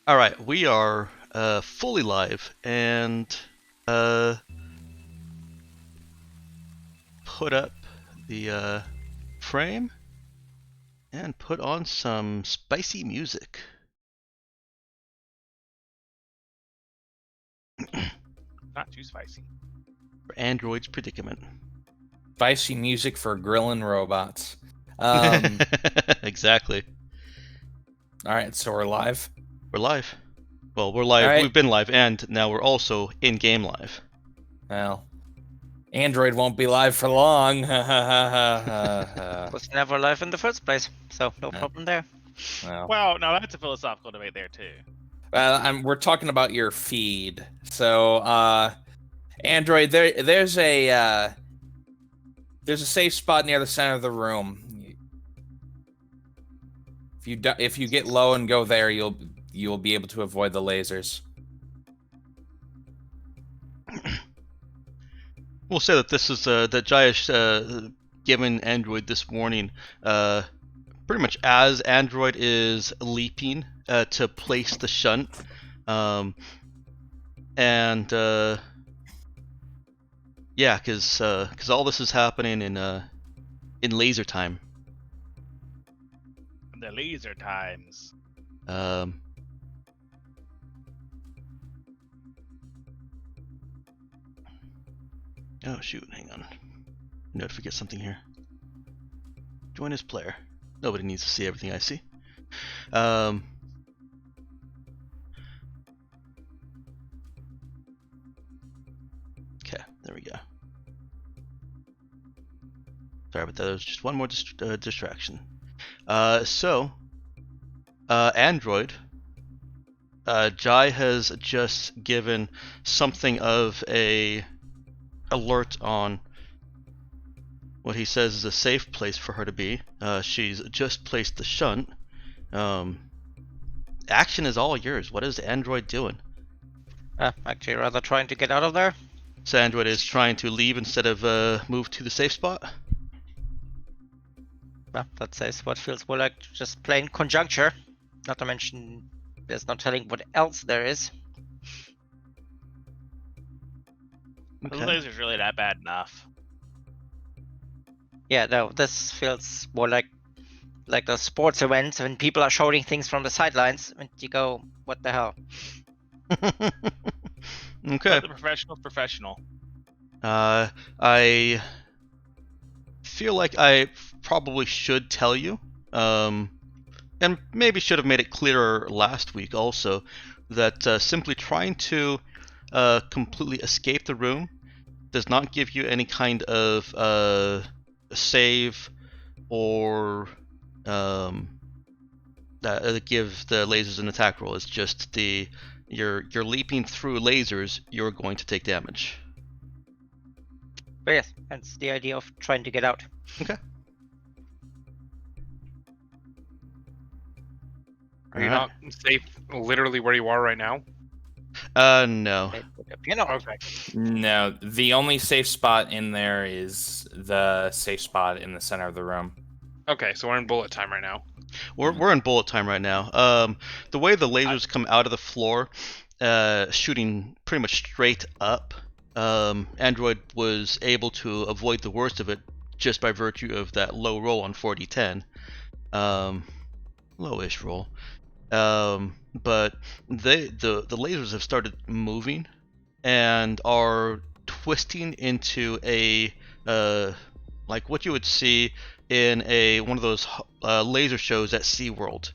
All right, we are fully live and uh, put up the frame and put on some spicy music. Not too spicy. For Android's predicament. Spicy music for grilling robots. Exactly. All right, so we're live. We're live. Well, we're live. All right. We've been live, and now we're also in-game live. Well, Android won't be live for long. Was never live in the first place, so no problem there. Well, no, that's a philosophical debate there too. We're talking about your feed. So, Android, there's a safe spot near the center of the room. If you get low and go there, you'll be able to avoid the lasers. We'll say that this is that Jayesh given Android this morning, pretty much as Android is leaping to place the shunt, yeah, because all this is happening in laser time. The laser times. Oh shoot, hang on. Note forget something here. Join as player. Nobody needs to see everything I see. Okay, there we go. Sorry about that, there was just one more distraction. Android, Jai has just given something of a alert on what he says is a safe place for her to be. She's just placed the shunt. Action is all yours. What is Android doing? Actually, rather trying to get out of there. So Android is trying to leave instead of move to the safe spot? Well, that says what feels more like just plain conjuncture. Not to mention, there's no telling what else there is. Okay. The laser's really that bad enough. Yeah, no, this feels more like the sports events when people are shouting things from the sidelines and you go, what the hell? Okay. Let the professional's professional. I feel like I probably should tell you, and maybe should have made it clearer last week also, that simply trying to completely escape the room does not give you any kind of save or give the lasers an attack roll. It's just you're leaping through lasers, you're going to take damage. But yes, that's the idea of trying to get out. Okay. Are you not safe literally where you are right now? No. Okay. No, the only safe spot in there is the safe spot in the center of the room. Okay, so we're in bullet time right now. We're in bullet time right now. The way the lasers come out of the floor, shooting pretty much straight up, Android was able to avoid the worst of it just by virtue of that low roll on 4d10. Lowish roll. But the lasers have started moving and are twisting into a like what you would see in one of those laser shows at SeaWorld.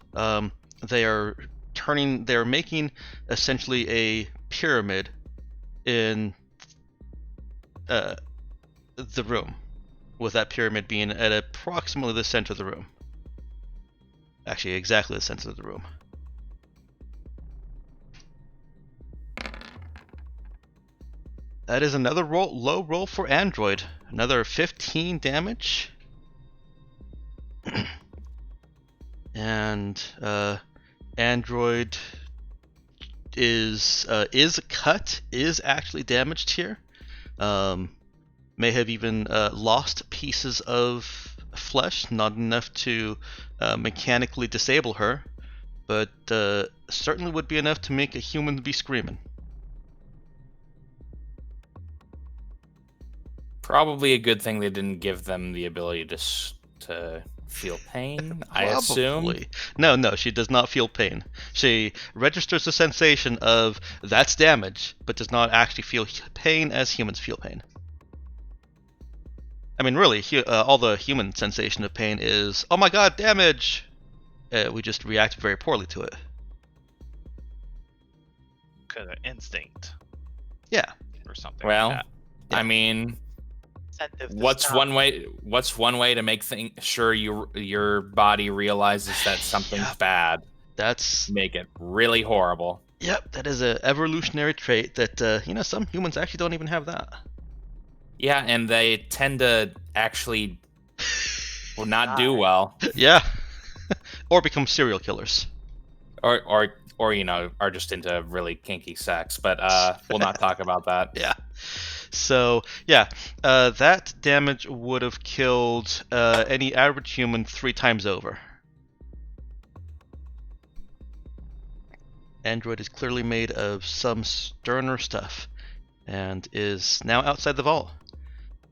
They're making essentially a pyramid in the room, with that pyramid being at approximately the center of the room. Actually, exactly the center of the room. That is another low roll for Android. Another 15 damage. And Android is cut, is actually damaged here. May have even lost pieces of flesh, not enough to mechanically disable her, but certainly would be enough to make a human be screaming. Probably a good thing they didn't give them the ability to feel pain, I assume. Probably. No, she does not feel pain. She registers the sensation of that's damage, but does not actually feel pain as humans feel pain. I mean, really, all the human sensation of pain is, oh my god, damage! We just react very poorly to it. Because of instinct Yeah. or something Well, like Yeah. I mean, that. what's one way to make sure your body realizes that something's Yep. bad? That's Make it really horrible. Yep, that is an evolutionary trait that some humans actually don't even have that. Yeah, and they tend to actually not do well, Yeah. Or become serial killers. or are just into really kinky sex. But we'll not talk about that. Yeah. So, yeah, that damage would have killed any average human 3 times over. Android is clearly made of some sterner stuff and is now outside the vault.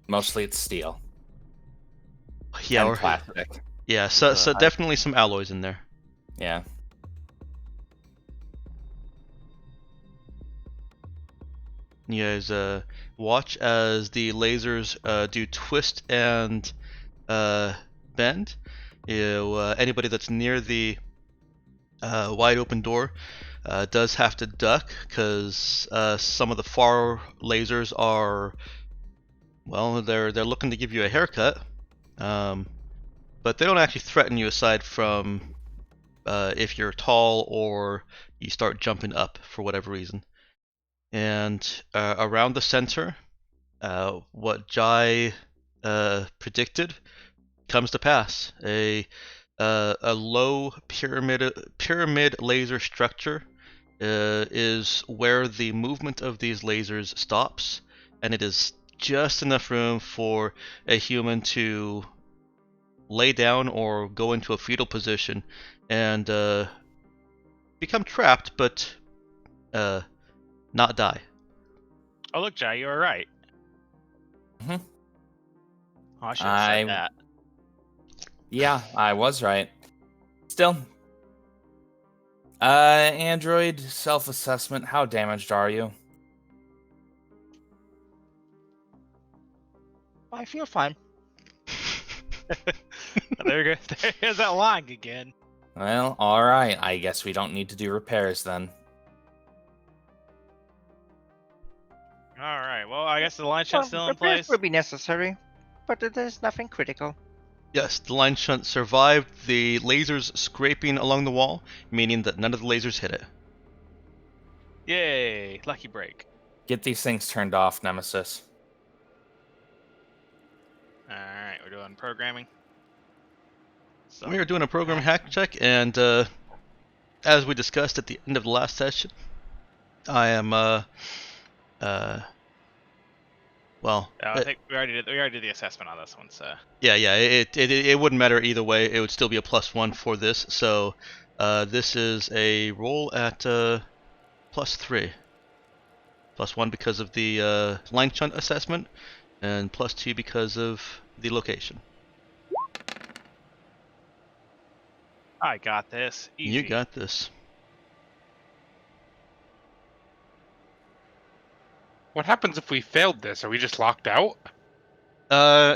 Mostly it's steel Yeah, and or, plastic. yeah, so definitely some alloys in there. Yeah. You guys watch as the lasers do twist and bend. Anybody that's near the wide open door does have to duck because some of the far lasers are, well, they're looking to give you a haircut, but they don't actually threaten you aside from if you're tall or you start jumping up for whatever reason. And around the center, what Jai predicted comes to pass. A low pyramid laser structure is where the movement of these lasers stops, and it is just enough room for a human to lay down or go into a fetal position and become trapped, but not die. Oh, look, Jai, you were right. Mhm. Oh, I should have said I- that. Yeah, I was right. Still. Android self-assessment. How damaged are you? I feel fine. There's that line again. Well, alright. I guess we don't need to do repairs then. All right. Well, I guess the line shot's still in repairs place. will be necessary, but there's nothing critical. Yes, the line shunt survived the lasers scraping along the wall, meaning that none of the lasers hit it. Yay! Lucky break. Get these things turned off, Nemesis. All right, we're doing programming. So, We are doing a program hack check, and as we discussed at the end of the last session, I am well, I think we already did the assessment on this one. So yeah, it wouldn't matter either way. It would still be a +1 for this. So this is a roll at +3, +1 because of the line shunt assessment, and +2 because of the location. I got this. Easy. You got this. What happens if we failed this? Are we just locked out?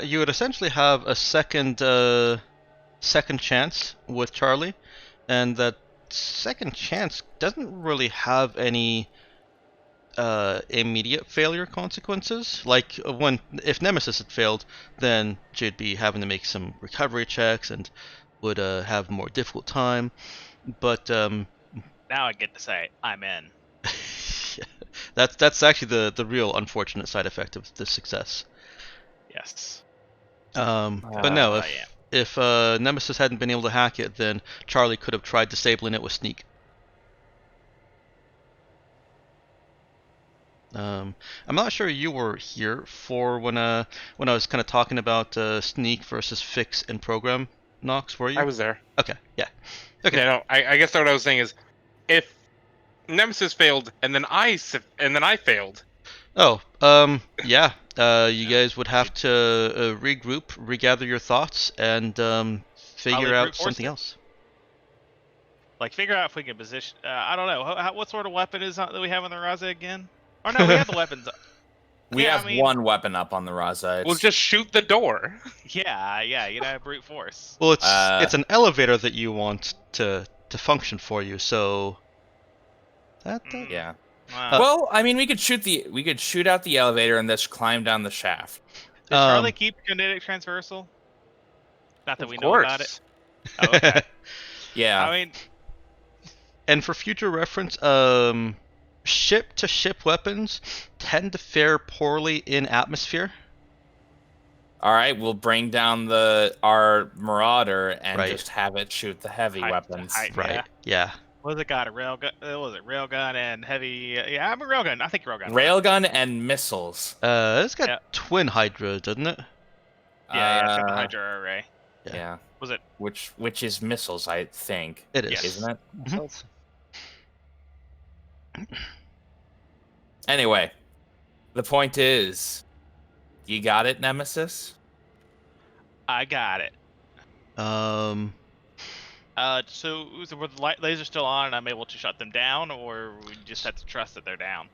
You would essentially have a second chance with Charlie, and that second chance doesn't really have any immediate failure consequences. Like if Nemesis had failed, then she'd be having to make some recovery checks and would have a more difficult time. But Now I get to say I'm in. that's actually the real unfortunate side effect of the success. Yes. But no, I am. if Nemesis hadn't been able to hack it, then Charlie could have tried disabling it with Sneak. I'm not sure you were here for when I was kind of talking about Sneak versus Fix and Program, Nox, were you? I was there. Okay, yeah. Okay. Yeah, no, I guess what I was saying is, if Nemesis failed and then I failed. Oh, yeah. You guys would have to regroup, regather your thoughts, and figure Probably out brute force something it. else. Like, figure out if we can position. I don't know. What sort of weapon is that we have on the Raza again? Or no, we have the weapons. We Yeah, have I mean- one weapon up on the Raza. We'll just shoot the door. Yeah, brute force. Well, it's Uh, it's an elevator that you want to function for you, so that. Yeah. Wow. Well, I mean, we could shoot out the elevator and just climb down the shaft. Does Charlie keep kinetic transversal? Not that Of we know about it. course. Oh, okay. Yeah. I mean, And for future reference, ship-to-ship weapons tend to fare poorly in atmosphere. All right, we'll bring down our Marauder and Right. just have it shoot the heavy weapons. Right. Yeah. What was it got? A railgun? Was it railgun and heavy? Yeah, I'm a railgun. I think railgun. Railgun and missiles. It's got Yeah. twin Hydra, doesn't it? Yeah, it's got the Uh, Hydra array. Yeah. Was it? Which is missiles, I think. It is. Yes. Isn't it? Missiles. Anyway, the point is, you got it, Nemesis? I got it. So were the light lasers still on and I'm able to shut them down, or we just have to trust that they're down?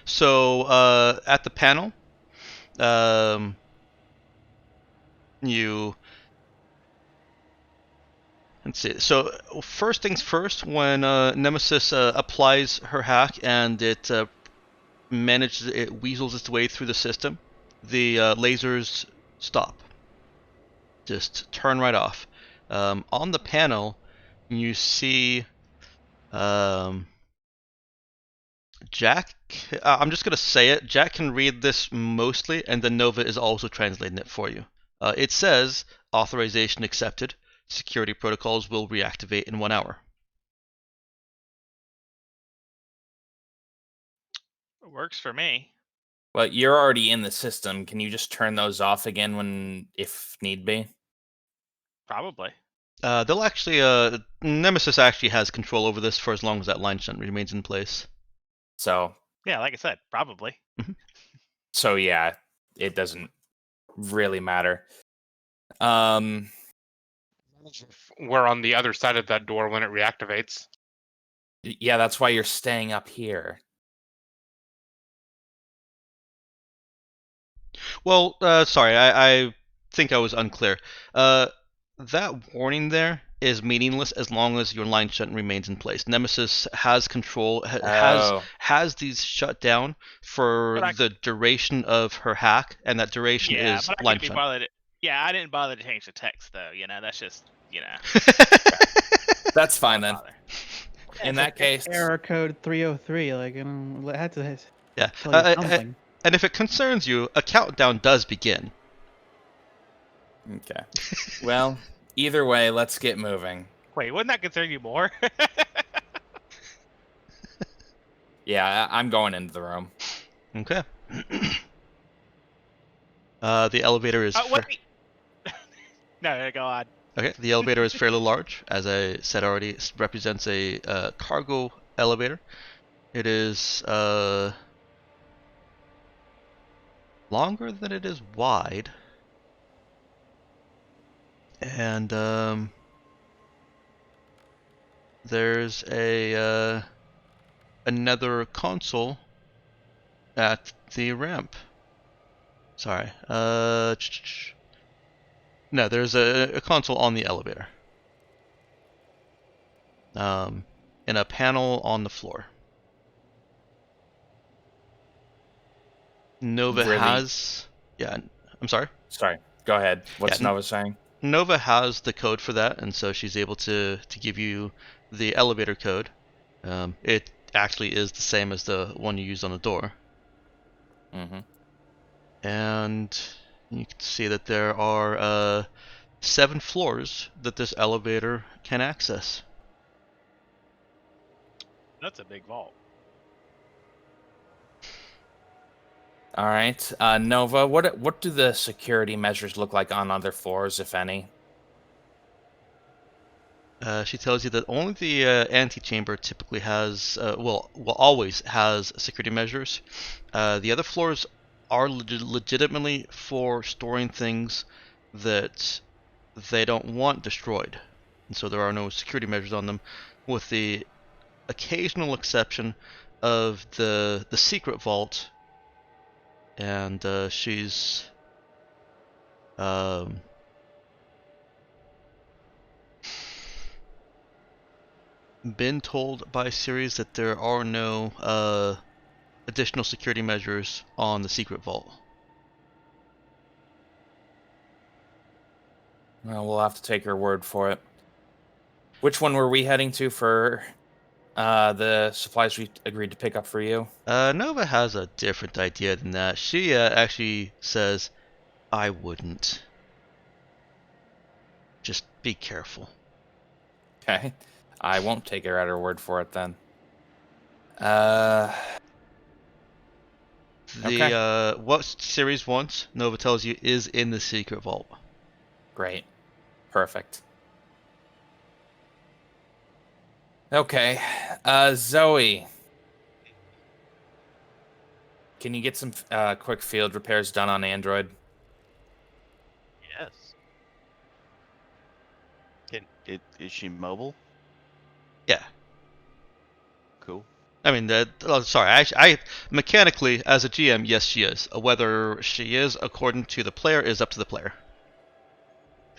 So at the panel, you. Let's see. So first things first, when Nemesis applies her hack and it weasels its way through the system, the lasers stop. Just turn right off. On the panel, you see Jack. I'm just gonna say it. Jack can read this mostly, and then Nova is also translating it for you. It says authorization accepted. Security protocols will reactivate in 1 hour. It works for me. Well, you're already in the system. Can you just turn those off again if need be? Probably. They'll actually. Nemesis actually has control over this for as long as that line shunt remains in place. So Yeah, like I said, probably. yeah, it doesn't really matter. We're on the other side of that door when it reactivates. Yeah, that's why you're staying up here. Well, sorry, I think I was unclear. That warning there is meaningless as long as your line shunt remains in place. Nemesis has control, has these shut down for the duration of her hack, and that duration is but I line can't be shunt. bothered. Yeah, I didn't bother to change the text though. That's just That's fine then. bother. In that case, error code 303. Like, I had to Yeah. tell you something. And if it concerns you, a countdown does begin. okay. Well, either way, let's get moving. Wait, wouldn't that concern you more? Yeah, I'm going into the room. Okay. The elevator is. Wait. No, go on. Okay, the elevator is fairly large. As I said already, it represents a cargo elevator. It is longer than it is wide. And there's another console at the ramp. Sorry. No, there's a console on the elevator. And a panel on the floor. Nova Really? has... Yeah, I'm sorry? Sorry, go ahead. What's Yeah, Nova saying? Nova has the code for that, and so she's able to give you the elevator code. It actually is the same as the one you used on the door. Mm-hmm. And you can see that there are 7 floors that this elevator can access. That's a big vault. All right, Nova. What do the security measures look like on other floors, if any? She tells you that only the antechamber typically has, always has security measures. The other floors are legitimately for storing things that they don't want destroyed, and so there are no security measures on them, with the occasional exception of the secret vault. And she's been told by Sirius that there are no additional security measures on the secret vault. Well, we'll have to take her word for it. Which one were we heading to for the supplies we agreed to pick up for you? Nova has a different idea than that. She actually says, I wouldn't. Just be careful. Okay. I won't take her at her word for it then. What Series wants, Nova tells you, is in the secret vault. Great. Perfect. Okay. Zoe. Can you get some quick field repairs done on Android? Yes. Is she mobile? Yeah. Cool. I mean, sorry. I mechanically, as a GM, yes, she is. Whether she is, according to the player, is up to the player.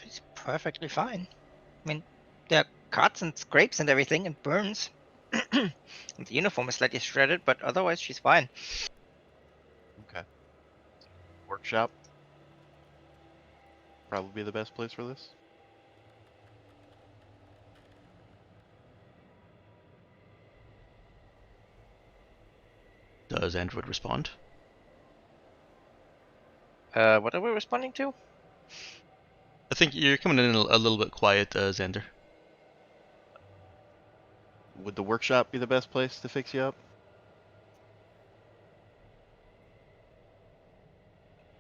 She's perfectly fine. I mean, there are cuts and scrapes and everything and burns. And the uniform is slightly shredded, but otherwise she's fine. Okay. Workshop. Probably the best place for this. Does Android respond? What are we responding to? I think you're coming in a little bit quiet, Xander. Would the workshop be the best place to fix you up?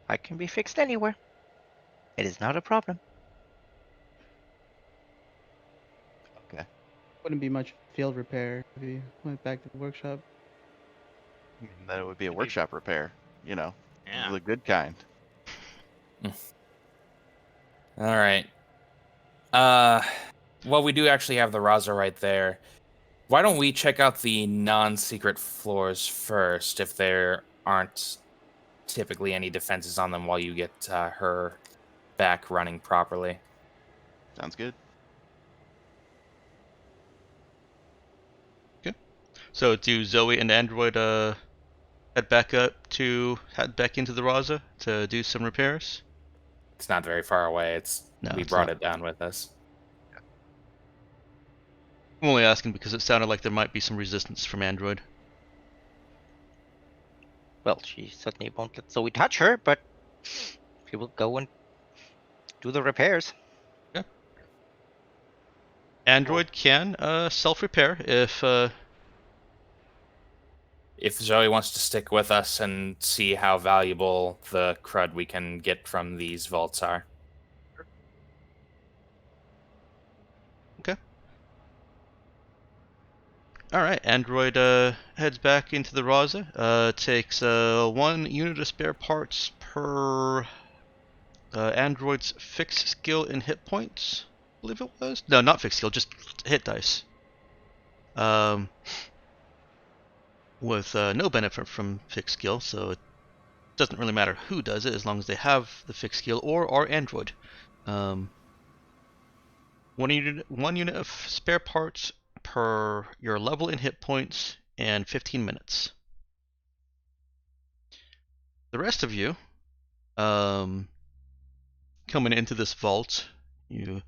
I can be fixed anywhere. It is not a problem. Okay. Wouldn't be much field repair if you went back to the workshop. Then it would be a Maybe- workshop repair. Yeah. The good kind. All right. Well, we do actually have the Raza right there. Why don't we check out the non-secret floors first, if there aren't typically any defenses on them, while you get her back running properly? Sounds good. So do Zoe and Android head back into the Raza to do some repairs? It's not very far away. No, we it's brought not. it down with us. I'm only asking because it sounded like there might be some resistance from Android. Well, she certainly won't let Zoe touch her, but she will go and do the repairs. Android can self-repair If Zoe wants to stick with us and see how valuable the crud we can get from these vaults are. Alright, Android heads back into the Raza, takes 1 unit of spare parts per Android's fixed skill in hit points, I believe it was? No, not fixed skill, just hit dice. With no benefit from fixed skill, so it doesn't really matter who does it as long as they have the fixed skill or are Android. 1 unit of spare parts per your level in hit points and 15 minutes. The rest of you, coming into this vault, you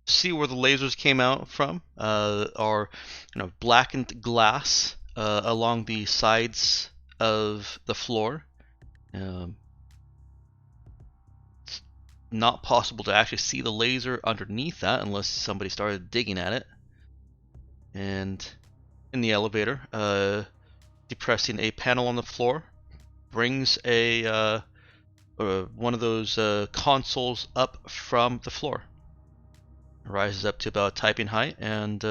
see where the lasers came out from, are blackened glass along the sides of the floor. It's not possible to actually see the laser underneath that unless somebody started digging at it. And in the elevator, depressing a panel on the floor brings one of those consoles up from the floor. Rises up to about typing height and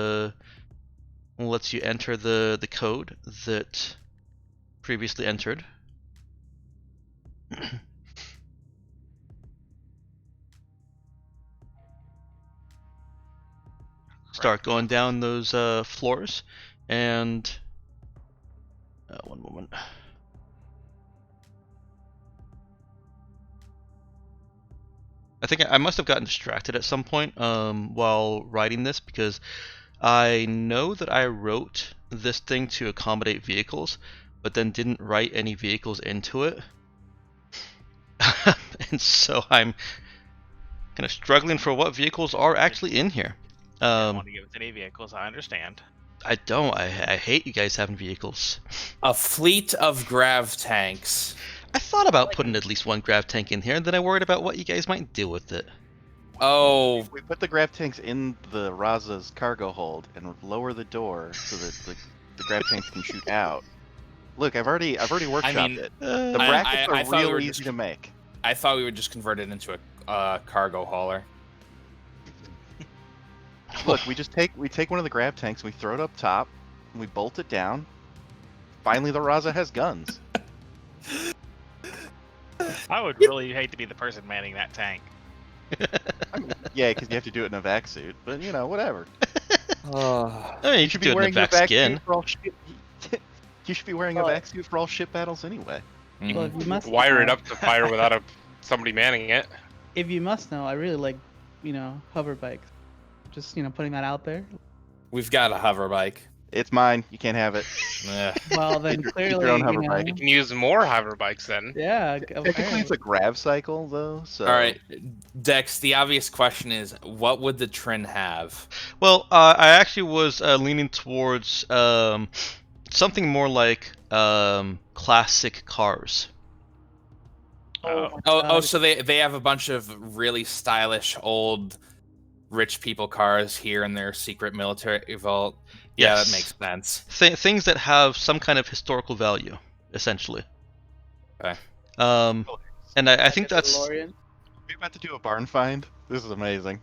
lets you enter the code that previously entered. Start going down those floors, and one moment. I think I must have gotten distracted at some point while writing this, because I know that I wrote this thing to accommodate vehicles, but then didn't write any vehicles into it. And so I'm kind of struggling for what vehicles are actually in here. I don't want to give us any vehicles. I understand. I don't. I hate you guys having vehicles. A fleet of grav tanks. I thought about putting at least one grav tank in here, and then I worried about what you guys might do with it. Oh, We put the grav tanks in the Raza's cargo hold and lower the door so that the grav tanks can shoot out. Look, I've already workshopped it. The brackets I are thought we real were easy just- to make. I thought we would just convert it into a cargo hauler. Look, we take one of the grav tanks and we throw it up top, and we bolt it down. Finally, the Raza has guns. I would really hate to be the person manning that tank. I mean, yeah, because you have to do it in a vac suit, but you know, whatever. Oh. I mean, you should could do it in a vac skin. suit for all ship. You should be wearing a vac suit for all ship battles anyway. Well, if you must Wire it know- up to fire without somebody manning it. If you must know, I really like, hover bikes. Just putting that out there. We've got a hover bike. It's mine. You can't have it. Ugh. Well, then Keep your clearly, own hover bike. You can use more hover bikes then. Yeah. Technically, it's a grav cycle though. So. All right, Dex. The obvious question is, what would the Trin have? Well, I actually was leaning towards something more like classic cars. Oh, so they have a bunch of really stylish old rich people cars here in their secret military vault. Yeah, Yes. that makes sense. Things that have some kind of historical value, essentially. Okay. And I think that's DeLorean. We're about to do a barn find. This is amazing.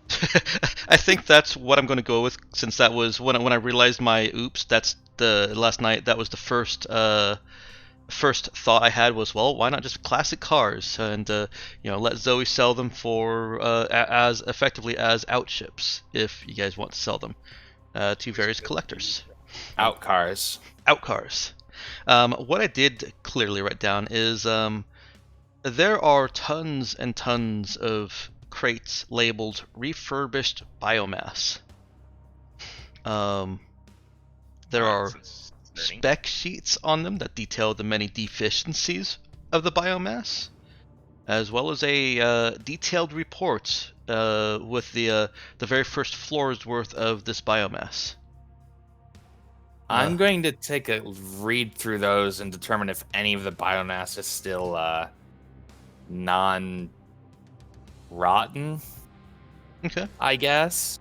I think that's what I'm going to go with, since that was when I realized my oops. That's the last night. That was the first thought I had was, well, why not just classic cars and let Zoe sell them for as effectively as outships if you guys want to sell them to various collectors. Out cars. Out cars. What I did clearly write down is there are tons and tons of crates labeled refurbished biomass. There are spec sheets on them that detail the many deficiencies of the biomass, as well as a detailed report with the very first floor's worth of this biomass. I'm going to take a read through those and determine if any of the biomass is still non-rotten, Okay. I guess.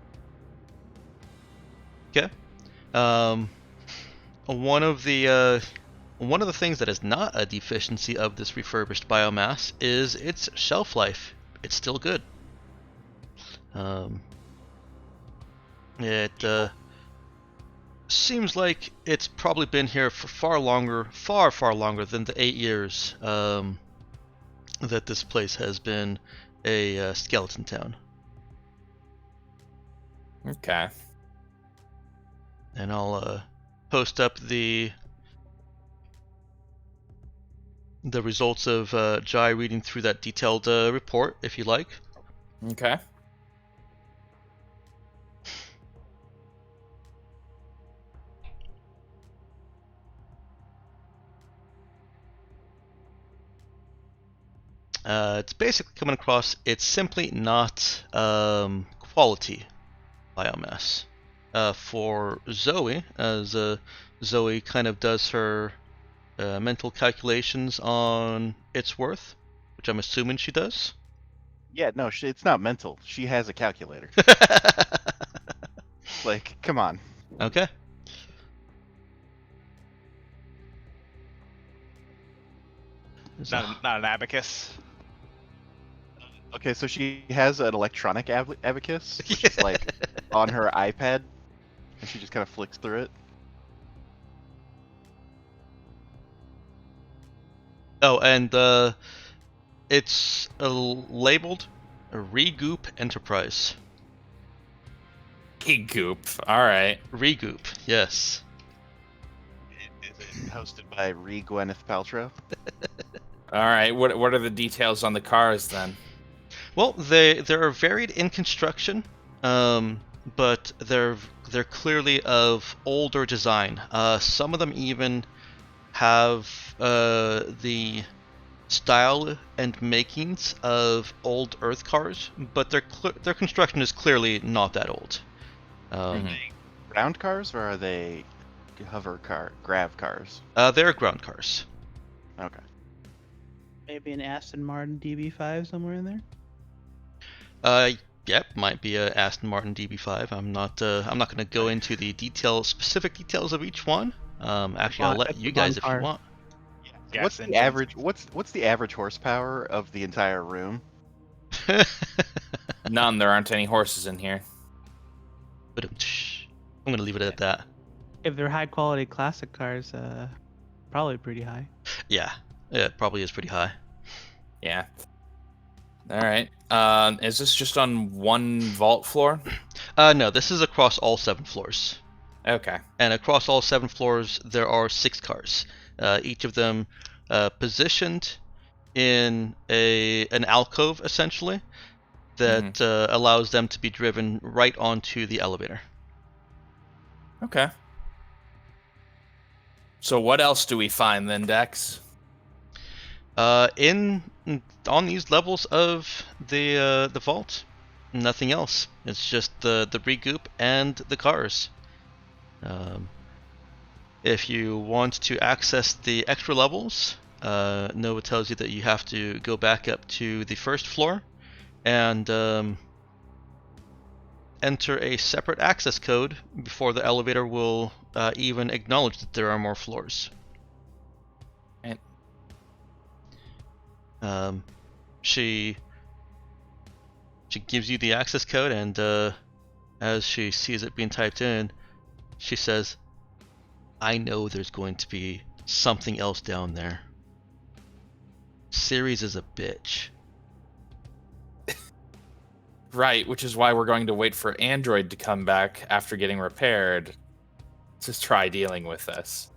One of the things that is not a deficiency of this refurbished biomass is its shelf life. It's still good. It seems like it's probably been here for far longer than the 8 years that this place has been a skeleton town. Okay. And I'll post up the results of Jai reading through that detailed report, if you like. Okay. It's basically coming across, it's simply not quality biomass. For Zoe, as Zoe kind of does her mental calculations on its worth, which I'm assuming she does. Yeah, no, it's not mental. She has a calculator. Like, come on. Okay. There's Not an abacus. Okay, so she has an electronic abacus, which is like on her iPad, and she just kind of flicks through it. Oh, and it's labeled a Regoop Enterprise. Hey, Goop. All right. Regoop, yes. Is it hosted by Re Gwyneth Paltrow? All right. What are the details on the cars then? Well, they're varied in construction, but they're clearly of older design. Some of them even have the style and makings of old Earth cars, but their construction is clearly not that old. Mhm. Ground cars, or are they grav cars? They're ground cars. Okay. Maybe an Aston Martin DB5 somewhere in there. Yep, might be a Aston Martin DB5. I'm not going to go into the specific details of each one. Actually, I'll let That's you the Bond guys if you car. want. Gas What's the engines. average? What's the average horsepower of the entire room? None. There aren't any horses in here. But I'm going to leave it at that. If they're high quality classic cars, probably pretty high. Yeah, it probably is pretty high. Yeah. All right. Is this just on one vault floor? No, this is across all 7 floors. Okay. And across all 7 floors, there are 6 cars. Each of them positioned in an alcove, essentially, that allows them to be driven right onto the elevator. Okay. So what else do we find then, Dex? On these levels of the vault, nothing else. It's just the regoop and the cars. If you want to access the extra levels, Nova tells you that you have to go back up to the first floor and enter a separate access code before the elevator will even acknowledge that there are more floors. And She gives you the access code, and as she sees it being typed in, she says, "I know there's going to be something else down there. Ceres is a bitch." right, which is why we're going to wait for Android to come back after getting repaired to try dealing with this.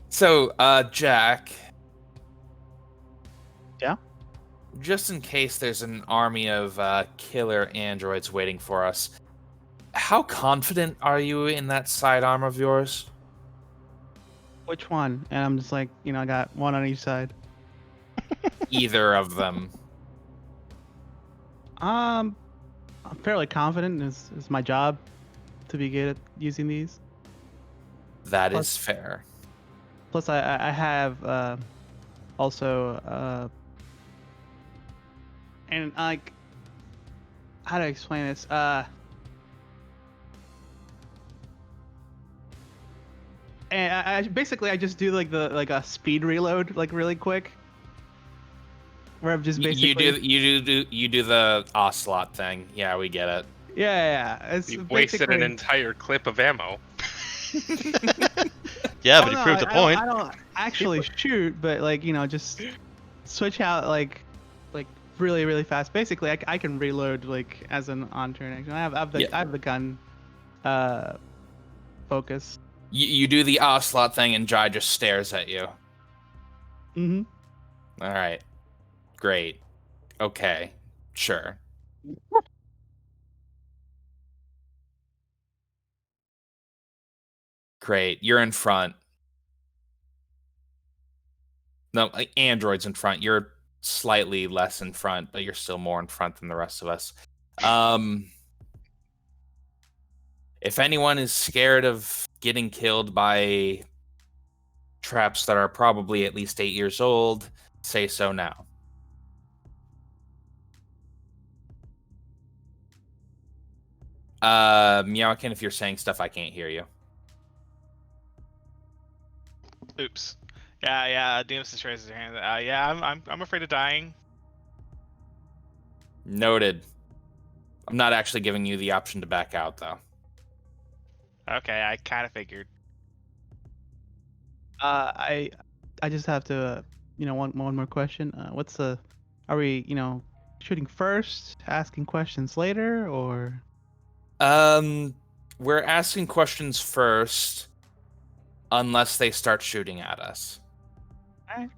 So, Jack. Yeah? Just in case there's an army of killer androids waiting for us, how confident are you in that sidearm of yours? Which one? And I'm just like, I got one on each side. Either of them. I'm fairly confident. It's my job to be good at using these. That Plus- is fair. Plus, I have also and like, how to explain this? And I basically I just do like a speed reload like really quick, where I'm just basically You do the ocelot thing. Yeah, we get it. yeah. It's You wasted an basically- entire clip of ammo. Yeah, Oh, but he no, proved the I point. I don't actually shoot, but like just switch out like really really fast. Basically, I can reload like as an on turn action. I have the gun focus. You do the ocelot thing, and Jai just stares at you. Mm-hmm. All right, great. Okay, sure. Great, you're in front. No, Android's in front. You're slightly less in front, but you're still more in front than the rest of us. If anyone is scared of getting killed by traps that are probably at least 8 years old, say so now. Meowkin, if you're saying stuff, I can't hear you. Oops. Yeah. Nemesis raises her hand. Yeah, I'm afraid of dying. Noted. I'm not actually giving you the option to back out, though. Okay, I kind of figured. I just have to, one more question. Are we, shooting first, asking questions later, or? We're asking questions first, unless they start shooting at us. Alright.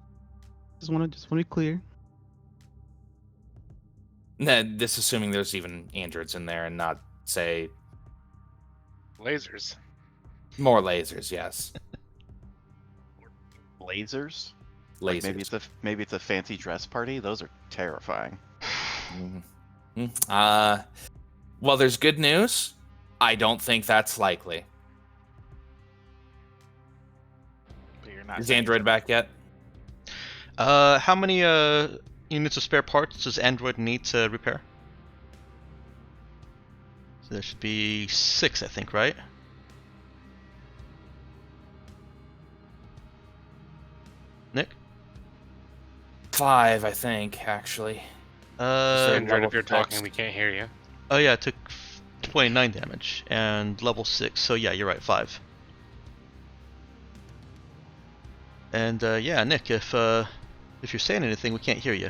Just want to be clear. This assuming there's even androids in there and not, say, Lasers. more lasers. Yes, Lasers? lasers. Like maybe it's a fancy dress party. Those are terrifying. Well, there's good news. I don't think that's likely. But you're not. Is saying Android so. back yet? How many units of spare parts does Android need to repair? So there should be 6, I think, right? Nick? 5, I think, actually. Android, level if you're six. talking, we can't hear you. Oh yeah, it took 29 damage and level 6. So yeah, you're right, 5. And yeah, Nick, if you're saying anything, we can't hear you.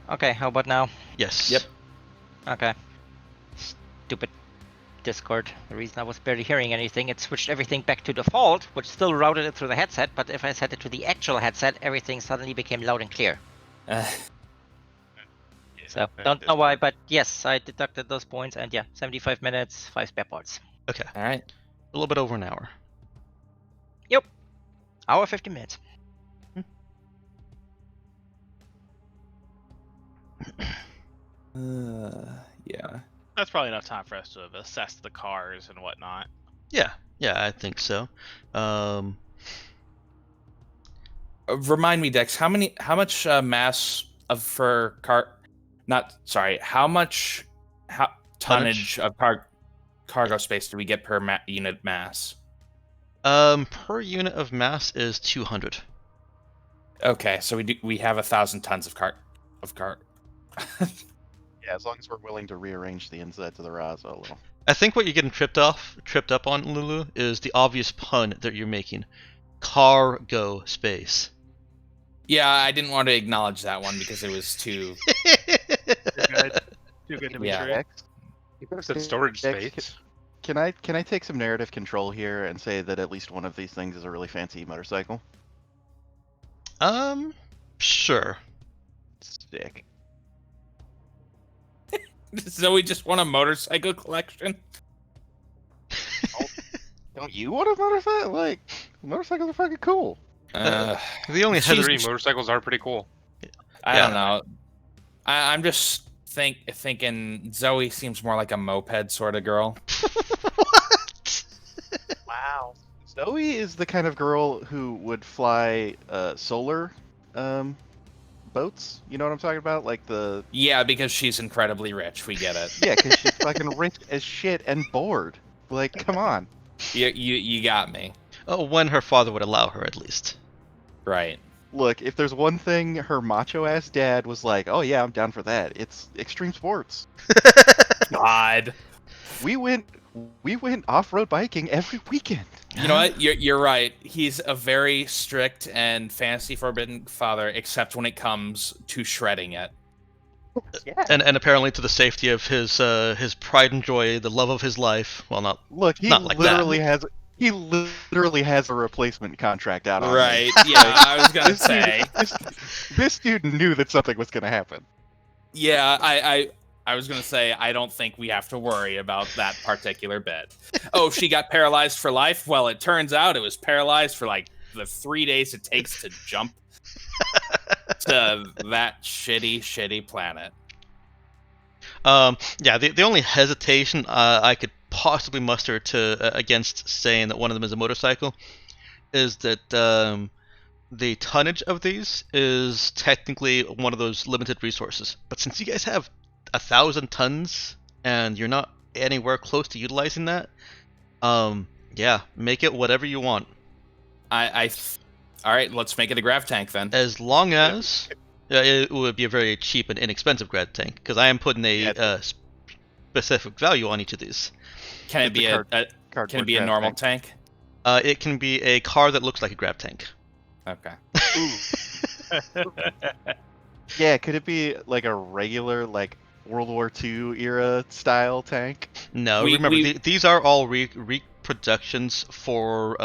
Okay, how about now? Yes. Yep. Okay. Stupid Discord. The reason I was barely hearing anything, it switched everything back to default, which still routed it through the headset, but if I set it to the actual headset, everything suddenly became loud and clear. So, don't know why, but yes, I deducted those points, and yeah, 75 minutes, 5 spare parts. Okay. All right. A little bit over an hour. Hour 50 minutes. Yeah. That's probably enough time for us to have assessed the cars and whatnot. Yeah, I think so. Remind me, Dex, how much mass for tonnage of cargo space do we get per unit mass? Per unit of mass is 200. Okay, so we have 1,000 tons of cart. Yeah, as long as we're willing to rearrange the insides of the Raza a little. I think what you're getting tripped up on, Lulu, is the obvious pun that you're making. Cargo space. Yeah, I didn't want to acknowledge that one because it was too. Too good to be Yeah. true. You could have said storage Dex, space. Can I take some narrative control here and say that at least one of these things is a really fancy motorcycle? Sure. Sick. So we just want a motorcycle collection? Don't you want a motorcycle? Like, motorcycles are fucking cool. The only She's- Three motorcycles are pretty cool. I Yeah. don't know. I'm just thinking Zoe seems more like a moped sort of girl. What? Wow. Zoe is the kind of girl who would fly solar boats. You know what I'm talking about? Like the Yeah, because she's incredibly rich. We get it. yeah, because she's fucking rich as shit and bored. Like, come on. You got me. Oh, when her father would allow her, at least. Right. Look, if there's one thing her macho ass dad was like, oh yeah, I'm down for that. It's extreme sports. God. We went off-road biking every weekend. You know what? You're right. He's a very strict and fantasy forbidden father, except when it comes to shredding it. Yeah. And apparently to the safety of his pride and joy, the love of his life. Well, not Look, he Not like literally has a replacement contract out on me. Right. Yeah, I was gonna say. This dude knew that something was gonna happen. Yeah, I was gonna say I don't think we have to worry about that particular bit. Oh, she got paralyzed for life? Well, it turns out it was paralyzed for like the 3 days it takes to jump to that shitty planet. Yeah, the only hesitation I could possibly muster to against saying that one of them is a motorcycle is that the tonnage of these is technically one of those limited resources. But since you guys have 1,000 tons and you're not anywhere close to utilizing that, yeah, make it whatever you want. All right, let's make it a grav tank then. As long as it would be a very cheap and inexpensive grad tank, because I am putting a specific value on each of these. Can it be a Cardboard normal grab tank? It can be a car that looks like a grab tank. Okay. Yeah, could it be like a regular like World War II era style tank? No, remember these are all reproductions for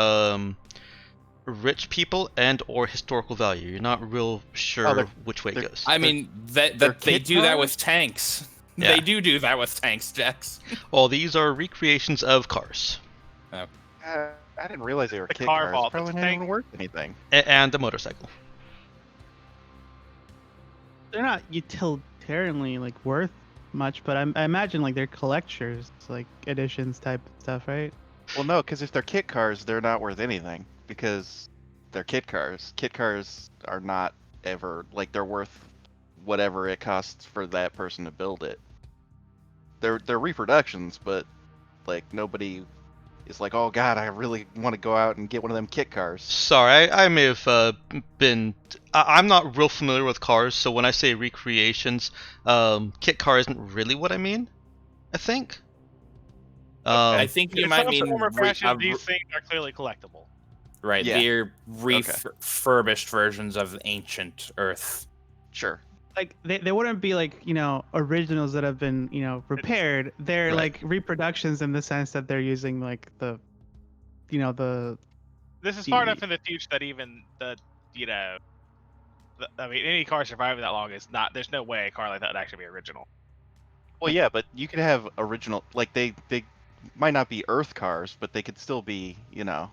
rich people and or historical value. You're not real sure which way it goes. I mean, they do that with tanks. Yeah. They do that with tanks, Dex. Well, these are recreations of cars. I didn't realize they were The kit car cars. vault, Probably it's not even tank. worth anything. And the motorcycle. They're not utilitarianly like worth much, but I imagine like they're collectors, like editions type stuff, right? Well, no, because if they're kit cars, they're not worth anything because they're kit cars. Kit cars are not ever like they're worth whatever it costs for that person to build it. They're reproductions, but like nobody is like, oh god, I really want to go out and get one of them kit cars. Sorry, I may have been. I'm not real familiar with cars, so when I say recreations, kit car isn't really what I mean. I think. I think you In might some mean form or fashion, these things are clearly collectible. right. Yeah. They're refurbished versions of ancient Earth. Sure. Like they wouldn't be like, you know, originals that have been, you know, repaired. They're Right. like reproductions in the sense that they're using like the, you know, the This is far enough in the future that even I mean, any car surviving that long is not. There's no way a car like that would actually be original. Well, yeah, but you could have original like they might not be Earth cars, but they could still be, you know.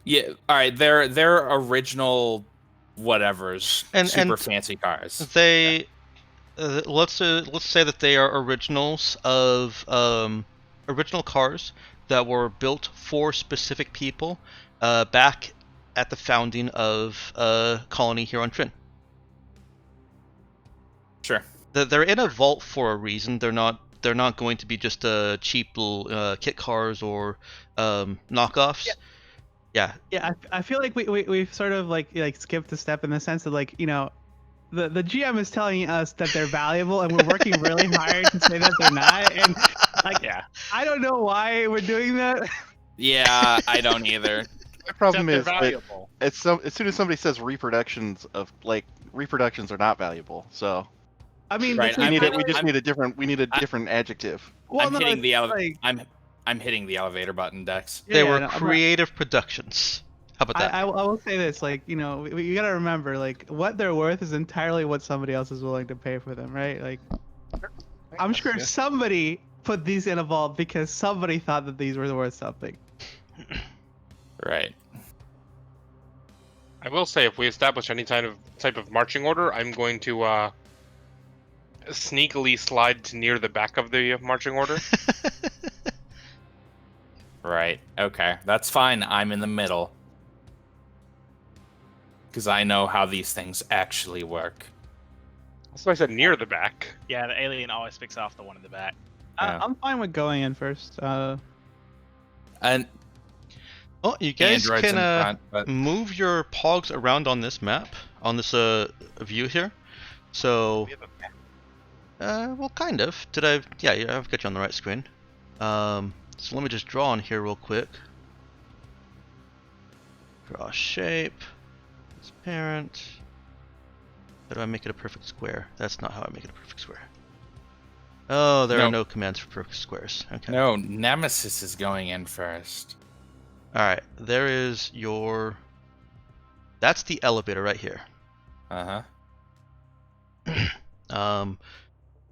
Yeah. All right. They're original, whatever's And- super and fancy cars. They let's say that they are originals of original cars that were built for specific people back at the founding of colony here on Trin. Sure. They're in a vault for a reason. They're not going to be just cheap little kit cars or knockoffs. Yeah. Yeah, I feel like we've sort of like skipped a step in the sense of like, you know, the GM is telling us that they're valuable and we're working really hard to say that they're not, and like I don't know why we're doing that. Yeah, I don't either. The problem is Except they're valuable. as soon as somebody says reproductions are not valuable. So I mean, Right, that's I'm- we need a different adjective. well, I'm no, hitting it's the like- I'm hitting the elevator button, Dex. They Yeah, were no, I'm not- creative productions. How about that? I will say this, like, you know, you gotta remember, like, what they're worth is entirely what somebody else is willing to pay for them, right? Like, I'm sure somebody put these in a vault because somebody thought that these were worth something. Right. I will say, if we establish any type of marching order, I'm going to sneakily slide to near the back of the marching order. Right. Okay. That's fine. I'm in the middle. Because I know how these things actually work. That's why I said near the back. Yeah, the alien always picks off the one in the back. Yeah. I'm fine with going in first. And Well, you guys androids in can front, but move your pogs around on this map, on this view here. So, well, kind of. Did I? Yeah, I've got you on the right screen. So let me just draw on here real quick. Draw shape. Transparent. How do I make it a perfect square? That's not how I make it a perfect square. Oh, there are no commands for perfect squares. Okay. no, Nemesis is going in first. Alright, there is your... That's the elevator right here. Uh-huh.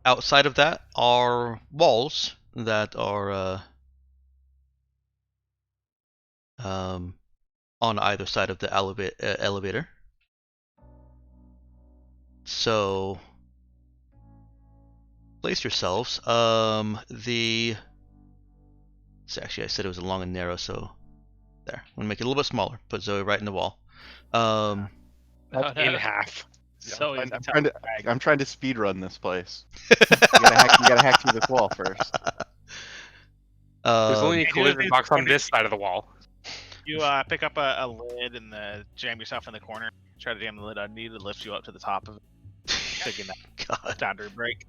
Outside of that are walls that are on either side of the elevator. So place yourselves. So actually I said it was long and narrow, so there. I'm gonna make it a little bit smaller. Put Zoe right in the wall. Oh, no. In half. So easy to I'm trying to speed run this place. You gotta hack through this wall first. There's only a you collision need box on somebody- this side of the wall. You pick up a lid and jam yourself in the corner. Try to jam the lid underneath to lift you up to the top of it. Taking that God, boundary break.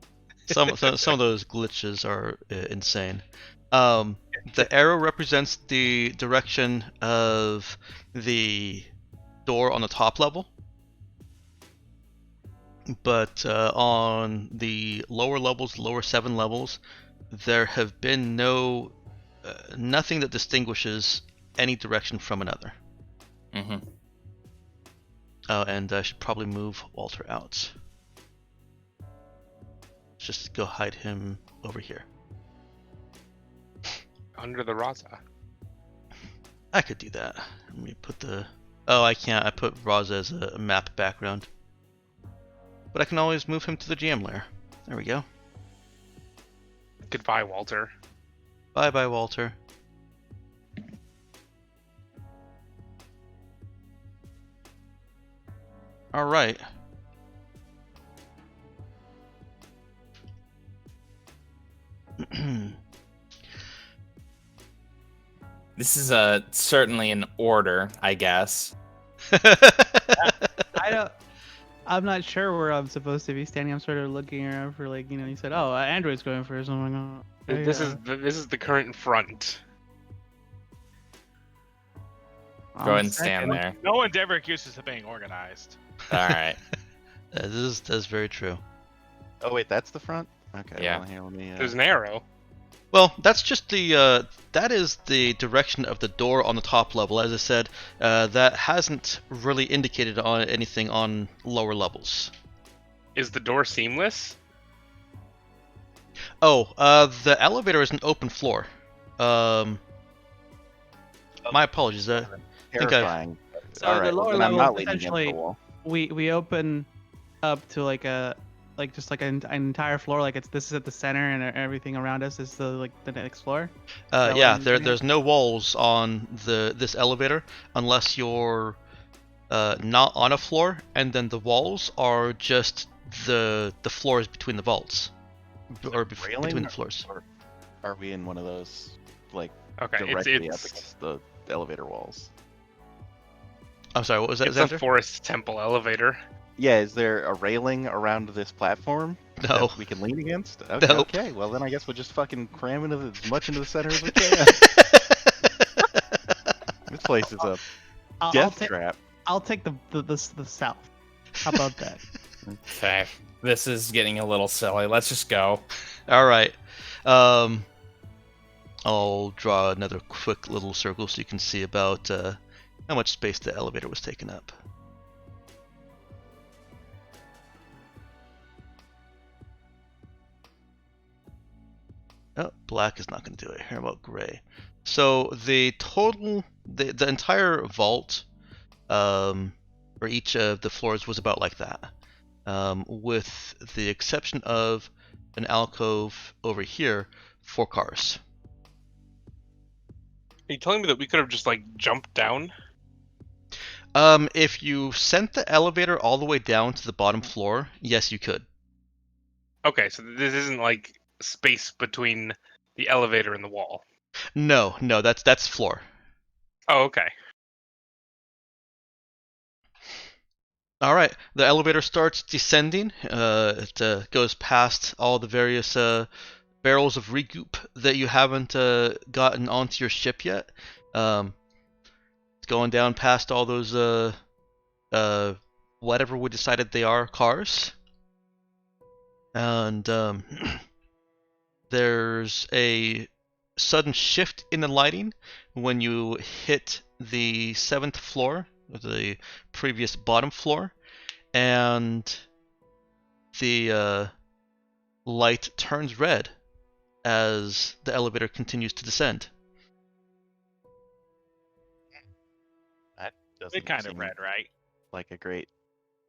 some of those glitches are insane. The arrow represents the direction of the door on the top level, but on the lower levels, lower 7 levels, there have been nothing that distinguishes any direction from another. Mm-hmm. Oh, and I should probably move Walter out. Just go hide him over here. Under the Raza. I could do that. Let me put the... Oh, I can't. I put Raza as a map background. But I can always move him to the GM lair. There we go. Goodbye, Walter. Bye-bye, Walter. Alright. This is certainly an order, I guess. I'm not sure where I'm supposed to be standing. I'm sort of looking around for you said, oh, Android's going first. I'm like, oh, okay, This is the current front. Go ahead and second. stand there. No one's ever accused us of being organized. All right. That's very true. Oh wait, that's the front. Okay. Yeah. Well, here, let me. There's an arrow. Well, that's just that is the direction of the door on the top level. As I said, that hasn't really indicated on anything on lower levels. Is the door seamless? Oh, the elevator is an open floor. My apologies. I think I've... terrifying. So All the right. lower Well, then I'm level not leaning against essentially the wall. we open up to an entire floor. This is at the center, and everything around us is the next floor. that yeah, what I'm there's no walls on this elevator unless you're not on a floor, and then the walls are just the floors between the vaults, or Railing between the floors. Or are we in one of those Okay, directly up it's against the elevator walls? I'm sorry, what was that, it's a Xander? forest temple elevator. Yeah. Is there a railing around this platform No. that we can lean against? Okay. Nope. Okay. Well, then I guess we'll just fucking cram as much into the center as we can. This place is a I'll death take trap. I'll take the south. How about that? Okay. This is getting a little silly. Let's just go. All right. I'll draw another quick little circle so you can see about how much space the elevator was taking up. Oh, black is not going to do it. How about gray? So the total, the entire vault, or each of the floors was about like that, with the exception of an alcove over here for cars. Are you telling me that we could have just jumped down? If you sent the elevator all the way down to the bottom floor, yes, you could. Okay, so this isn't space between the elevator and the wall. No, that's floor. Oh, okay. All right, the elevator starts descending. It goes past all the various barrels of regoop that you haven't gotten onto your ship yet. It's going down past all those whatever we decided they are, cars. And there's a sudden shift in the lighting when you hit the 7th floor, the previous bottom floor, and the light turns red as the elevator continues to descend. That doesn't Good kind of seem red, right? like a great.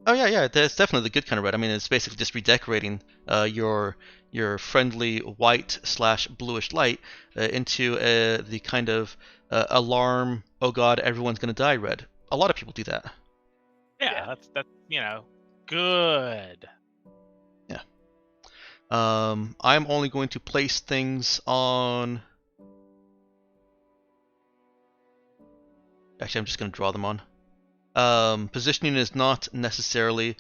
Oh yeah, that's definitely the good kind of red. I mean, it's basically just redecorating your friendly white/bluish light into the kind of alarm. Oh God, everyone's gonna die red. A lot of people do that. Yeah, that's good. Yeah. I'm only going to place things on. Actually, I'm just going to draw them on. Positioning is not necessarily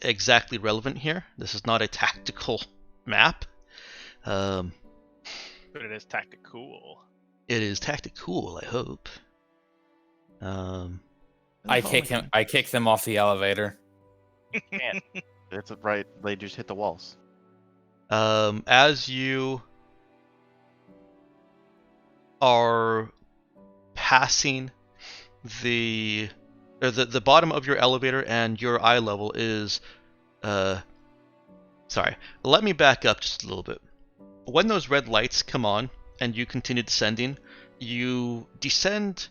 exactly relevant here. This is not a tactical map. But it is tactical. It is tactical, I hope. I kick them off the elevator. It's right. They just hit the walls. As you are passing the bottom of your elevator and your eye level is sorry, let me back up just a little bit. When those red lights come on and you continue descending, you descend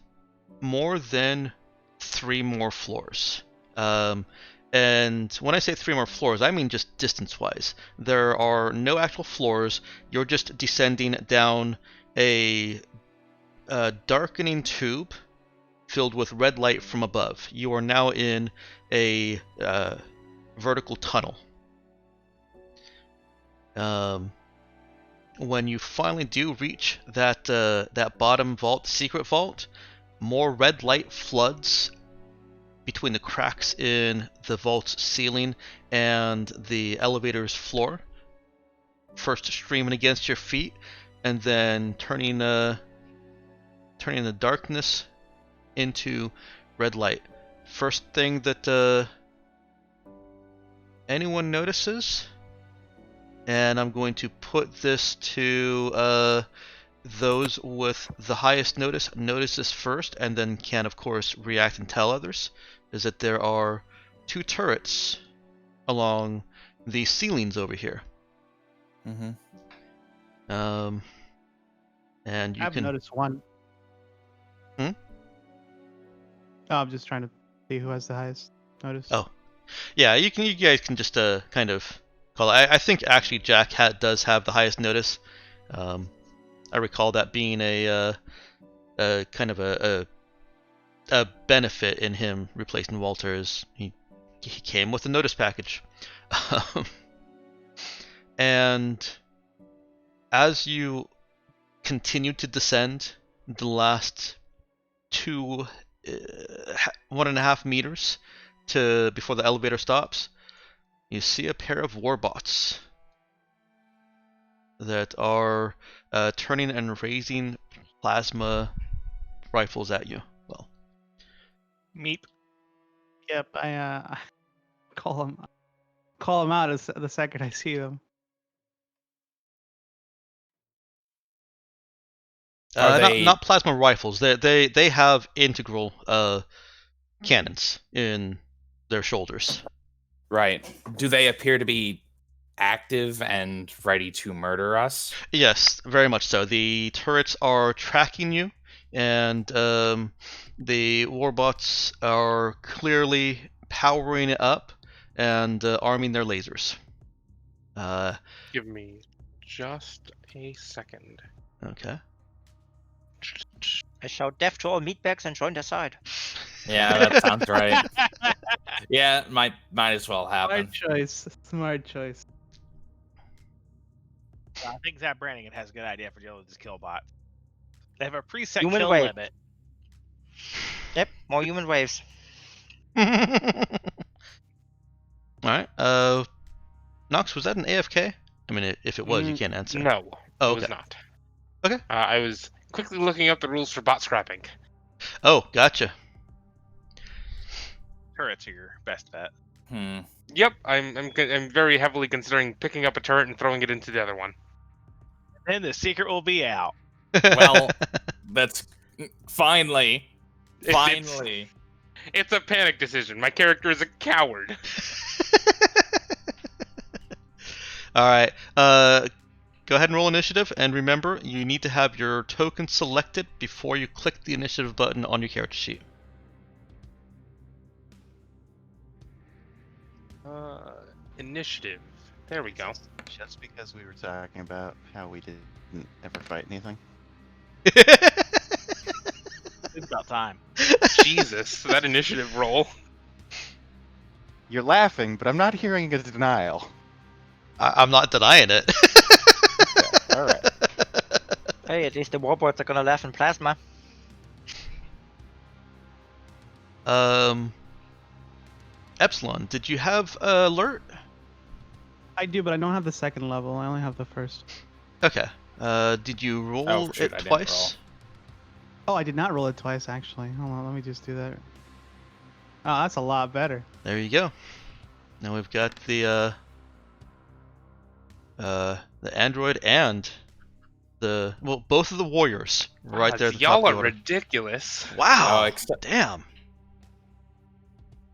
more than 3 more floors. And when I say 3 more floors, I mean just distance-wise. There are no actual floors. You're just descending down a darkening tube filled with red light from above. You are now in a vertical tunnel. When you finally do reach that bottom vault, secret vault, more red light floods between the cracks in the vault's ceiling and the elevator's floor. First streaming against your feet, and then turning the darkness into red light. First thing that anyone notices, and I'm going to put this to those with the highest notice this first, and then can of course react and tell others, is that there are 2 turrets along the ceilings over here. Mm-hmm. And you I've can noticed one. Hmm? Oh, I'm just trying to see who has the highest notice. Oh. Yeah, you guys can just kind of call it. I think actually Jack does have the highest notice. I recall that being a kind of a benefit in him replacing Walter, is he came with a notice package. And as you continue to descend the last 1.5 meters before the elevator stops, you see a pair of warbots that are turning and raising plasma rifles at you. Well, Meep. Yep, I call them out as the second I see them. Are they- not plasma rifles. They have integral cannons in their shoulders. Right. Do they appear to be active and ready to murder us? Yes, very much so. The turrets are tracking you, and the warbots are clearly powering it up and arming their lasers. Give me just a second. Okay. I shout death to all meatbags and join their side. Yeah, that sounds right. Yeah, might as well happen. Smart choice. I think Zap Brannigan has a good idea for dealing with this kill bot. They have a preset Human kill wave. limit. Yep, more human waves. Alright. Nox, was that an AFK? I mean, if it was, you can't answer. No, Oh, it was okay. not. Okay. I was quickly looking up the rules for bot scrapping. Oh, gotcha. Turrets are your best bet. Yep, I'm very heavily considering picking up a turret and throwing it into the other one. Then the secret will be out. Well, that's finally. It's a panic decision. My character is a coward. Alright. Go ahead and roll initiative, and remember, you need to have your token selected before you click the initiative button on your character sheet. Initiative. There we go. Just because we were talking about how we didn't ever fight anything. It's about time. Jesus, that initiative roll. You're laughing, but I'm not hearing a denial. I'm not denying it. Alright. Hey, at least the warboards are gonna laugh in plasma. Epsilon, did you have alert? I do, but I don't have the second level. I only have the first. Okay. Did you roll Oh, shoot, it I didn't twice? Oh, I did not roll it twice, actually. Hold on, let me just do that. Oh, that's a lot better. There you go. Now we've got the android and both of the warriors right there at the top Y'all of the are order. ridiculous. Wow. Oh, except Damn.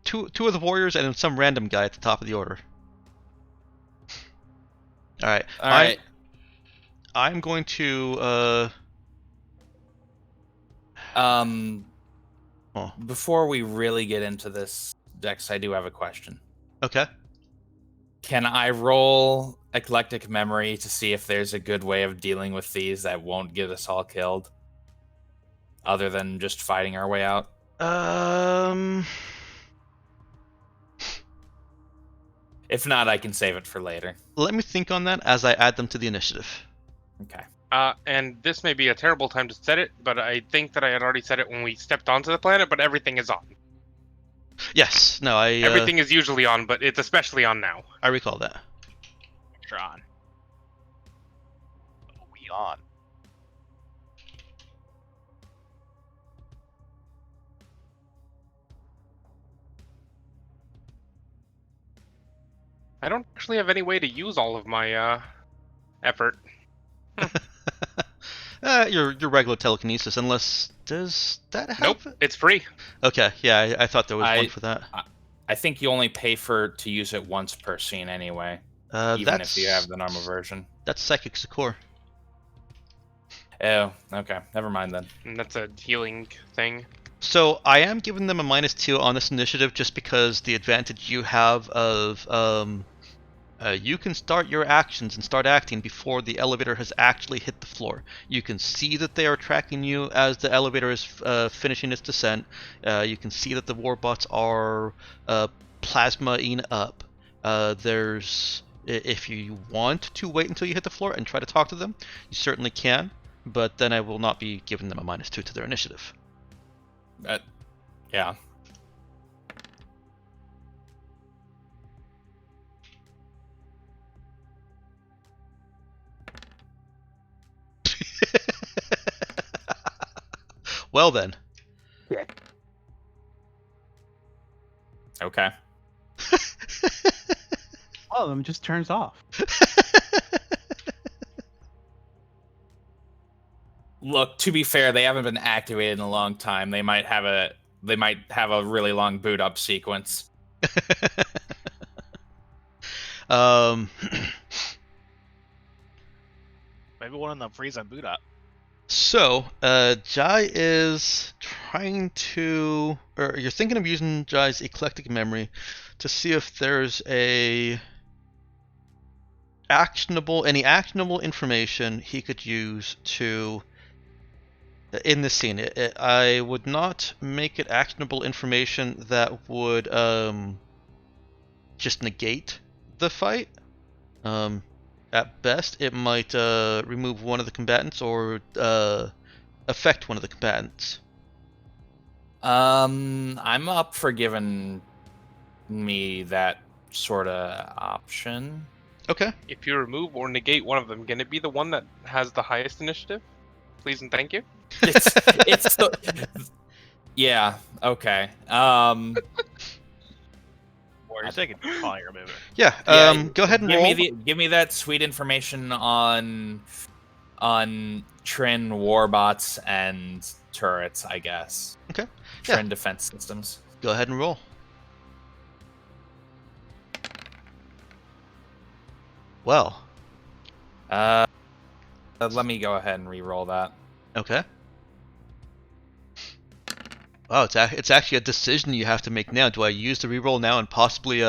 Two of the warriors and some random guy at the top of the order. All right. all right. I'm going to Oh. Before we really get into this, Dex, I do have a question. Okay. Can I roll eclectic memory to see if there's a good way of dealing with these that won't get us all killed, other than just fighting our way out? If not, I can save it for later. Let me think on that as I add them to the initiative. Okay. And this may be a terrible time to set it, but I think that I had already said it when we stepped onto the planet, but everything is on. Yes. No, Everything is usually on, but it's especially on now. I recall that. Extra on. Oh, we on. I don't actually have any way to use all of my effort. Your regular telekinesis, unless does that have? Nope, it's free. Okay, yeah, I thought there was one for that. I think you only pay to use it once per scene anyway, even if you have the normal version. That's psychic succor. Oh, okay. Never mind then. And that's a healing thing. So I am giving them a -2 on this initiative just because the advantage you have of you can start your actions and start acting before the elevator has actually hit the floor. You can see that they are tracking you as the elevator is finishing its descent. You can see that the warbots are plasma-ing up. If you want to wait until you hit the floor and try to talk to them, you certainly can, but then I will not be giving them a -2 to their initiative. Yeah. Well then. Okay. All of them just turns off. Look, to be fair, they haven't been activated in a long time. They might have a really long boot up sequence. Maybe one of them freeze on boot up. So, Jai is trying to, or you're thinking of using Jai's eclectic memory to see if there's any actionable information he could use in this scene. I would not make it actionable information that would just negate the fight. At best, it might remove one of the combatants or affect one of the combatants. I'm up for giving me that sort of option. Okay. If you remove or negate one of them, can it be the one that has the highest initiative? Please and thank you. It's yeah, okay. Or you're taking calling or moving. Yeah. Go ahead and roll. Give me that sweet information on Trin warbots and turrets, I guess. Okay. Trin defense systems. Go ahead and roll. Well. Let me go ahead and re-roll that. Okay. Wow, it's actually a decision you have to make now. Do I use the reroll now and possibly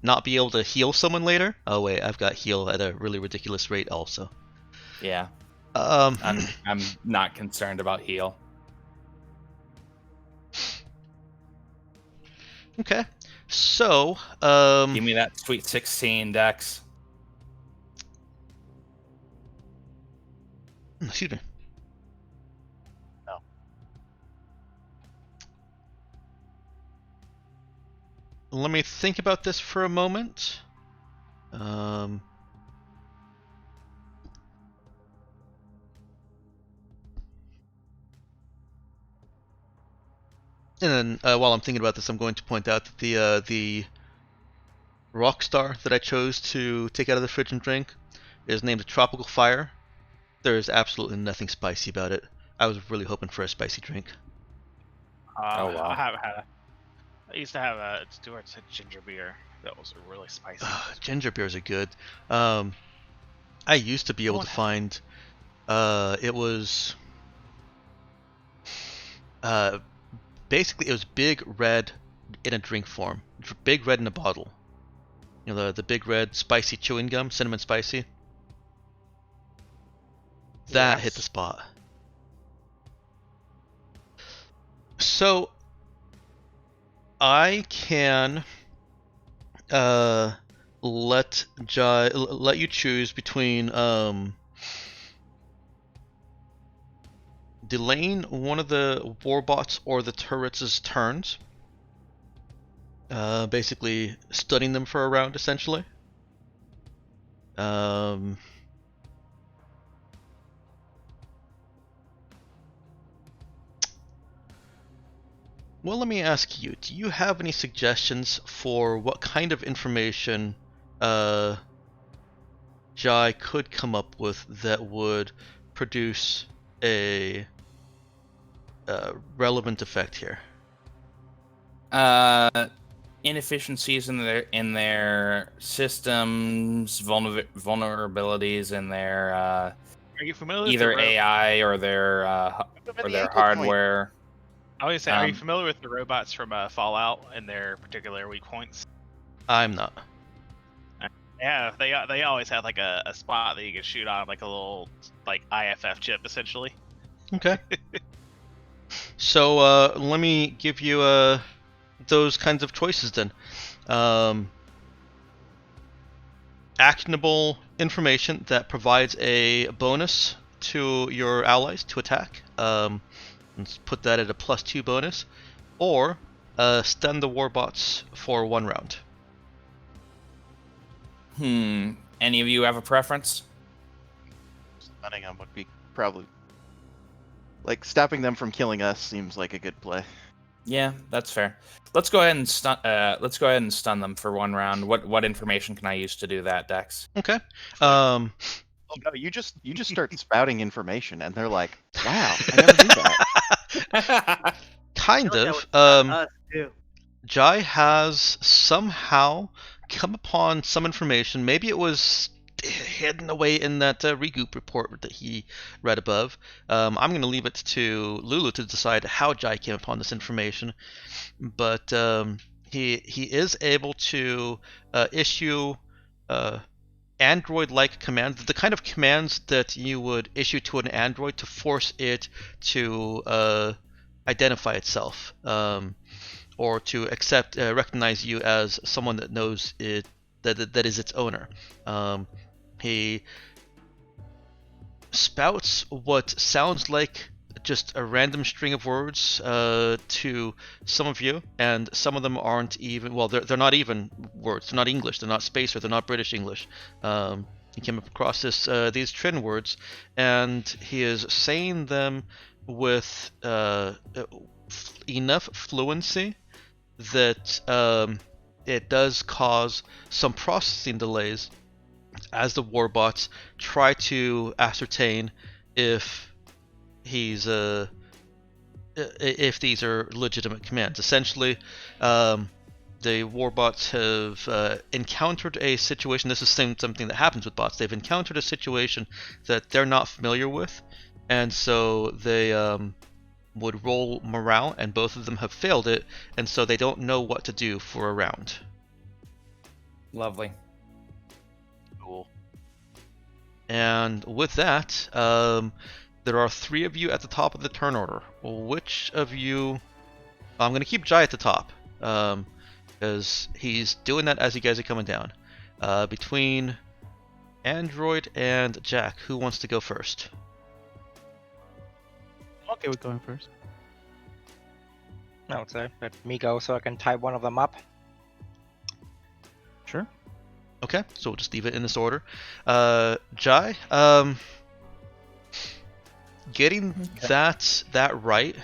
not be able to heal someone later? Oh wait, I've got heal at a really ridiculous rate also. Yeah. I'm not concerned about heal. Okay. So, give me that sweet 16, Dex. Excuse me. let me think about this for a moment. And then while I'm thinking about this, I'm going to point out that the Rockstar that I chose to take out of the fridge and drink is named Tropical Fire. There is absolutely nothing spicy about it. I was really hoping for a spicy drink. Oh, wow. I used to have a Stuart's ginger beer that was really spicy. Ginger beers are good. I used to be able to find. It was. Basically, it was Big Red in a drink form. Big Red in a bottle. You know, the Big Red spicy chewing gum, cinnamon spicy. That hit the spot. So, I can let you choose between delaying one of the warbots or the turrets' turns. Basically studying them for a round, essentially. Well, let me ask you, do you have any suggestions for what kind of information Jai could come up with that would produce a relevant effect here? Inefficiencies in their systems, vulnerabilities in their Are you familiar either with the AI or their hardware. I was gonna say, are you familiar with the robots from Fallout and their particular weak points? I'm not. Yeah, they always have like a spot that you can shoot on, like a little like IFF chip, essentially. Okay. So let me give you those kinds of choices then. Actionable information that provides a bonus to your allies to attack. Let's put that at a +2 bonus. Or stun the warbots for 1 round. Any of you have a preference? Stunning them would be probably like stopping them from killing us seems like a good play. Yeah, that's fair. Let's go ahead and stun. Let's go ahead and stun them for 1 round. What information can I use to do that, Dex? Okay. Oh no, you just start spouting information, and they're like, "Wow, I never knew that." Kind I feel of. like that was us too. Jai has somehow come upon some information. Maybe it was hidden away in that regroup report that he read above. I'm going to leave it to Lulu to decide how Jai came upon this information. But he is able to issue Android-like commands, the kind of commands that you would issue to an Android to force it to identify itself. Or to recognize you as someone that knows it, that is its owner. He spouts what sounds like just a random string of words to some of you, and some of them aren't even. Well, they're not even words. They're not English. They're not Space, or they're not British English. He came across these Trin words, and he is saying them with enough fluency that it does cause some processing delays as the warbots try to ascertain if if these are legitimate commands. Essentially, the warbots have encountered a situation. This is something that happens with bots. They've encountered a situation that they're not familiar with, and so they would roll morale, and both of them have failed it, and so they don't know what to do for a round. Lovely. Cool. And with that, there are 3 of you at the top of the turn order. Which of you... I'm going to keep Jai at the top, because he's doing that as you guys are coming down. Between Android and Jack, who wants to go first? Okay, we're going first. I would say let me go so I can tie one of them up. Okay, so we'll just leave it in this order. Jai, getting that right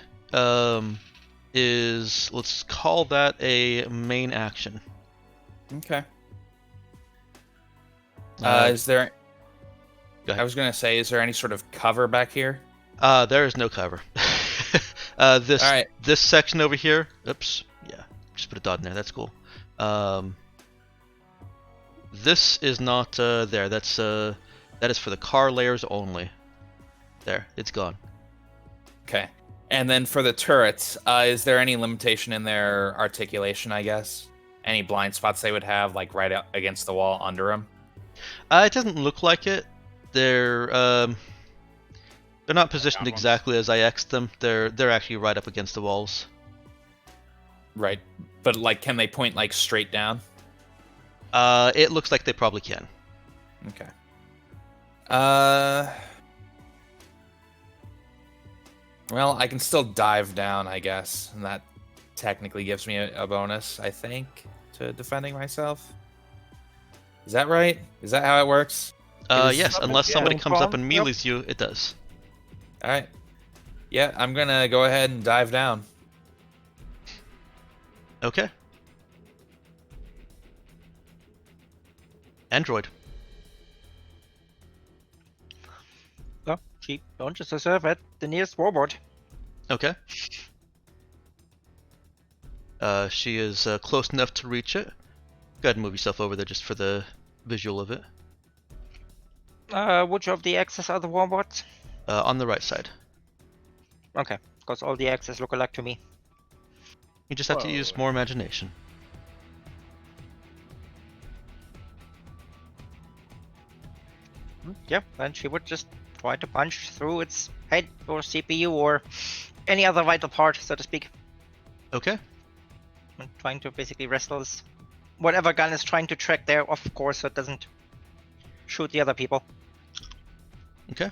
is, let's call that a main action. Okay. Uh, Is there? Go ahead. I was gonna say, is there any sort of cover back here? There is no cover. This All right. this section over here. Oops. Yeah, just put a dot in there. That's cool. This is not there. That is for the car layers only. There, it's gone. Okay. And then for the turrets, is there any limitation in their articulation? I guess any blind spots they would have, like right up against the wall under them. It doesn't look like it. They're not positioned Found one. exactly as I X'd them. They're actually right up against the walls. Right. But like, can they point like straight down? It looks like they probably can. Okay. Well, I can still dive down, I guess, and that technically gives me a bonus, I think, to defending myself. Is that right? Is that how it works? Yes, unless somebody Yeah. comes up and Yep. melees you, it does. All right. Yeah, I'm gonna go ahead and dive down. Okay. Android. So she launches herself at the nearest warbot. Okay. She is close enough to reach it. Go ahead and move yourself over there just for the visual of it. Which of the axes are the warbots? On the right side. Okay, because all the axes look alike to me. You just have to use more imagination. Yeah, and she would just try to punch through its head or CPU or any other vital part, so to speak. Okay. And trying to basically wrestle this whatever gun is trying to track there, of course, so it doesn't shoot the other people. Okay.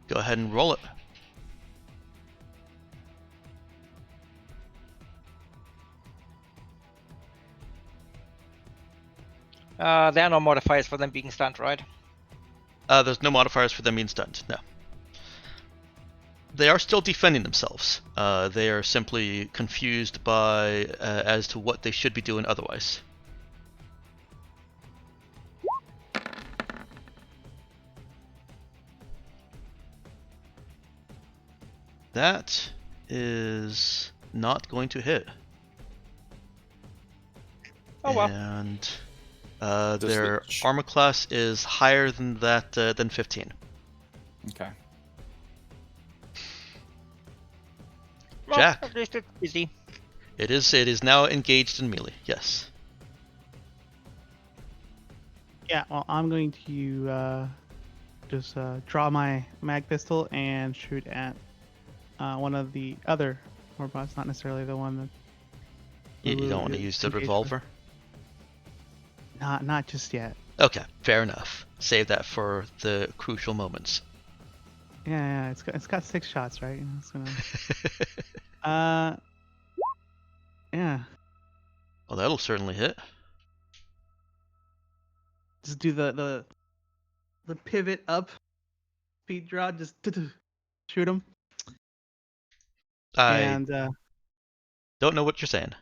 Go ahead and roll it. There are no modifiers for them being stunned, right? There's no modifiers for them being stunned. No. They are still defending themselves. They are simply confused by as to what they should be doing otherwise. That is not going to hit. Oh well. And Does their the- armor class is higher than that than 15. Okay. Well, Jack. at least it's easy. It is now engaged in melee. Yes. Yeah, well, I'm going to just draw my mag pistol and shoot at one of the other robots, not necessarily the one that. You don't want to use the engaged with. revolver. Not just yet. Okay, fair enough. Save that for the crucial moments. Yeah, it's got 6 shots, right? It's gonna. Yeah. Well, that'll certainly hit. Just do the pivot up, speed draw, just shoot him. I And don't know what you're saying.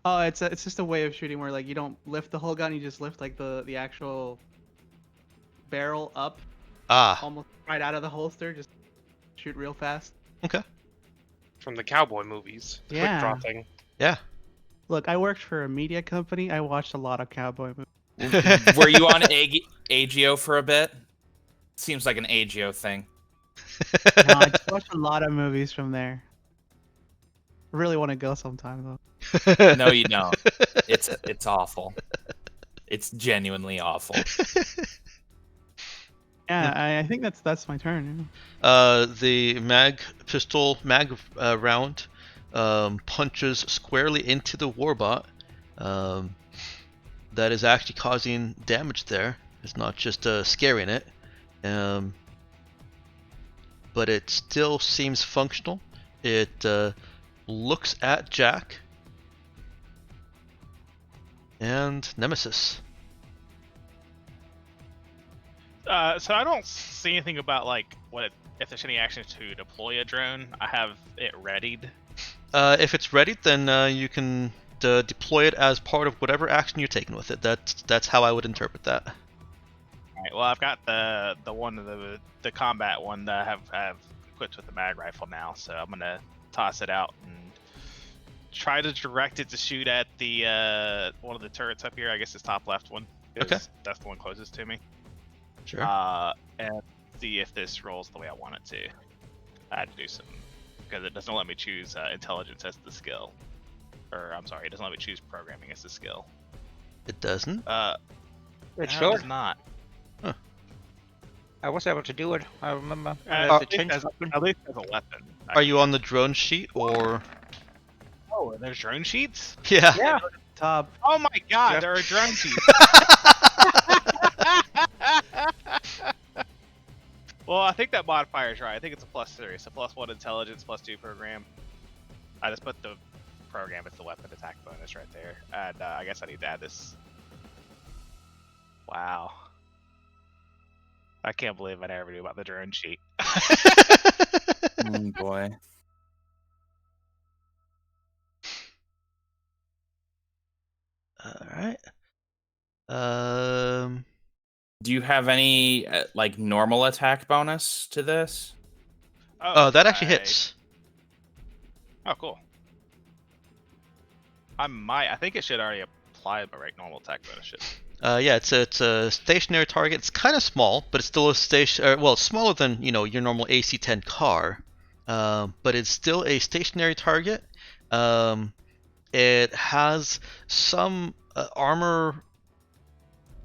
oh, it's just a way of shooting where like you don't lift the whole gun, you just lift like the actual barrel up, Ah, almost right out of the holster, just shoot real fast. okay. From the cowboy movies. Quick Yeah. draw thing. Yeah. Look, I worked for a media company. I watched a lot of cowboy movies. Were you on AGO for a bit? Seems like an AGO thing. No, I just watched a lot of movies from there. Really want to go sometime though. No, you don't. It's awful. It's genuinely awful. Yeah, I think that's my turn. The mag round punches squarely into the warbot. That is actually causing damage there. It's not just scaring it. But it still seems functional. It looks at Jack and Nemesis. So I don't see anything about like if there's any action to deploy a drone. I have it readied. If it's ready, then you can deploy it as part of whatever action you're taking with it. That's how I would interpret that. All right. Well, I've got the one of the combat one that I have equipped with the mag rifle now, so I'm gonna toss it out and try to direct it to shoot at the one of the turrets up here. I guess it's top left one. 'Cause Okay. That's the one closest to me. Sure. And see if this rolls the way I want it to. I had to do some because it doesn't let me choose intelligence as the skill, or I'm sorry, it doesn't let me choose programming as the skill. It doesn't. It No, it should. does not. I was able to do it. I remember. At The change least button. as a weapon. Are you on the drone sheet or? Oh, there's drone sheets. Yeah. Yeah. Top. Oh my god, Yeah. there are drone sheets. Well, I think that modifier is right. I think it's a +3, so +1 intelligence, +2 program. I just put the program as the weapon attack bonus right there, and I guess I need to add this. Wow. I can't believe I never knew about the drone sheet. Oh, boy. All right. Do you have any like normal attack bonus to this? Oh, that actually Okay. hits. Oh, cool. I think it should already apply my right normal attack bonus shit. Yeah, it's a stationary target. It's kind of small, but it's still a station. Well, it's smaller than your normal AC-10 car, but it's still a stationary target. It has some armor,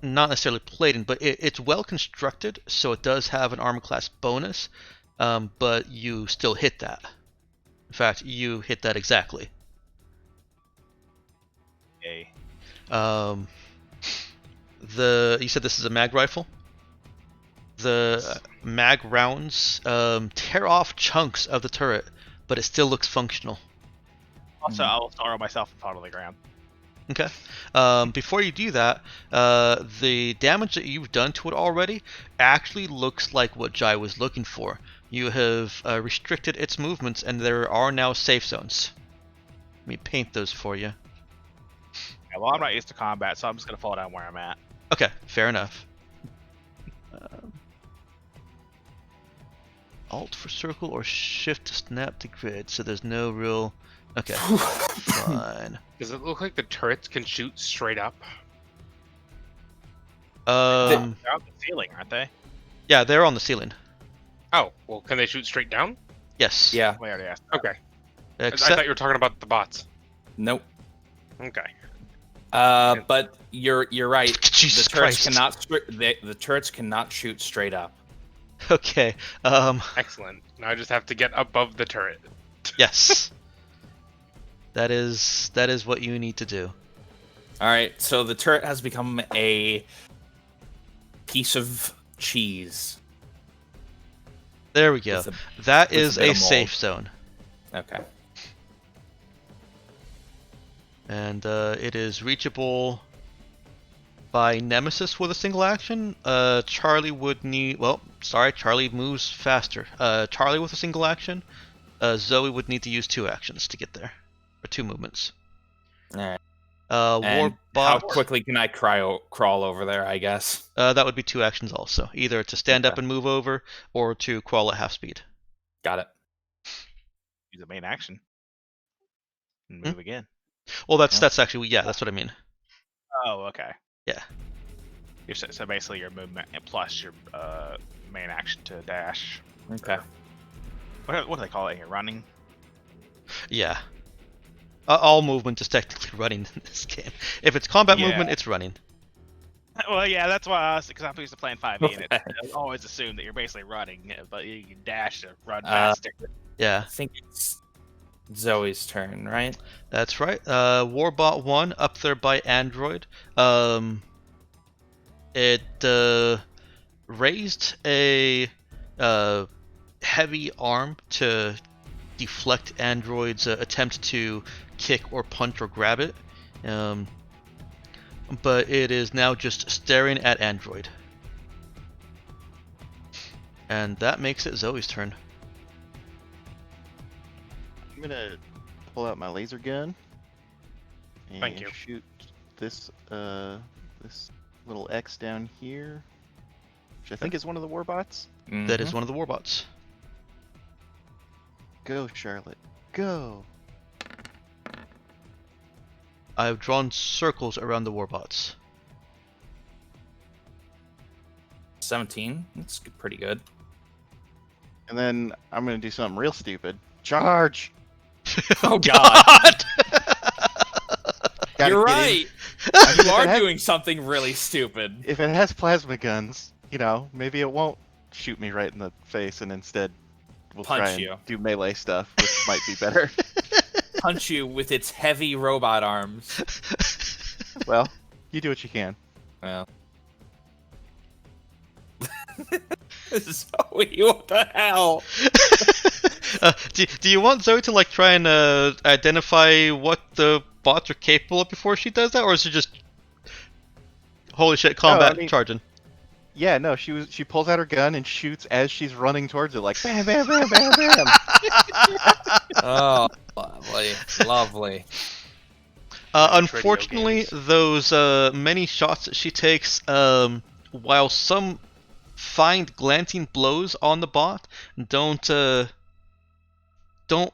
not necessarily plating, but it's well constructed, so it does have an armor class bonus. But you still hit that. In fact, you hit that exactly. Yay. You said this is a mag rifle? The mag rounds tear off chunks of the turret, but it still looks functional. Also, I'll throw myself in front of the ground. Okay. Before you do that, the damage that you've done to it already actually looks like what Jai was looking for. You have restricted its movements, and there are now safe zones. Let me paint those for you. Yeah, well, I'm not used to combat, so I'm just gonna fall down where I'm at. Okay, fair enough. Alt for circle or shift to snap to grid, so there's no real... Okay, fine. Does it look like the turrets can shoot straight up? They're on the ceiling, aren't they? Yeah, they're on the ceiling. Oh, well, can they shoot straight down? Yes. Yeah. We already asked. Okay. I Except... thought you were talking about the bots. Nope. Okay. But you're right. Jesus The turrets Christ. cannot the turrets cannot shoot straight up. Okay. Excellent. Now I just have to get above the turret. Yes. That is what you need to do. All right. So the turret has become a piece of cheese. There we go. With a- That with a is bit a of mold. safe zone. Okay. And it is reachable by Nemesis with a single action. Charlie would need... Well, sorry, Charlie moves faster. Charlie with a single action. Zoe would need to use 2 actions to get there. Or 2 movements. All right. And Warbot... how quickly can I crawl over there? I guess. that would be 2 actions also. Either to stand up and move over, or to crawl at half speed. Got it. Use the main action. And move again. Well, that's actually... Yeah, that's what I mean. Oh, okay. Yeah. So basically your movement and plus your main action to dash. Okay. What do they call it here? Running? Yeah. All movement is technically running in this game. If it's combat Yeah. movement, it's running. Well, yeah, that's why because I'm used to playing 5e, and Okay. I always assume that you're basically running, but you can dash to run faster. Yeah, I think it's Zoe's turn, right? that's right. Warbot 1 up there by Android. It raised a heavy arm to deflect Android's attempt to kick or punch or grab it. But it is now just staring at Android. And that makes it Zoe's turn. I'm gonna pull out my laser gun and Thank you. shoot this this little X down here, which I think is one of the warbots. That is Mhm. one of the warbots. Go, Charlotte. Go. I've drawn circles around the warbots. 17. That's pretty good. And then I'm gonna do something real stupid. Charge. Oh God! Gotta You're get in. right. If You it are has- doing something really stupid. If it has plasma guns, you know, maybe it won't shoot me right in the face, and instead we'll Punch try and you. do melee stuff, which might be better. Punch you with its heavy robot arms. Well, you do what you can. Well. Zoe, what the hell? Do you want Zoe to like try and identify what the bots are capable of before she does that, or is it just holy shit combat mean- charging? Yeah, no, she pulls out her gun and shoots as she's running towards it, like bam, bam, bam, bam, bam. Oh, lovely, lovely. Unfortunately, games. those many shots that she takes, while some find glancing blows on the bot, don't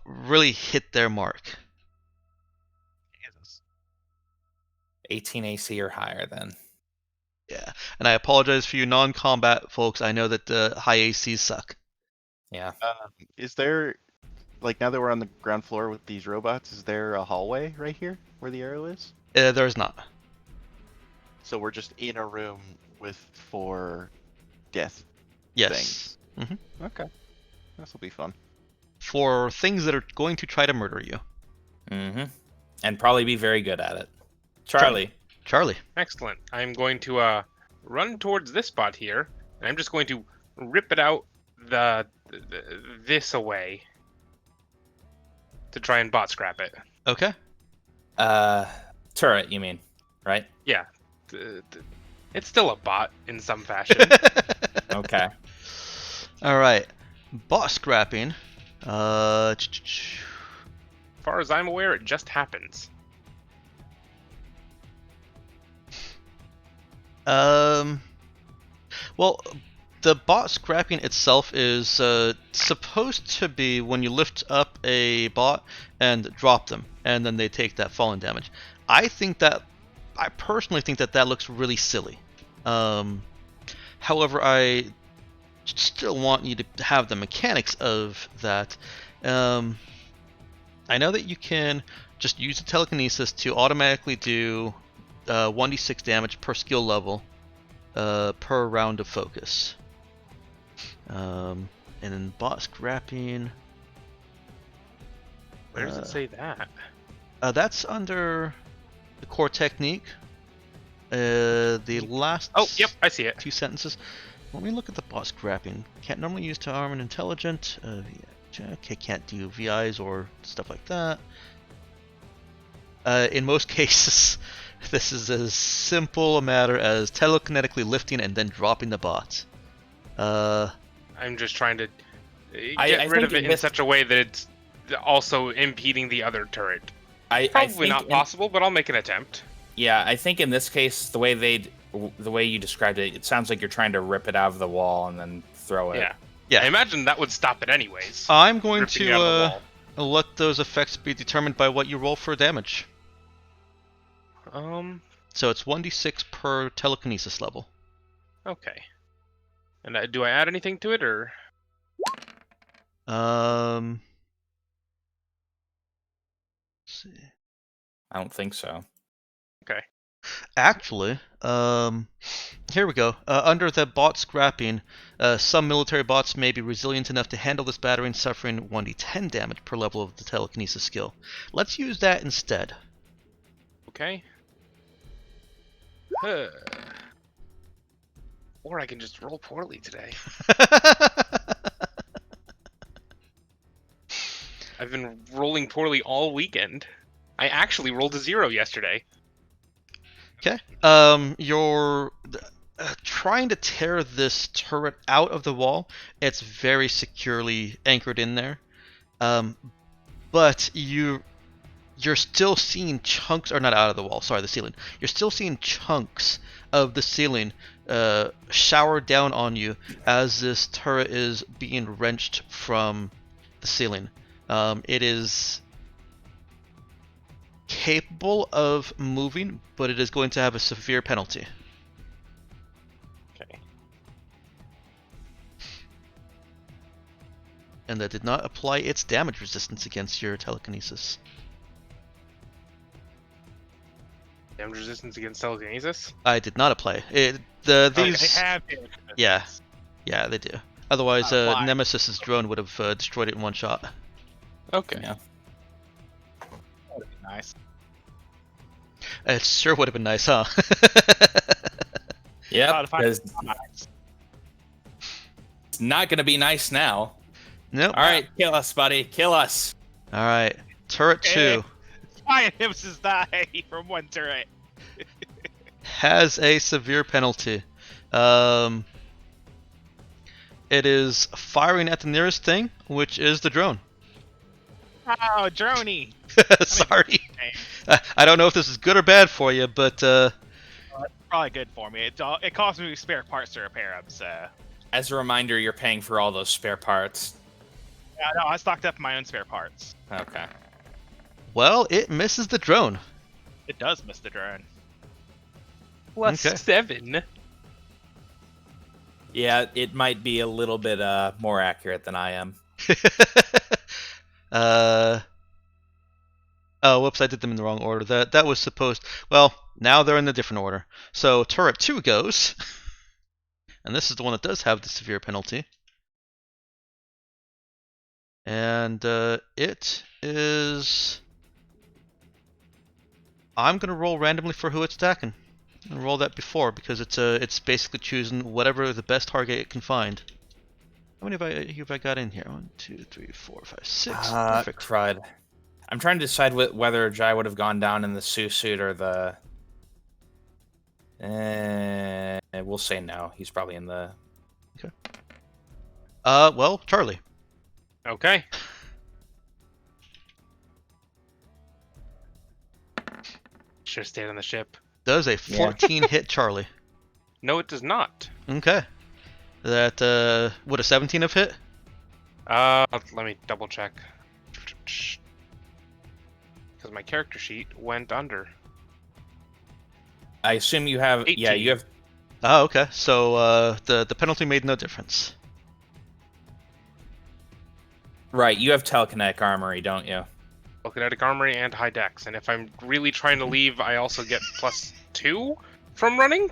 really hit their mark. 18 AC or higher, then. Yeah, and I apologize for you non-combat folks. I know that high ACs suck. Yeah. Is there, like, now that we're on the ground floor with these robots, is there a hallway right here where the arrow is? There's not. So we're just in a room with 4 death Yes. things. Okay, this will be fun. For things that are going to try to murder you. Mm-hmm. And probably be very good at it. Charlie. Charlie. Excellent. I'm going to run towards this spot here, and I'm just going to rip it out this away to try and bot scrap it. Okay. Turret, you mean, right? Yeah, it's still a bot in some fashion. Okay. All right. Boss scrapping. As far as I'm aware, it just happens. Well, the bot scrapping itself is supposed to be when you lift up a bot and drop them, and then they take that falling damage. I personally think that looks really silly. However, I still want you to have the mechanics of that. I know that you can just use the telekinesis to automatically do 1d6 damage per skill level per round of focus. And then bot scrapping. Where does it say that? That's under the core technique. The last Oh, yep, I see it. 2 sentences. Let me look at the bot scrapping. Can't normally use to arm an intelligent. Okay, can't do VIs or stuff like that. In most cases, this is as simple a matter as telekinetically lifting and then dropping the bot. I'm just trying to I get rid think of it in in this- such a way that it's also impeding the other turret. I Probably think not possible, but I'll make an attempt. Yeah, I think in this case, the way you described it, it sounds like you're trying to rip it out of the wall and then throw it. Yeah. Yeah. I imagine that would stop it anyways. I'm going ripping it out of the to let those effects be determined by what you roll for damage. wall. So it's 1d6 per telekinesis level. Okay. And do I add anything to it, or? Let's see. I don't think so. Actually, here we go. Under the bot scrapping, some military bots may be resilient enough to handle this battering, suffering 1d10 damage per level of the telekinesis skill. Let's use that instead. Okay. Or I can just roll poorly today. I've been rolling poorly all weekend. I actually rolled a 0 yesterday. Okay. trying to tear this turret out of the wall. It's very securely anchored in there. But you're still seeing chunks, or not out of the wall, sorry, the ceiling. You're still seeing chunks of the ceiling shower down on you as this turret is being wrenched from the ceiling. It is capable of moving, but it is going to have a severe penalty. Okay. And that did not apply its damage resistance against your telekinesis. Damage resistance against telekinesis? I did not apply it. They These, have damage yeah, resistance. yeah, they do. Otherwise, Apply. Nemesis's drone would have destroyed it in one shot. Okay. Yeah. That would be nice. It sure would have been nice, huh? Yeah, If I- because it's not going to be nice now. Nope. All right, kill us, buddy. Kill us. All right. Turret 2 Why Nemesis die from one turret? has a severe penalty. It is firing at the nearest thing, which is the drone. Oh, droney. Sorry. I don't know if this is good or bad for you, but Probably good for me. It cost me spare parts to repair them, so. As a reminder, you're paying for all those spare parts. Yeah, no, I stocked up my own spare parts. Okay. well, it misses the drone. It does miss the drone. Plus Okay. 7. Yeah, it might be a little bit more accurate than I am. Oh, whoops! I did them in the wrong order. That was supposed. Well, now they're in a different order. So turret 2 goes, and this is the one that does have the severe penalty. And it is. I'm gonna roll randomly for who it's attacking. I'm gonna roll that before because it's basically choosing whatever the best target it can find. How many have I got in here? 1, 2, 3, 4, 5, 6. Perfect. Crud. I'm trying to decide whether Jai would have gone down in the Sue suit or the. We'll say no. He's probably in the. Well, Charlie. Okay. Should have stayed on the ship. Does a 14 hit Charlie? No, it does not. Okay. That would a 17 have hit? Let me double check. Because my character sheet went under. I assume you have. Yeah, 18. you have. Oh, okay. So the penalty made no difference. Right, you have telekinetic armory, don't you? Kinetic armory and high dex. And if I'm really trying to leave, I also get +2 from running?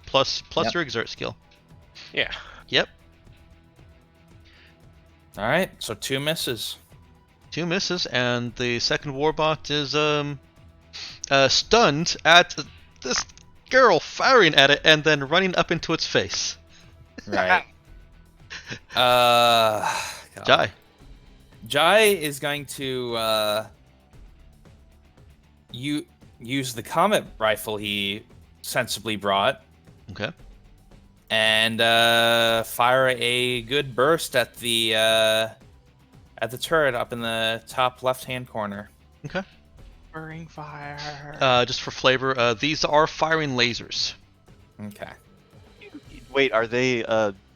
Plus Yep. your exert skill. Yeah. Yep. All right, so 2 misses. 2 misses, and the second warbot is stunned at this girl firing at it and then running up into its face. Right. God. Jai. Jai is going to use the comet rifle he sensibly brought Okay. and fire a good burst at the turret up in the top left-hand corner. Okay. Burning fire. Just for flavor, these are firing lasers. Okay. Wait, are they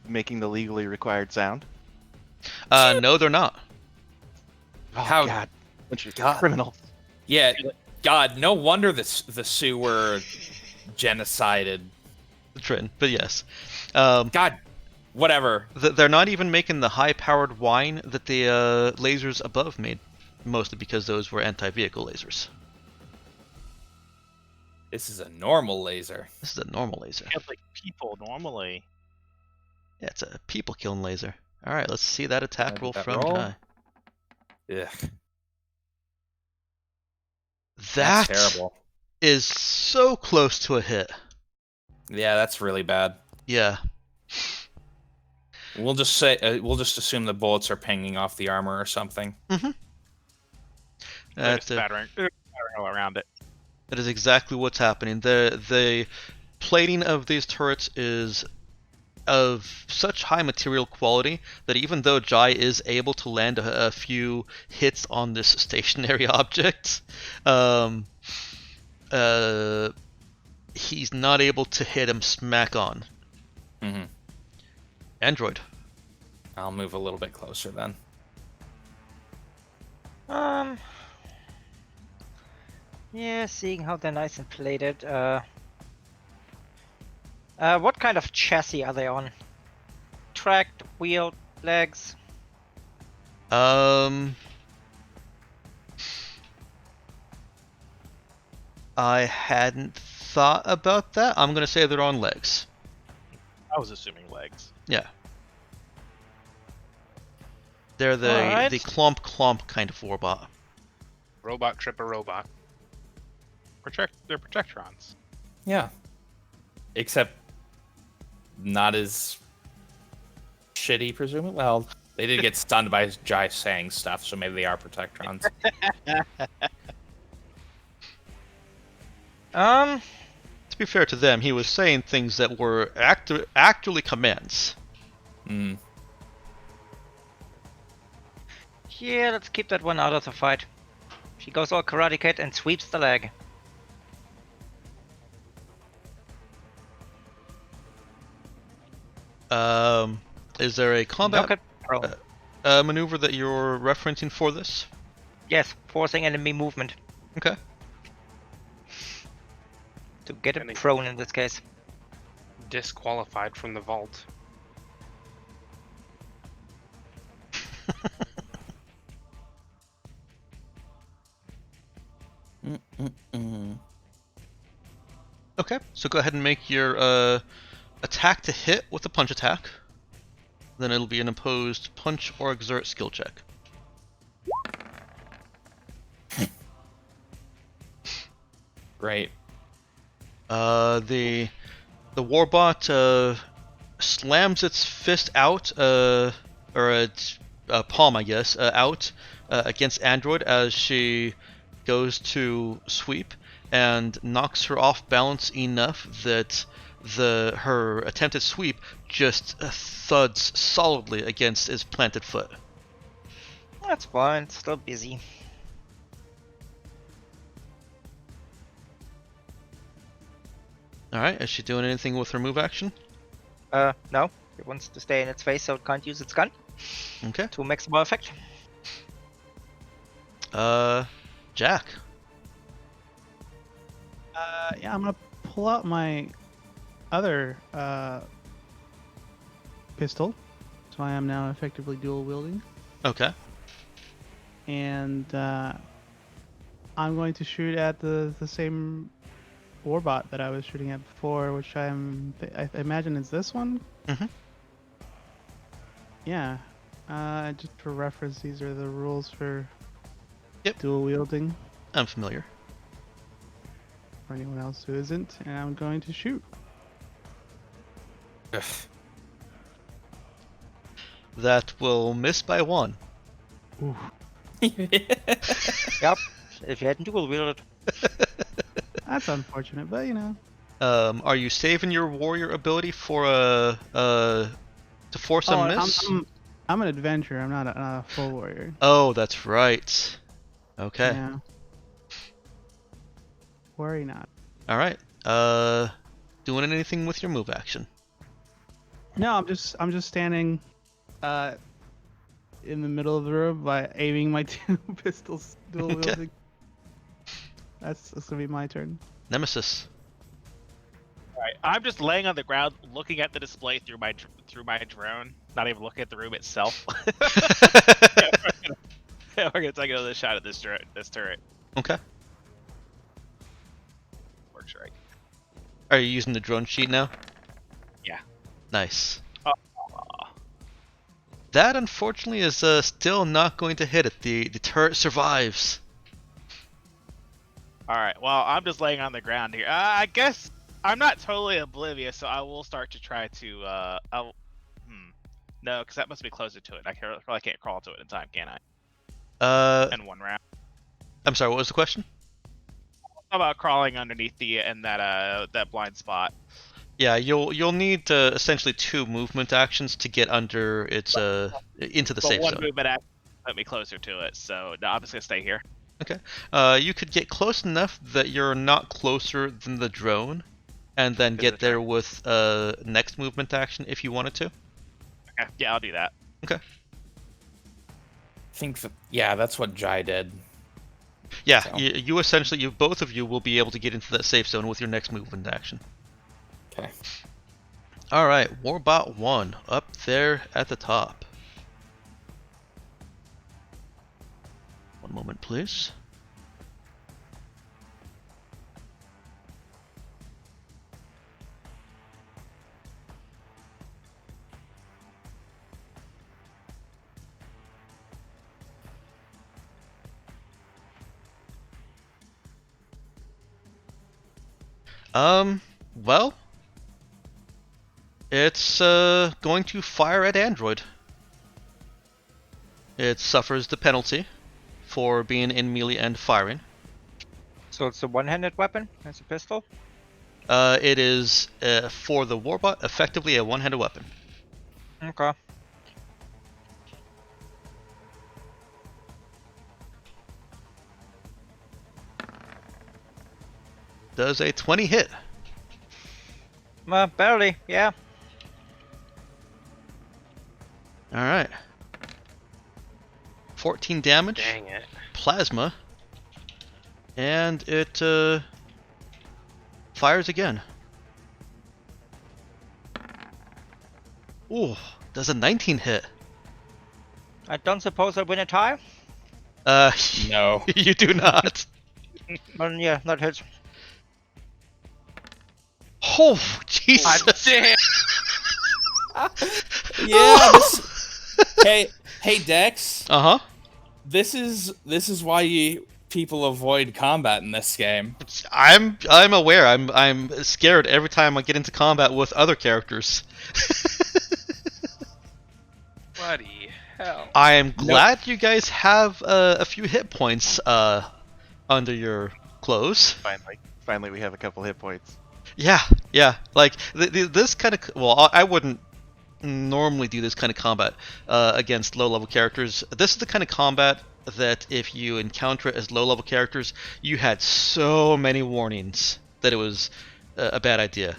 making the legally required sound? No, they're not. Oh, How- God. Bunch of God. criminals. Yeah. God, no wonder the Sioux were genocided. Trin, but yes. God, whatever. They're not even making the high-powered whine that the lasers above made, mostly because those were anti-vehicle lasers. This is a normal laser. This is a normal laser. Kill like people normally. Yeah, it's a people-killing laser. All right, let's see that attack Did roll that from roll? Jai. Ugh, That that's terrible. is so close to a hit. Yeah, that's really bad. Yeah. We'll just say we'll just assume the bullets are pinging off the armor or something. Just spattering all around it. That is exactly what's happening. The plating of these turrets is of such high material quality that even though Jai is able to land a few hits on this stationary object, he's not able to hit him smack on. Mm-hmm. Android. I'll move a little bit closer then. Yeah, seeing how they're nice and plated. What kind of chassis are they on? Tracked, wheeled, legs? I hadn't thought about that. I'm gonna say they're on legs. I was assuming legs. Yeah. They're the Alright. clomp kind of warbot. Robot trip a robot. They're Protectrons. Yeah. Except not as shitty, presumably. Well, they did get stunned by Jai saying stuff, so maybe they are Protectrons. To be fair to them, he was saying things that were actually commands. Mm. Yeah, let's keep that one out of the fight. She goes all Karate Kid and sweeps the leg. Is there a combat Knock it prone. maneuver that you're referencing for this? Yes, forcing enemy movement. Okay. To get Any- it prone in this case. Disqualified from the vault. Mm-mm-mm. Okay, so go ahead and make your attack to hit with a punch attack. Then it'll be an opposed punch or exert skill check. Great. The warbot slams its fist out, or its palm, I guess, out against Android as she goes to sweep, and knocks her off balance enough that her attempted sweep just thuds solidly against his planted foot. That's fine, it's still busy. Alright, is she doing anything with her move action? No. It wants to stay in its face so it can't use its gun Okay. to maximal effect. Jack. Yeah, I'm gonna pull out my other pistol, so I am now effectively dual wielding, Okay. and I'm going to shoot at the same warbot that I was shooting at before, which I imagine is this one. Mhm. Yeah. Just for reference, these are the rules for Yep. dual wielding I'm familiar. for anyone else who isn't, and I'm going to shoot. Ugh. That will miss by 1. Ooh. Yep. If you hadn't dual wielded. That's unfortunate, but you know. Are you saving your warrior ability for to force a miss? I'm an adventurer. I'm not a full warrior. Oh, that's right. Okay. Yeah. Worry not. All right. Doing anything with your move action? No, I'm just standing in the middle of the room by aiming my 2 pistols dual Okay. wielding. That's gonna be my turn. Nemesis. Alright, I'm just laying on the ground looking at the display through my drone, not even looking at the room itself. We're gonna take another shot at this turret. Okay. Works right. Are you using the drone sheet now? Yeah. Nice. Aw. That unfortunately is still not going to hit it. The turret survives. Alright, well, I'm just laying on the ground here. I guess I'm not totally oblivious, so I will start to try to, No, because that must be closer to it. I probably can't crawl to it in time, can I? In one round. I'm sorry. What was the question? How about crawling underneath that blind spot? Yeah, you'll need essentially 2 movement actions to get under its into the But safe one zone. movement action put me closer to it, so no, I'm just gonna stay here. Okay. You could get close enough that you're not closer than the drone, and then Is get it there with next movement action if you wanted to. Okay, yeah, I'll do that. Okay. I think that's what Jai did. Yeah, So. you essentially, both of you will be able to get into that safe zone with your next movement action. Okay. All right, Warbot 1 up there at the top. One moment, please. Well, it's going to fire at Android. It suffers the penalty for being in melee and firing. So it's a one-handed weapon. It's a pistol. It is for the Warbot effectively a one-handed weapon. Okay. Does a 20 hit? Barely. Yeah. All right. 14 damage. Dang it. Plasma. And it fires again. Ooh, does a 19 hit? I don't suppose I win a tie. No. You do not. Yeah, that hits. Oh, Jesus. Damn. Yeah. Hey, Dex. Uh-huh. This is why people avoid combat in this game. I'm aware. I'm scared every time I get into combat with other characters. Bloody hell. I am glad you guys have a few hit points under your clothes. Finally, we have a couple hit points. Yeah. Like this kind of I wouldn't normally do this kind of combat against low-level characters. This is the kind of combat that if you encounter it as low-level characters, you had so many warnings that it was a bad idea.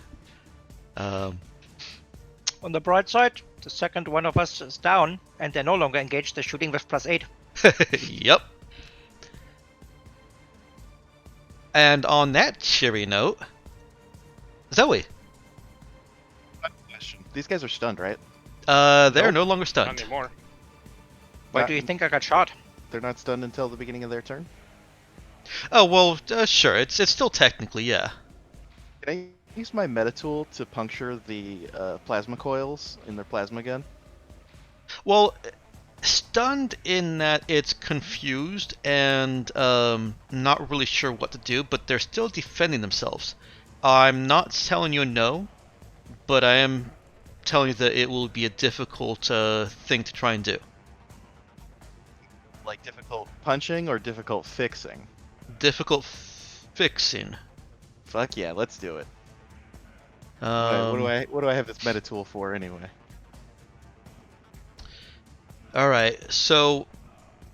On the bright side, the second one of us is down, and they're no longer engaged. They're shooting with +8. Yep. And on that cheery note, Zoe. These guys are stunned, right? They're Nope. no longer Not stunned. anymore. Why Not- do you think I got shot? They're not stunned until the beginning of their turn? Oh well, sure. It's still technically, yeah. Can I use my meta tool to puncture the plasma coils in their plasma gun? Well, stunned in that it's confused and not really sure what to do, but they're still defending themselves. I'm not telling you no, but I am telling you that it will be a difficult thing to try and do. Like difficult punching or difficult fixing? Difficult fixing. Fuck yeah, let's do it. Um, What do I have this meta tool for anyway? All right, so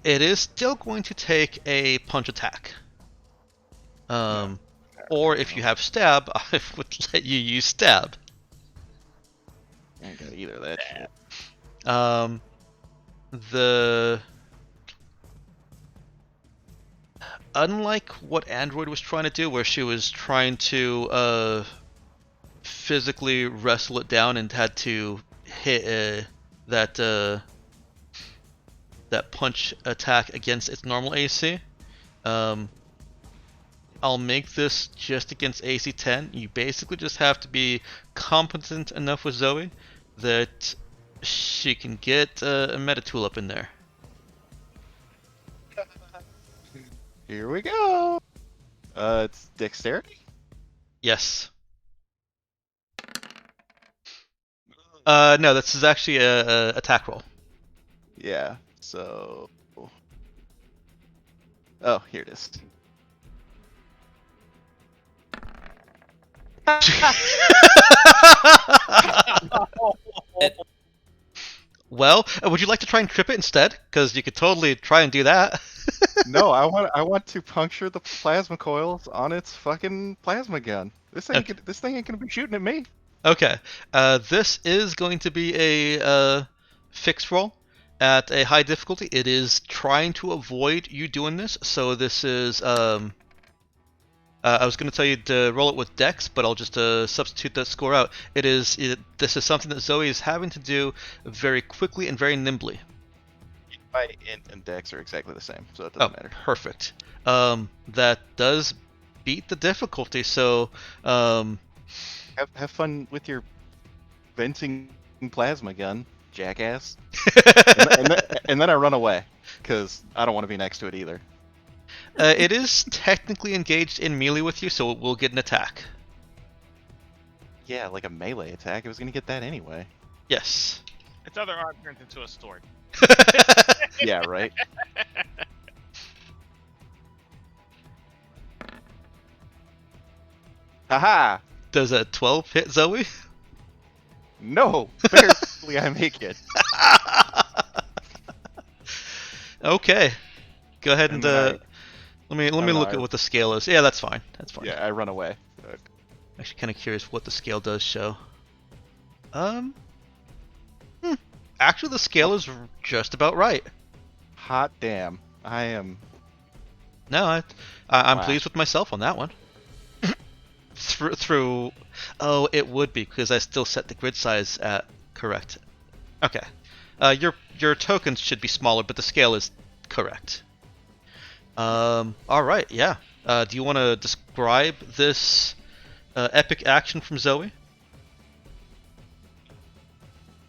it is still going to take a punch attack. Or if you have stab, I would let you use stab. I ain't got either of that shit. Unlike what Android was trying to do, where she was trying to physically wrestle it down and had to hit that punch attack against its normal AC, I'll make this just against AC 10. You basically just have to be competent enough with Zoe that she can get a meta tool up in there. Here we go! It's dexterity? Yes. No, this is actually a attack roll. Yeah, so... Oh, here it is. Well, would you like to try and trip it instead? Because you could totally try and do that. No, I want to puncture the plasma coils on its fucking plasma gun. This thing ain't gonna be shooting at me. Okay. This is going to be a fixed roll at a high difficulty. It is trying to avoid you doing this, so this is I was going to tell you to roll it with Dex, but I'll just substitute that score out. This is something that Zoe is having to do very quickly and very nimbly. My int and dex are exactly the same, so it Oh, doesn't matter. perfect. That does beat the difficulty, so Have fun with your venting plasma gun, jackass. and then I run away because I don't want to be next to it either. it is technically engaged in melee with you, so it will get an attack. Yeah, like a melee attack. It was gonna get that anyway. Yes. Its other arm turns into a sword. Yeah, right. Haha! Does a 12 hit Zoe? No, barely I make it. Okay. Go ahead and And then let me don't look know, at what the scale is. Yeah, that's fine. That's fine. Yeah, I run away. Actually, kind of curious what the scale does show. Actually, the scale is just about right. Hot damn! I am. No, I'm Wow. pleased with myself on that one. through, oh, it would be because I still set the grid size at correct. Okay, your tokens should be smaller, but the scale is correct. All right, yeah. Do you want to describe this epic action from Zoe?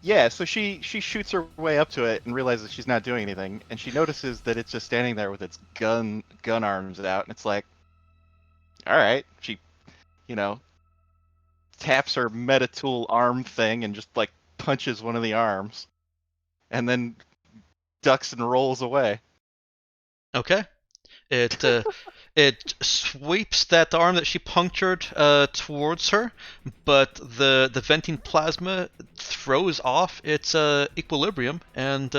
Yeah, so she shoots her way up to it and realizes she's not doing anything, and she notices that it's just standing there with its gun arms out, and it's like, all right. She, taps her metatool arm thing and just like punches one of the arms, and then ducks and rolls away. Okay. It sweeps that arm that she punctured towards her, but the venting plasma throws off its equilibrium and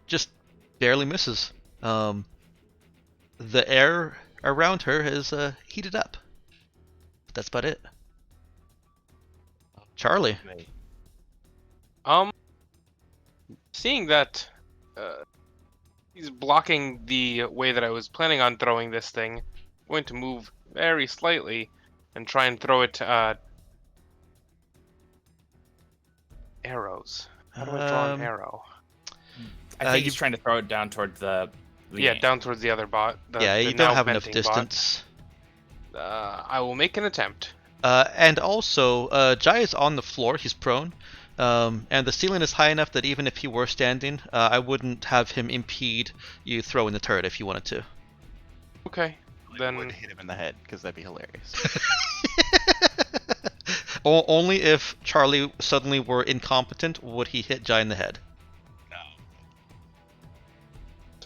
just barely misses. The air around her has heated up. But that's about it. Charlie. Seeing that he's blocking the way that I was planning on throwing this thing, I'm going to move very slightly and try and throw it arrows. How do I draw an arrow? I think he's trying to throw it down toward the Yeah, down towards the other bot. Yeah, you don't have enough distance. I will make an attempt. And also, Jai is on the floor. He's prone. And the ceiling is high enough that even if he were standing, I wouldn't have him impede you throwing the turret if you wanted to. Okay, I then would hit him in the head because that'd be hilarious. Only if Charlie suddenly were incompetent would he hit Jai in the head.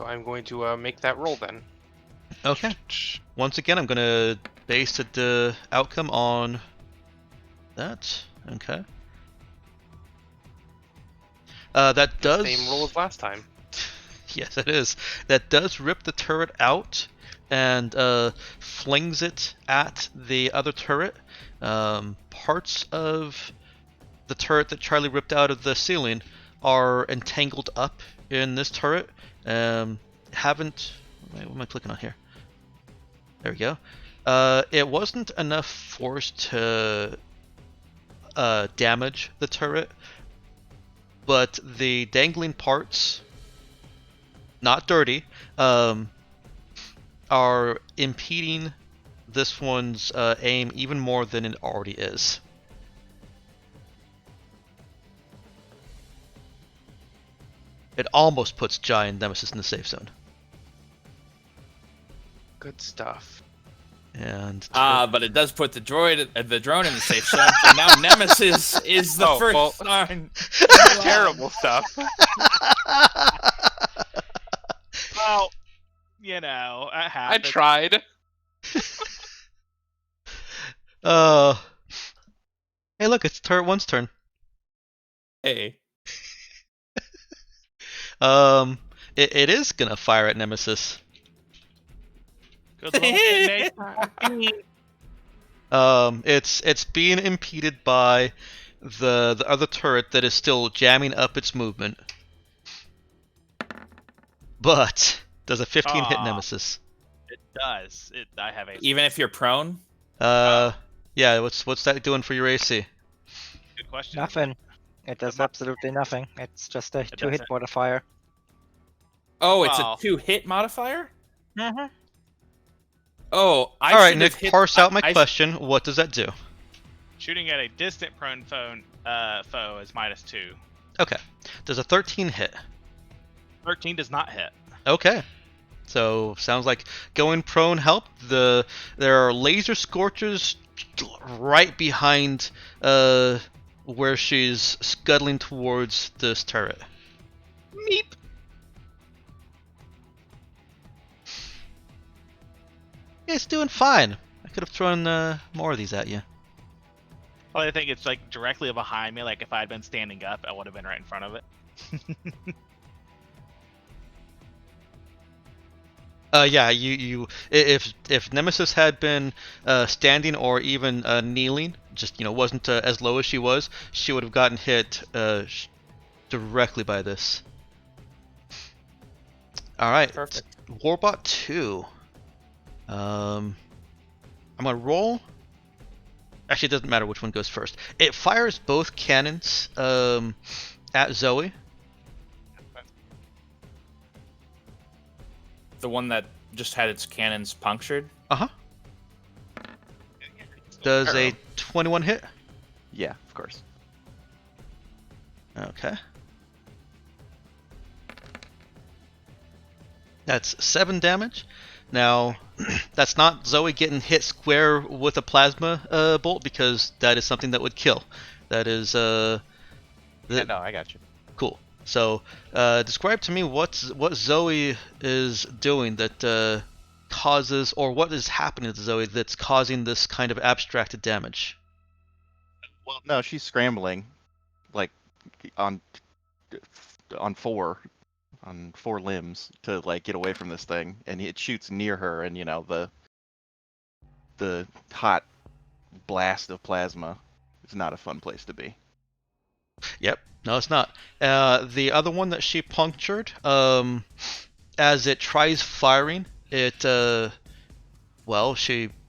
so I'm going to make that roll then. Okay. Once again, I'm going to base the outcome on that. Okay. That does... Same roll as last time. Yes, it is. That does rip the turret out and flings it at the other turret. Parts of the turret that Charlie ripped out of the ceiling are entangled up in this turret. Haven't... Wait, what am I clicking on here? There we go. It wasn't enough force to damage the turret, but the dangling parts, not dirty, are impeding this one's aim even more than it already is. It almost puts Jai and Nemesis in the safe zone. Good stuff. And but it does put the drone in the safe zone. So now Nemesis is the first sign. Terrible stuff. Well, it I happens. tried. Hey, look, it's turret 1's turn. Hey. It is gonna fire at Nemesis. Good luck, Nate. It's being impeded by the other turret that is still jamming up its movement. But does a 15 hit Aw. Nemesis? It does. I have a Even if you're prone? Yeah. What's that doing for your AC? good question. Nothing. It does absolutely nothing. It's just a 2-hit doesn't. modifier. Oh, it's Well- a 2-hit modifier? Mm-hmm. Oh, I All right, should Nick, have hit, parse out my I- question. What does that do? Shooting at a distant prone foe is -2. Okay. Does a 13 hit? 13 does not hit. Okay. So sounds like going prone helped. There are laser scorchers right behind where she's scuttling towards this turret. Meep. It's doing fine. I could have thrown more of these at you. Well, I think it's like directly behind me. Like if I had been standing up, I would have been right in front of it. Yeah, if Nemesis had been standing or even kneeling, just wasn't as low as she was, she would have gotten hit directly by this. All right, Perfect. Warbot 2. I'm gonna roll. Actually, it doesn't matter which one goes first. It fires both cannons at Zoe. The one that just had its cannons punctured? Uh-huh. Does a 21 hit? Yeah, of course. Okay. That's 7 damage. Now, that's not Zoe getting hit square with a plasma bolt, because that is something that would kill. That is Yeah, no, I got you. cool. So, describe to me what Zoe is doing that causes, or what is happening to Zoe that's causing this kind of abstracted damage. Well, no, she's scrambling, like on four limbs to like get away from this thing, and it shoots near her, and the hot blast of plasma is not a fun place to be. Yep. No, it's not. The other one that she punctured, as it tries firing, it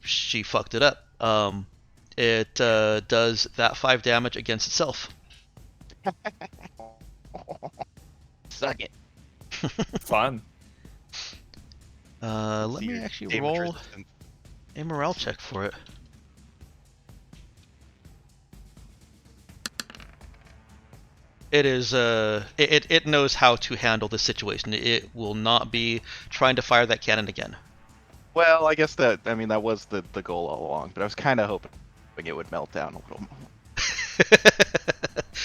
she fucked it up. It does that 5 damage against itself. Suck it. Fun. Let me Your actually damage roll resistance. a morale check for it. It is it knows how to handle the situation. It will not be trying to fire that cannon again. Well, I guess that was the goal all along, but I was kind of hoping it would melt down a little more.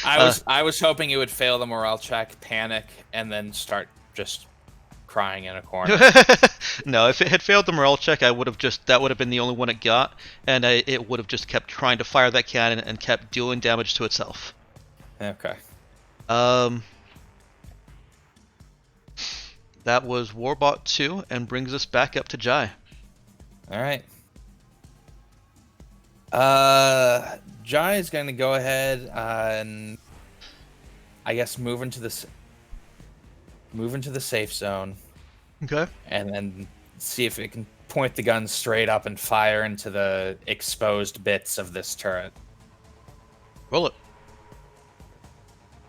I was hoping it would fail the morale check, panic, and then start just crying in a corner. No, if it had failed the morale check, that would have been the only one it got, and it would have just kept trying to fire that cannon and kept dealing damage to itself. Okay. That was Warbot 2, and brings us back up to Jai. All right. Jai is going to go ahead and I guess move into the safe zone, Okay. and then see if it can point the gun straight up and fire into the exposed bits of this turret. Roll it.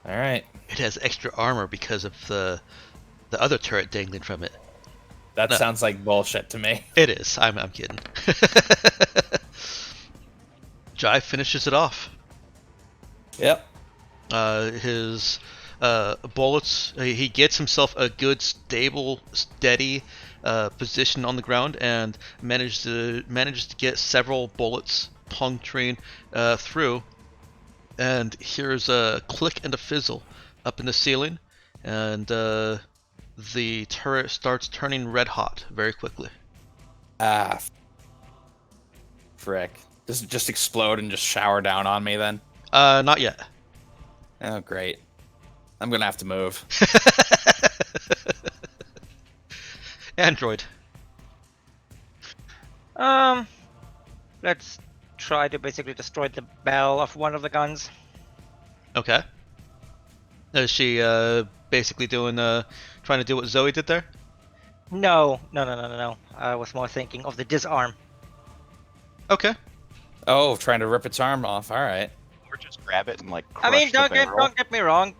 All right. It has extra armor because of the other turret dangling from it. That No. sounds like bullshit to me. It is. I'm kidding. Jai finishes it off. Yep. His bullets. He gets himself a good, stable, steady position on the ground, and manages to get several bullets puncturing through. And here's a click and a fizzle up in the ceiling, and the turret starts turning red hot very quickly. Ah. Frick. Does it just explode and just shower down on me then? Not yet. Oh, great. I'm gonna have to move. Android. Let's try to basically destroy the bell of one of the guns. Okay. Is she basically doing trying to do what Zoe did there? No. I was more thinking of the disarm. Okay. Oh, trying to rip its arm off. All right. Or just grab it and like I crush mean, the barrel. don't get me wrong.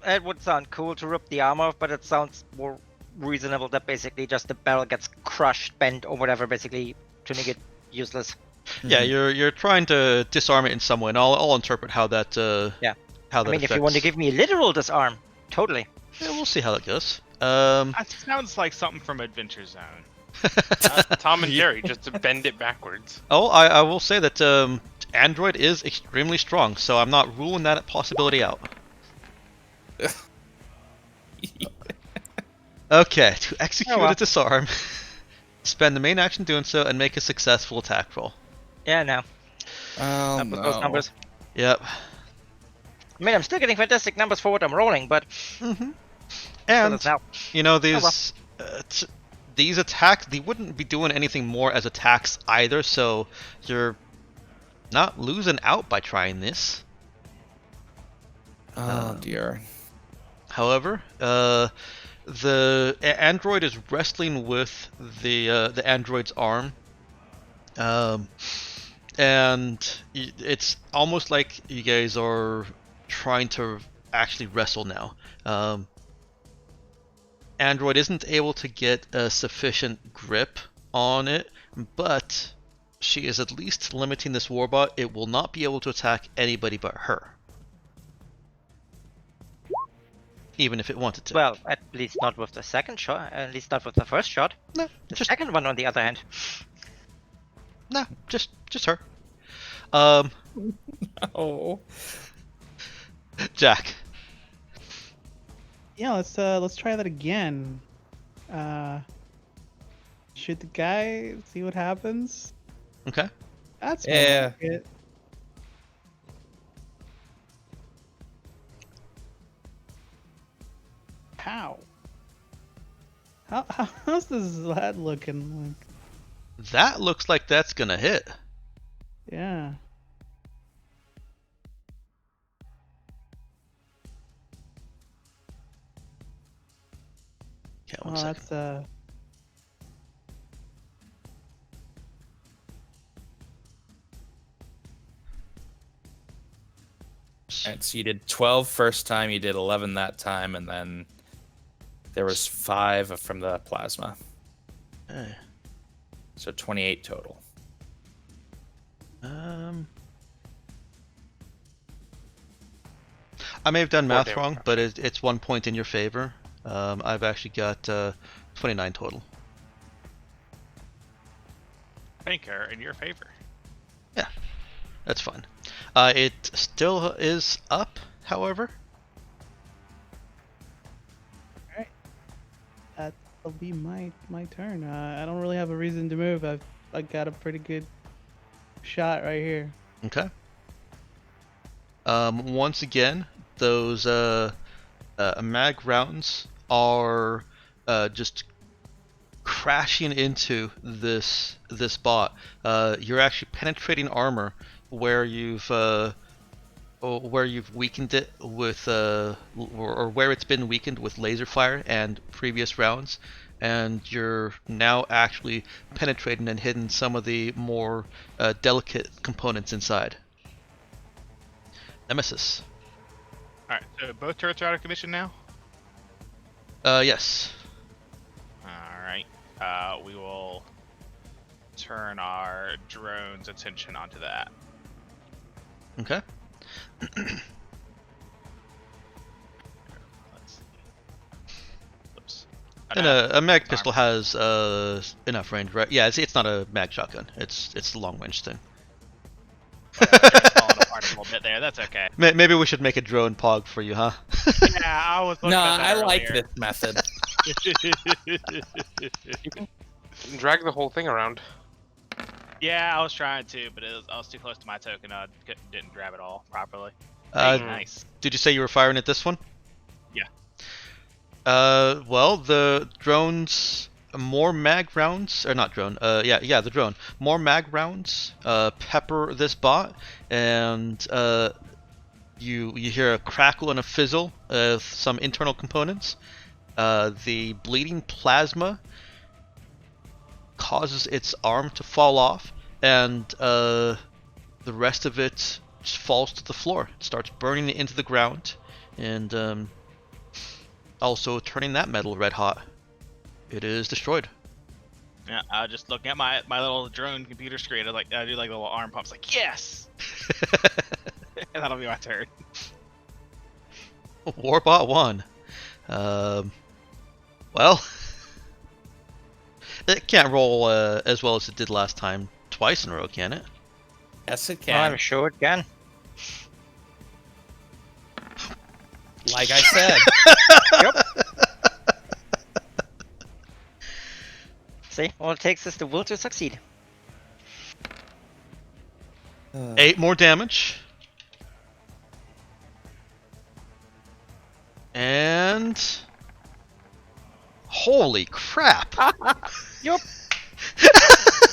It would sound cool to rip the arm off, but it sounds more reasonable that basically just the barrel gets crushed, bent, or whatever, basically turning it useless. Yeah, you're trying to disarm it in some way, and I'll interpret how that Yeah. how that I mean, if you want to affects- give me a literal disarm, totally. Yeah, we'll see how that goes. That sounds like something from Adventure Zone. Tom and Jerry, just to bend it backwards. Oh, I will say that Android is extremely strong, so I'm not ruling that possibility out. Okay, to execute well. a disarm, spend the main action doing so, and make a successful attack roll. Yeah, no. Oh, Up with those numbers. Yep. I mean, I'm still getting fantastic numbers for what I'm rolling, but And now. you know these attacks, they wouldn't be doing anything more as attacks either, so you're not losing out by trying this. Oh, dear. However, the android is wrestling with the android's arm, and it's almost like you guys are trying to actually wrestle now. Android isn't able to get a sufficient grip on it, but she is at least limiting this warbot. It will not be able to attack anybody but her, even if it wanted to. Well, at least not with the second shot. At least not with the first shot. No, The just second one, on the other hand. no, just her. Oh. Jack. Yeah, let's try that again. Shoot the guy, see what happens. Okay. That's Yeah. it. How? How's this lad looking? Like, That looks like that's gonna hit. yeah. Okay, Oh, one second. that's Alright, so you did 12 first time, you did 11 that time, and then there was 5 from the plasma. Okay. So 28 total. I may have done math damage. wrong, but it's 1 point in your favor. I've actually got 29 total. Thinker in your favor. That's fine. It still is up, however. that'll be my turn. I don't really have a reason to move. I got a pretty good shot right here. Okay. Once again, those mag rounds are just crashing into this bot. You're actually penetrating armor where you've weakened it with or where it's been weakened with laser fire and previous rounds, and you're now actually penetrating and hitting some of the more delicate components inside. Nemesis. All right, so both turrets are out of commission now. Yes. All right, we will turn our drone's attention onto that. Okay. Let's see. Oops. And a mag pistol has enough range, right? Yeah, it's not a mag shotgun. It's the long range thing. Falling apart a little bit there. That's okay. Maybe we should make a drone pog for you, huh? Yeah, I was. No, looking at I that like earlier. this method. Drag the whole thing around. Yeah, I was trying to, but I was too close to my token. I didn't grab it all properly. Uh, Hey, nice. Did you say you were firing at this one? Yeah. Well, the drone's more mag rounds, or not drone, yeah, the drone. More mag rounds, pepper this bot, and, you hear a crackle and a fizzle of some internal components. The bleeding plasma causes its arm to fall off, and, the rest of it just falls to the floor. It starts burning into the ground, and, also turning that metal red hot. It is destroyed. Yeah, I was just looking at my little drone computer screen. I do like little arm pumps, like yes, and that'll be my turn. Warbot 1. Well, it can't roll as well as it did last time twice in a row, can it? Yes, it Oh, can. I'm sure it can. Like I said. See, all it takes is the will to succeed. 8 more damage. And... Holy crap! Yup.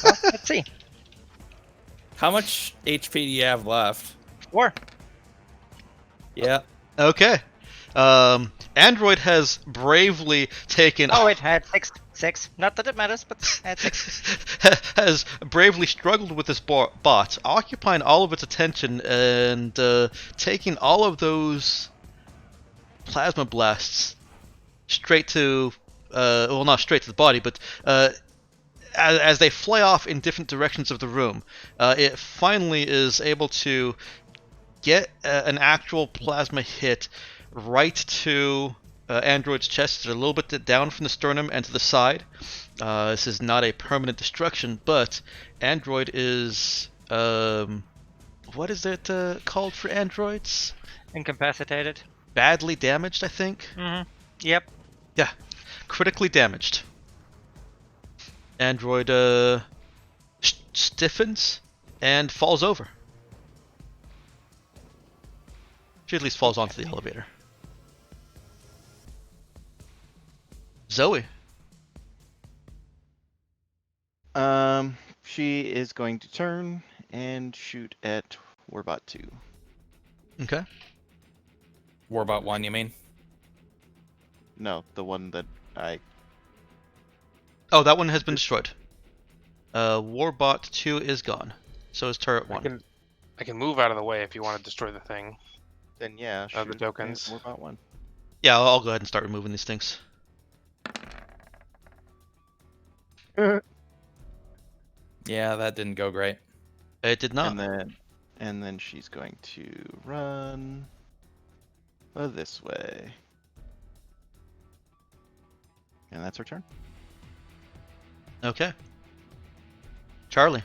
Well, let's see. How much HP do you have left? 4. Yeah. Okay. Android has bravely taken... Oh, it had 6. 6. Not that it matters, but it had 6. has bravely struggled with this bot, occupying all of its attention and taking all of those plasma blasts straight to, well, not straight to the body, but as they fly off in different directions of the room, it finally is able to get an actual plasma hit right to Android's chest. It's a little bit down from the sternum and to the side. This is not a permanent destruction, but Android is... what is it called for androids? Incapacitated. Badly damaged, I think? Mm-hmm. Yep. Yeah. Critically damaged. Android stiffens and falls over. She at least falls onto the elevator. Zoe. She is going to turn and shoot at Warbot 2. Okay. Warbot 1, you mean? No, the one that I... Oh, that one has been destroyed. Warbot 2 is gone. So is turret 1. I can move out of the way if you want to destroy the thing. Then yeah, The shoot tokens. at Warbot 1. Yeah, I'll go ahead and start removing these things. Yeah, that didn't go great. It did not. And then she's going to run this way. And that's her turn. Okay. Charlie.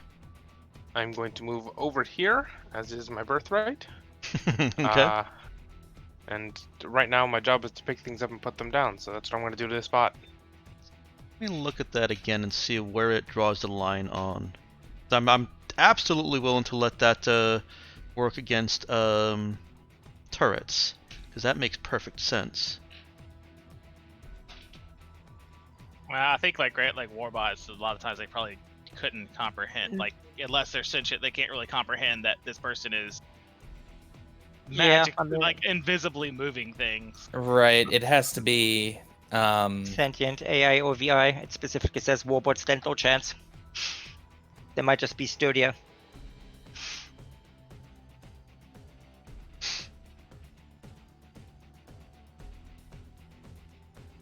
I'm going to move over here, as is my birthright. Okay. And right now, my job is to pick things up and put them down, so that's what I'm going to do to this spot. Let me look at that again and see where it draws the line on. I'm absolutely willing to let that work against turrets, because that makes perfect sense. Well, I think like warbots, a lot of times they probably couldn't comprehend, like unless they're sentient, they can't really comprehend that this person is magic, I mean- like invisibly moving things. Right, it has to be... Sentient AI or VI. It specifically says warbots stand no chance. They might just be sturdier.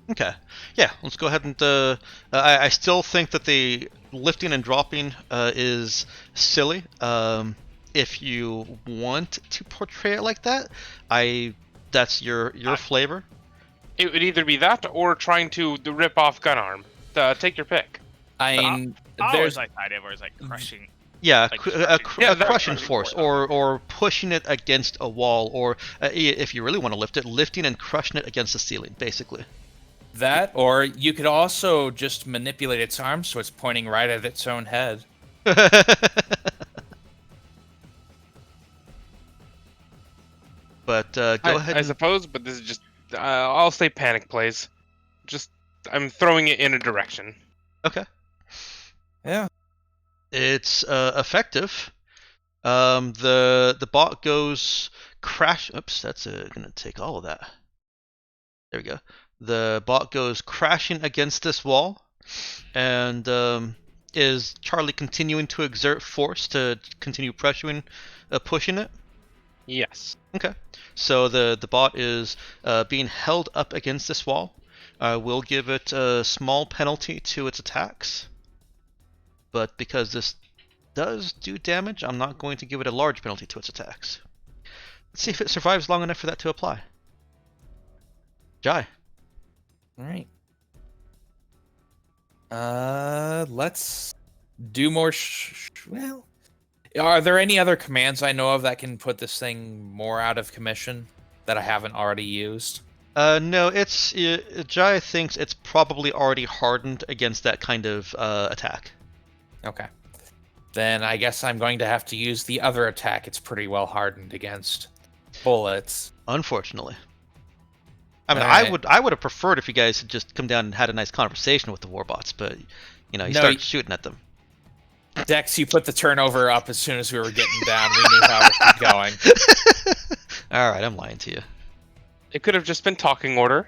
Okay. Yeah, let's go ahead and... I still think that the lifting and dropping is silly. If you want to portray it like that, that's your flavor. It would either be that or trying to rip off gun arm. Take your pick. I mean, I there's... always like the idea where it's like crushing. Yeah, Like a crushing- crushing that's force, right. or pushing it against a wall, or if you really want to lift it, lifting and crushing it against the ceiling, basically. That, or you could also just manipulate its arm so it's pointing right at its own head. But go ahead. I suppose, but this is just. I'll say panic plays. Just I'm throwing it in a direction. Okay. Yeah. It's effective. The bot goes crash. Oops, that's gonna take all of that. There we go. The bot goes crashing against this wall, and is Charlie continuing to exert force to continue pressuring, pushing it? Yes. Okay. So the bot is being held up against this wall. We'll give it a small penalty to its attacks, but because this does do damage, I'm not going to give it a large penalty to its attacks. Let's see if it survives long enough for that to apply. Jai. All right. Let's do more. Well, are there any other commands I know of that can put this thing more out of commission that I haven't already used? No, it's Jai thinks it's probably already hardened against that kind of attack. Okay. Then I guess I'm going to have to use the other attack it's pretty well hardened against. Bullets. Unfortunately. I mean, Alright. I would have preferred if you guys had just come down and had a nice conversation with the warbots, but you know, you No, started shooting at them. Dex, you put the turnover up as soon as we were getting down. We knew how to keep going. All right, I'm lying to you. It could have just been talking order.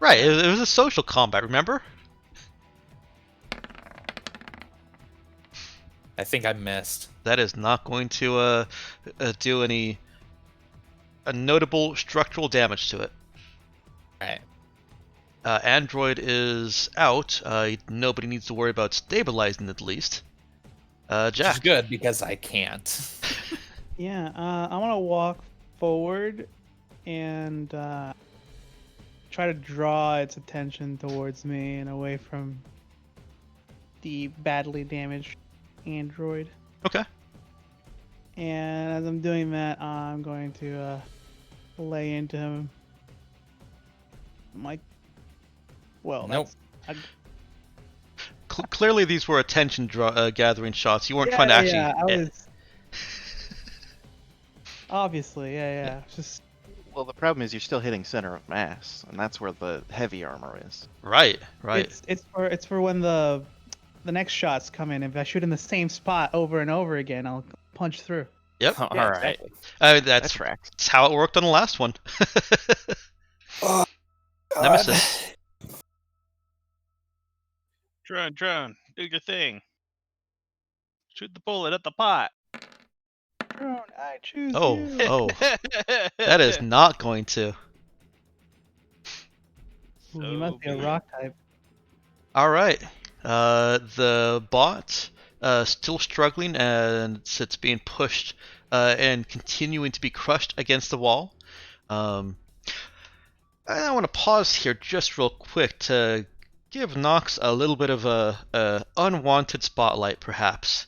Right, it was a social combat, remember? I think I missed. That is not going to do any notable structural damage to it. Alright. Android is out. Nobody needs to worry about stabilizing it, at least. Which is Jack. good because I can't. Yeah, I want to walk forward and try to draw its attention towards me and away from the badly damaged android. Okay. And as I'm doing that, I'm going to lay into him. Well, Nope. that's- Clearly, these were attention gathering shots. You weren't yeah, trying to actually. yeah, I hit. was. Obviously, yeah. It's just Well, the problem is you're still hitting center of mass, and that's where the heavy armor is. Right. it's for when the next shots come in. If I shoot in the same spot over and over again, I'll punch through. Yep. All Yeah, right. exactly. That's That tracks. that's how it worked on the last one. Oh, Nemesis. Drone, do your thing. Shoot the bullet at the pot. Drone, I choose Oh, you. oh, that is not going to. Ooh, you must be a So rock type. All right. The bot still struggling, and it's being pushed and continuing to be crushed against the wall. I want to pause here just real quick to give Nox a little bit of a unwanted spotlight, perhaps.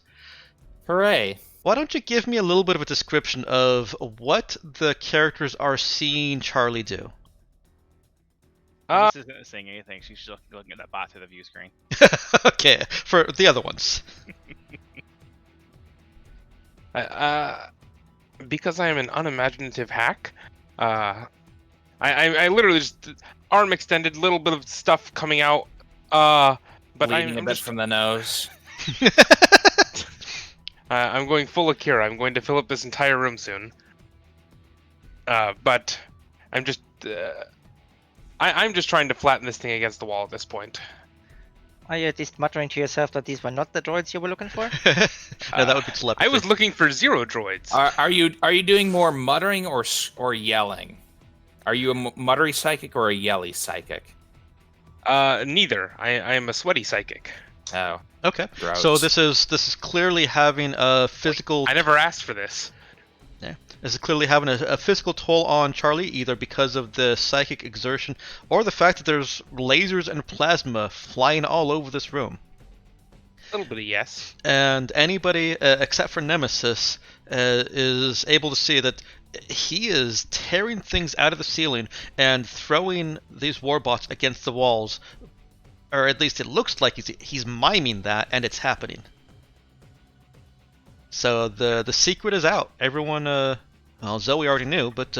Hooray. Why don't you give me a little bit of a description of what the characters are seeing Charlie do? This isn't saying anything. She's just looking at that bot through the view screen. Okay, for the other ones. Because I am an unimaginative hack, I literally just arm extended, little bit of stuff coming out. But Bleeding a I'm bit just from the nose. I'm going full Akira. I'm going to fill up this entire room soon. But I'm just I'm just trying to flatten this thing against the wall at this point. Are you at least muttering to yourself that these were not the droids you were looking for? No, that would be telepathy. I was looking for 0 droids. Are you doing more muttering or yelling? Are you a muttery psychic or a yelly psychic? Neither. I am a sweaty psychic. Oh, Okay. gross. So this is clearly having a physical. I never asked for this. This is clearly having a physical toll on Charlie, either because of the psychic exertion or the fact that there's lasers and plasma flying all over this room. A little bit of yes. And anybody except for Nemesis is able to see that he is tearing things out of the ceiling and throwing these warbots against the walls, or at least it looks like he's miming that, and it's happening. So the secret is out. Everyone, well, Zoe already knew, but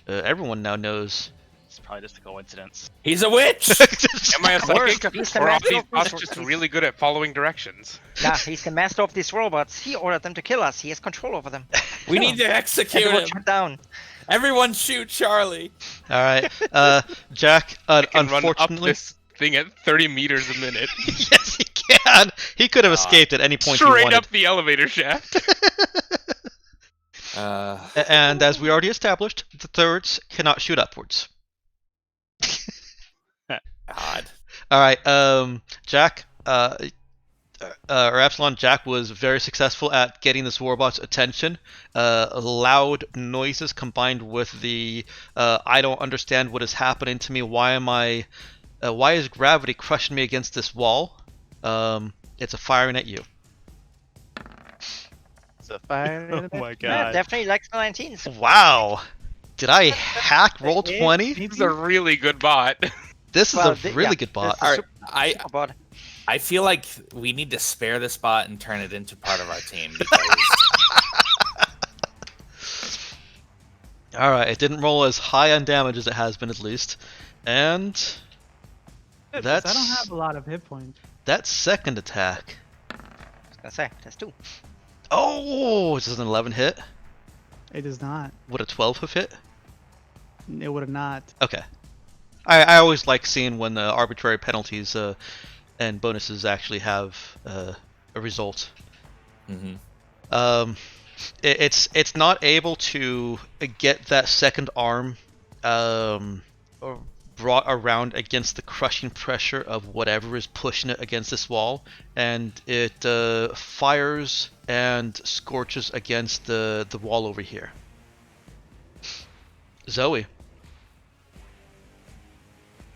everyone now knows. It's probably just a coincidence. He's a witch. Am I a Worse, psychic? he's the Or are master these of bots these- just he's- really good at following directions? Nah, he's the master of these robots. He ordered them to kill us. He has control over them. We need to execute Everyone him. shut down. Everyone shoot Charlie. All right, Jack. I can run up Unfortunately, this thing at 30 meters a minute. yes, he can. He could have escaped at any point he Straight wanted. up the elevator shaft. And as we already established, the turrets cannot shoot upwards. God. All right, Jack, or Epsilon. Jack was very successful at getting this warbot's attention. Loud noises combined with the I don't understand what is happening to me. Why is gravity crushing me against this wall? It's a firing at you. It's a fire. Oh my Yeah, god. definitely likes the 19s. Wow. Did I hack roll 20? This is a really good bot. This is Well, a really yeah, good bot. this All is right, I super bot. I feel like we need to spare this bot and turn it into part of our team because All right, it didn't roll as high on damage as it has been at least, and I that's don't have a lot of hit points. that second attack. I was gonna say, that's 2. Oh, this is an 11 hit. It does not. Would a 12 have hit? It would have not. Okay. I always like seeing when arbitrary penalties and bonuses actually have a result. Mhm. It's not able to get that second arm brought around against the crushing pressure of whatever is pushing it against this wall, and it fires and scorches against the wall over here. Zoe.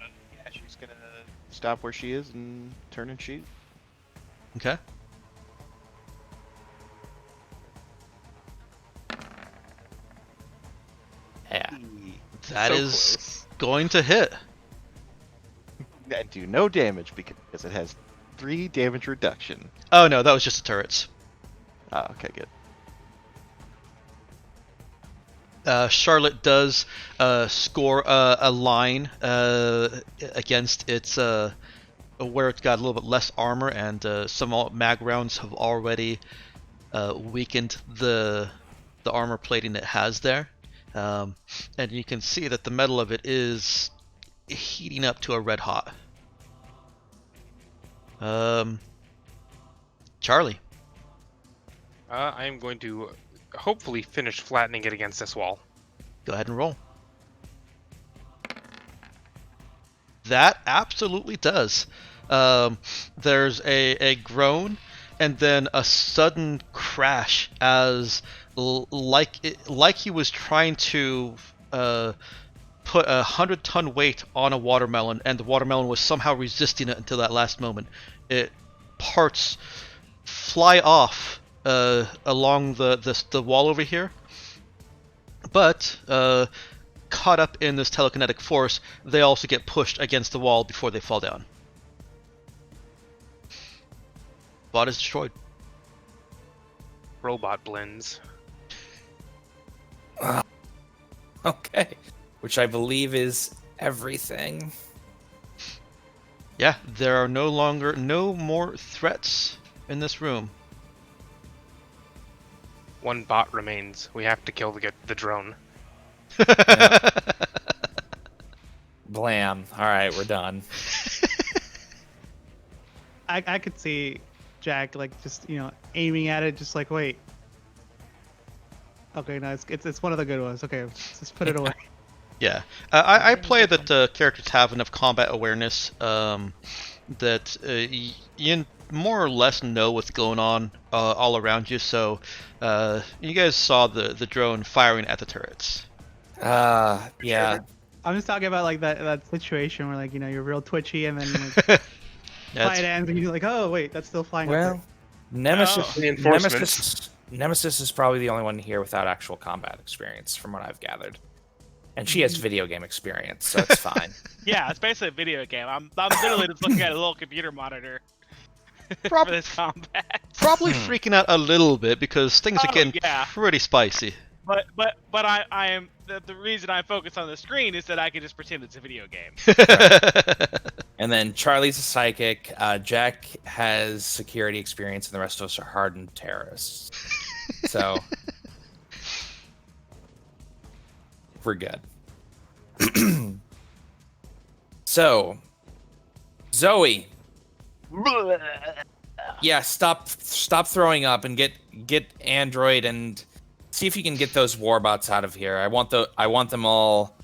Yeah, she's gonna stop where she is and turn and shoot. Okay. Yeah. That So is close. going to hit. And do no damage because it has 3 damage reduction. Oh no, that was just the turrets. Oh, okay, good. Charlotte does score a line against its where it's got a little bit less armor, and some mag rounds have already weakened the armor plating it has there, and you can see that the metal of it is heating up to a red hot. Charlie. I am going to hopefully finish flattening it against this wall. Go ahead and roll. That absolutely does. There's a groan and then a sudden crash as like he was trying to put a 100-ton weight on a watermelon, and the watermelon was somehow resisting it until that last moment. Parts fly off along the wall over here, but caught up in this telekinetic force, they also get pushed against the wall before they fall down. Bot is destroyed. Robot blends. Okay. Which I believe is everything. Yeah, there are no more threats in this room. One bot remains. We have to kill the drone. Blam. All right, we're done. I could see Jack like just aiming at it, just like wait. Okay, no, it's one of the good ones. Okay, just put it away. Yeah, I play that characters have enough combat awareness that you more or less know what's going on all around you. So you guys saw the drone firing at the turrets. Yeah. I'm just talking about like that situation where like you're real twitchy and then like, fight ends and you're like, oh wait, that's still flying. Well, up Reinforcements. Nemesis is probably the only one here without actual combat experience, from what I've gathered. And she has video game experience, so it's fine. Yeah, it's basically a video game. I'm literally just looking at a little computer monitor for this combat. Probably freaking out a little bit because things are Oh, getting yeah. pretty spicy. But I am the reason I focus on the screen is that I can just pretend it's a video game. And then Charlie's a psychic. Jack has security experience, and the rest of us are hardened terrorists. So we're good. So, Zoe. Yeah, stop throwing up and get Android and see if you can get those warbots out of here. I want them all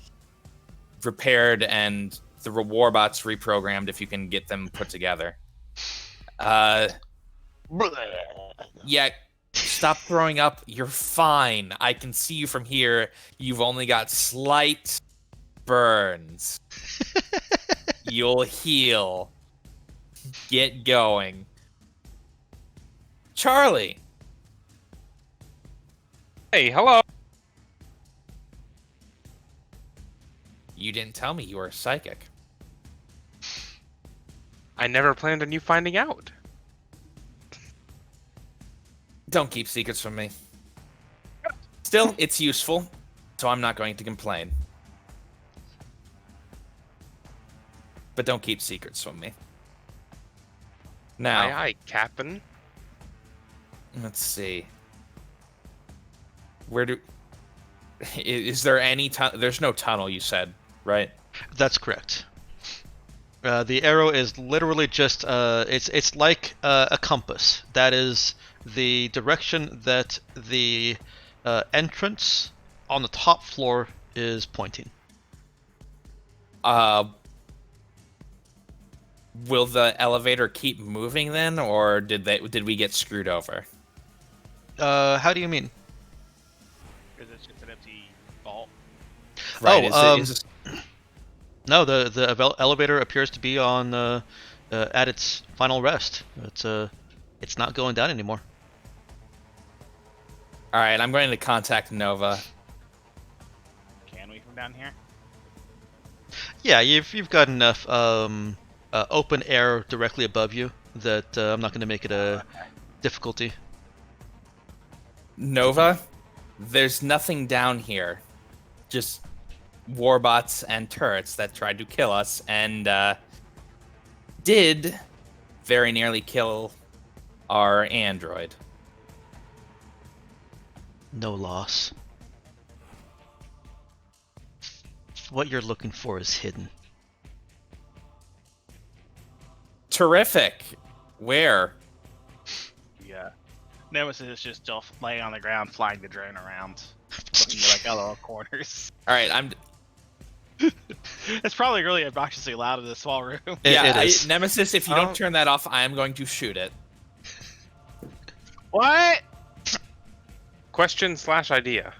repaired and the warbots reprogrammed if you can get them put together. Yeah, stop throwing up. You're fine. I can see you from here. You've only got slight burns. You'll heal. Get going. Charlie. Hey, hello. You didn't tell me you were a psychic. I never planned on you finding out. Don't keep secrets from me. Still, it's useful, so I'm not going to complain. But don't keep secrets from me. Now, Aye, aye, Captain. let's see. Is there any there's no tunnel, you said, right? That's correct. The arrow is literally just it's like a compass. That is the direction that the entrance on the top floor is pointing. Will the elevator keep moving then, or did we get screwed over? How do you mean? Because it's just an empty vault. Right. Oh, is this- No, the elevator appears to be on at its final rest. It's not going down anymore. All right, I'm going to contact Nova. Can we from down here? Yeah, you've got enough open air directly above you that I'm not going to make it a difficulty. Nova, there's nothing down here. Just warbots and turrets that tried to kill us and did very nearly kill our android. No loss. What you're looking for is hidden. Terrific. Where? Yeah. Nemesis is just still laying on the ground, flying the drone around, looking at like all corners. All right, It's probably really obnoxiously loud in this small room. It is. Nemesis, if you don't turn that off, I am going to shoot it. What? Question / idea.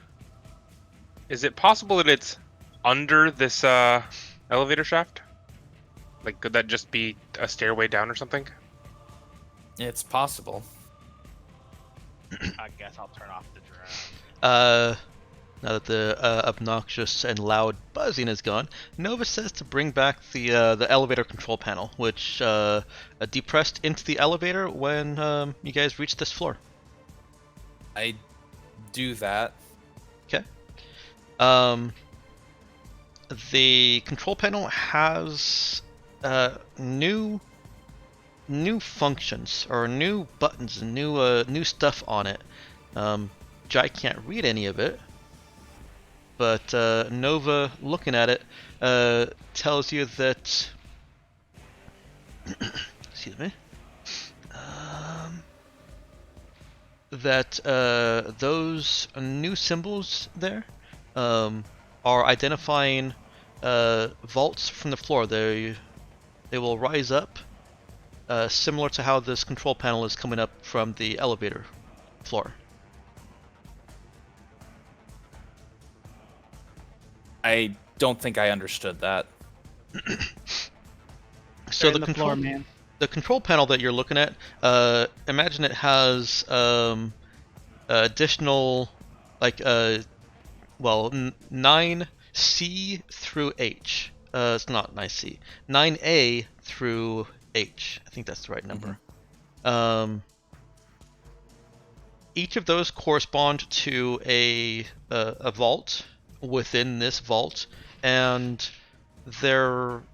Is it possible that it's under this elevator shaft? Like, could that just be a stairway down or something? It's possible. I guess I'll turn off the drone. Now that the obnoxious and loud buzzing is gone, Nova says to bring back the elevator control panel, which depressed into the elevator when you guys reached this floor. I do that. Okay. The control panel has new functions or new buttons and new stuff on it. Jai can't read any of it, but Nova, looking at it, tells you that. Excuse me. That those new symbols there are identifying vaults from the floor. They will rise up, similar to how this control panel is coming up from the elevator floor. I don't think I understood that. So They're in the floor, man. The control panel that you're looking at, imagine it has additional, like, 9C through H. It's not 9C. 9A through H. I think that's the right number. each of those correspond to a vault within this vault, and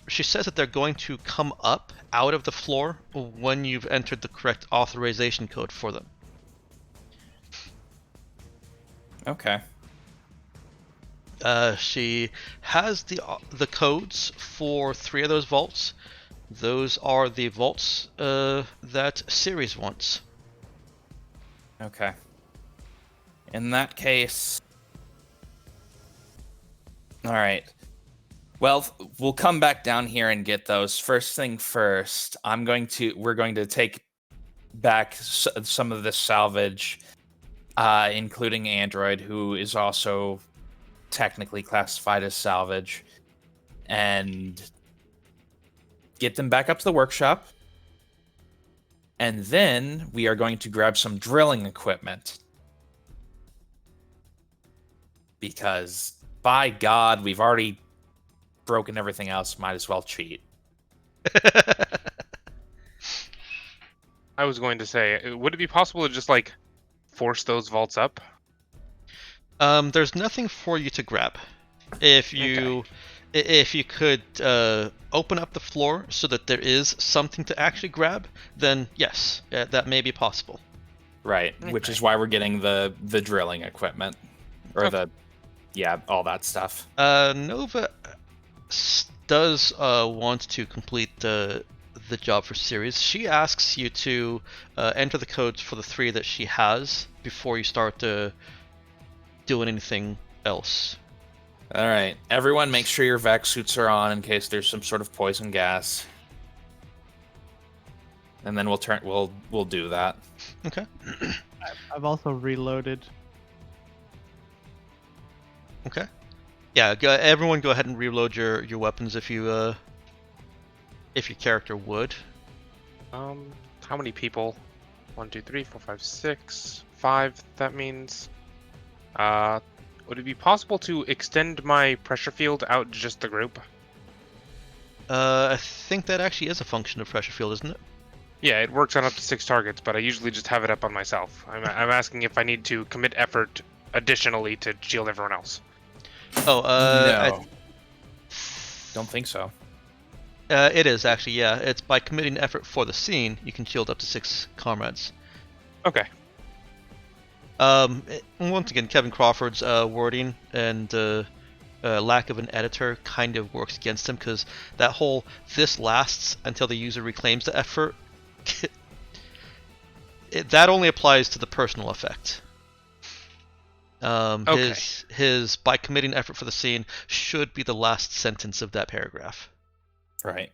she says that they're going to come up out of the floor when you've entered the correct authorization code for them. Okay. She has the codes for 3 of those vaults. Those are the vaults that Ceres wants. Okay. In that case... Alright. Well, we'll come back down here and get those. First thing first, we're going to take back some of this salvage, including Android, who is also technically classified as salvage, and get them back up to the workshop. And then we are going to grab some drilling equipment. Because, by God, we've already broken everything else, might as well cheat. I was going to say, would it be possible to just like force those vaults up? There's nothing for you to grab. If you could open up the floor so that there is something to actually grab, then yes, that may be possible. Right, which is why we're getting the drilling equipment. Or all that stuff. Nova does want to complete the job for Ceres. She asks you to enter the codes for the 3 that she has before you start doing anything else. All right, everyone, make sure your vac suits are on in case there's some sort of poison gas. And then we'll do that. Okay. I've also reloaded. Okay. Yeah, everyone go ahead and reload your weapons if your character would. How many people? 1, 2, 3, 4, 5, 6, 5. That means. Would it be possible to extend my pressure field out just the group? I think that actually is a function of pressure field, isn't it? Yeah, it works on up to 6 targets, but I usually just have it up on myself. I'm asking if I need to commit effort additionally to shield everyone else. Oh, no. Don't think so. It is actually, yeah. It's by committing effort for the scene, you can shield up to 6 comrades. Okay. Once again, Kevin Crawford's wording and lack of an editor kind of works against him, because that whole "this lasts until the user reclaims the effort" that only applies to the personal effect. Okay. His by committing effort for the scene should be the last sentence of that paragraph. Right.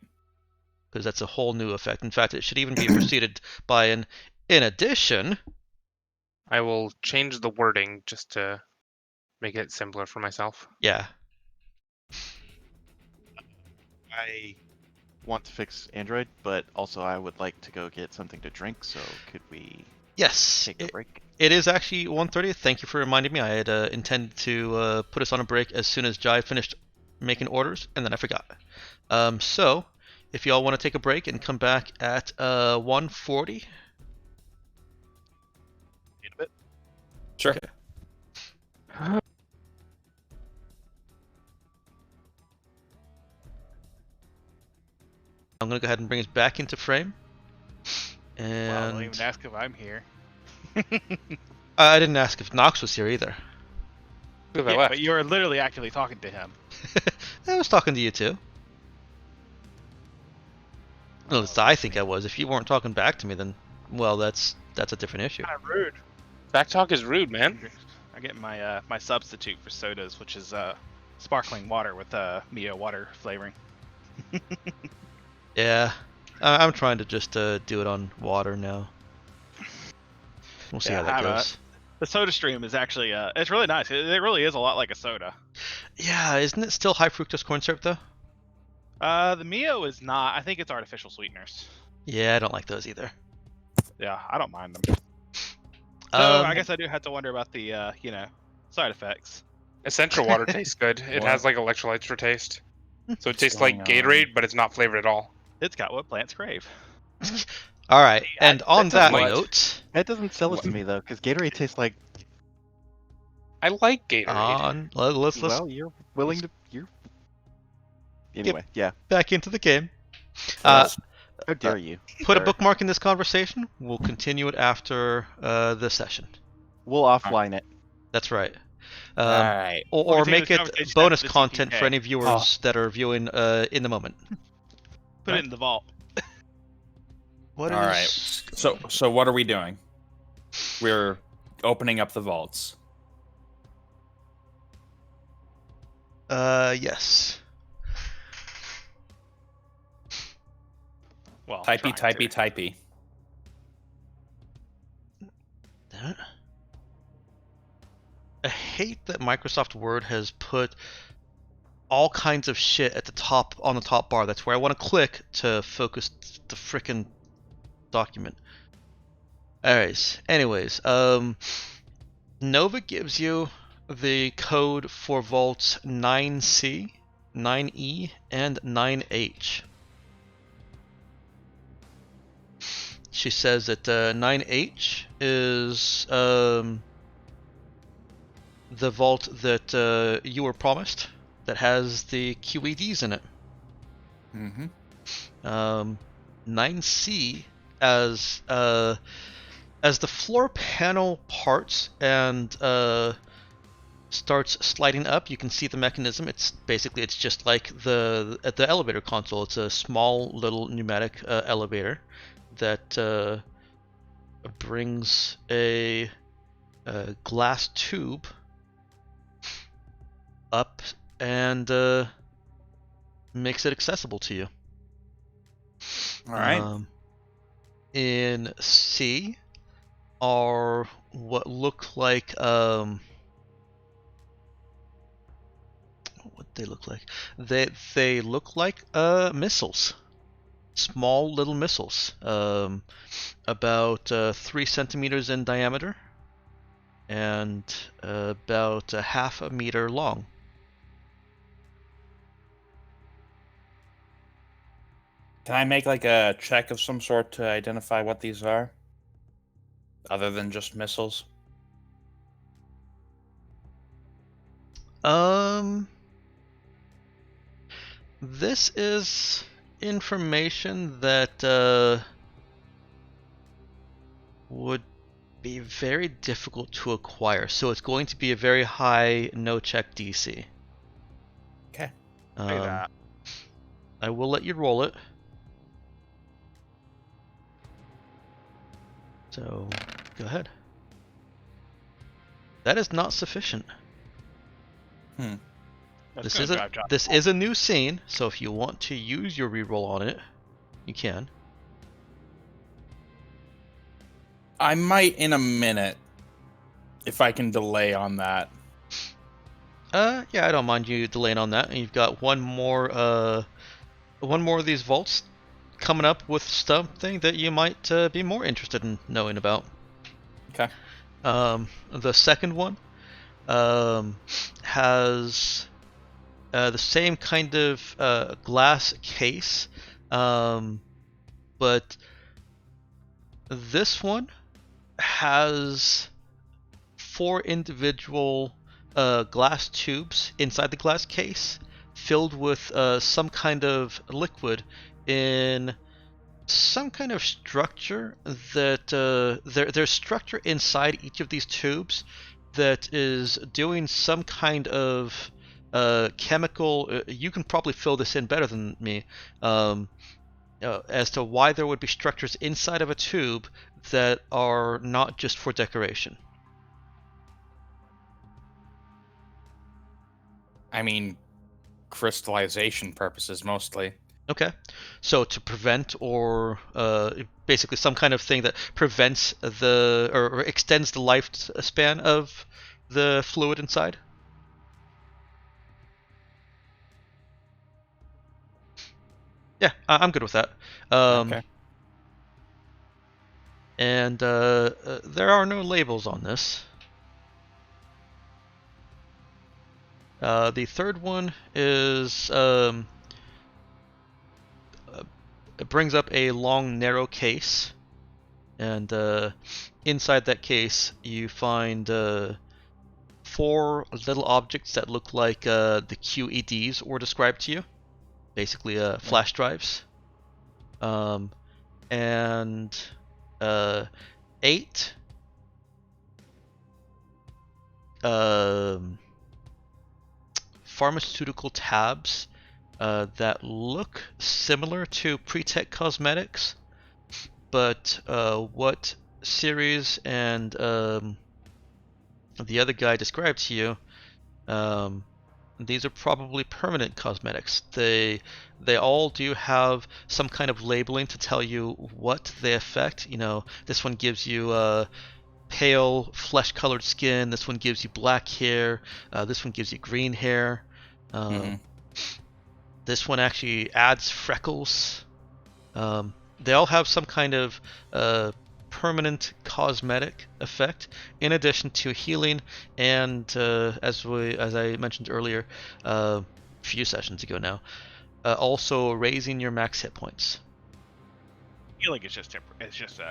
Because that's a whole new effect. In fact, it should even be preceded by an "in addition." I will change the wording just to make it simpler for myself. Yeah. I want to fix Android, but also I would like to go get something to drink, so could we Yes. take a break? It is actually 1:30. Thank you for reminding me. I had intended to put us on a break as soon as Jai finished making orders, and then I forgot. So, if y'all want to take a break and come back at 1:40. In a bit. Sure. Okay. I'm going to go ahead and bring us back into frame. And Well, don't even ask if I'm here. I didn't ask if Nox was here either. Because I Yeah, left. but you were literally actively talking to him. I was talking to you too. Well, at least I think I was. If you weren't talking back to me, then, well, that's a different issue. Kind of rude. Backtalk is rude, man. I get my my substitute for sodas, which is sparkling water with Mio water flavoring. Yeah, I'm trying to just do it on water now. We'll see Yeah, how that I have goes. The Soda Stream is actually it's really nice. It really is a lot like a soda. Yeah, isn't it still high fructose corn syrup though? The Mio is not. I think it's artificial sweeteners. Yeah, I don't like those either. Yeah, I don't mind them. So I Um, guess I do have to wonder about the side effects. Essential water tastes good. It has like electrolytes for taste. So it tastes like going on? Gatorade, but it's not flavored at all. It's got what plants crave. all right, and on That's that what- note, That doesn't sell it to What- me though, because Gatorade tastes like. I like Gatorade. Let's Well, you're willing to. You're. Anyway, yeah. back into the game. Yes. How dare you? Put a sir. bookmark in this conversation. We'll continue it after the session. We'll offline it. That's right. All right. Or continue make the it conversation bonus after the content for TPK. any viewers that are viewing in the moment. Put it in the vault. What All is? right. So what are we doing? We're opening up the vaults. Yes. Well, Typey, trying typey, to. typey. Damn it. I hate that Microsoft Word has put all kinds of shit at the top on the top bar. That's where I want to click to focus the frickin' document. Alright. Anyways, Nova gives you the code for vaults 9C, 9E, and 9H. She says that 9H is the vault that you were promised that has the QEDs in it. Mm-hmm. 9C as the floor panel parts and starts sliding up, you can see the mechanism. It's just like the elevator console. It's a small little pneumatic elevator that brings a glass tube up and makes it accessible to you. All right. In C are what look like what they look like. They look like missiles, small little missiles, about 3 centimeters in diameter and about a half a meter long. Can I make like a check of some sort to identify what these are? Other than just missiles? This is information that would be very difficult to acquire, so it's going to be a very high no-check DC. Okay. Do that. I will let you roll it. So, go ahead. That is not sufficient. That's This gonna drive John. this is a new scene, so if you want to use your reroll on it, you can. I might in a minute, if I can delay on that. Yeah, I don't mind you delaying on that. And you've got one more of these vaults coming up with something that you might be more interested in knowing about. Okay. The second one has the same kind of glass case, but this one has 4 individual glass tubes inside the glass case filled with some kind of liquid in some kind of structure that there's structure inside each of these tubes that is doing some kind of chemical. You can probably fill this in better than me as to why there would be structures inside of a tube that are not just for decoration. I mean, crystallization purposes mostly. Okay, so to prevent or basically some kind of thing that prevents or extends the lifespan of the fluid inside. Yeah, I'm good with that. Okay. And there are no labels on this. The third one is it brings up a long, narrow case And inside that case, you find 4 little objects that look like the QEDs were described to you, basically flash drives, and 8 pharmaceutical tabs that look similar to Pre-Tech Cosmetics, but what Series and the other guy described to you, these are probably permanent cosmetics. They all do have some kind of labeling to tell you what they affect. You know, this one gives you pale flesh-colored skin. This one gives you black hair. This one gives you green hair. This one actually adds freckles. They all have some kind of permanent cosmetic effect, in addition to healing and, as I mentioned earlier, a few sessions ago now, also raising your max hit points. Healing is just a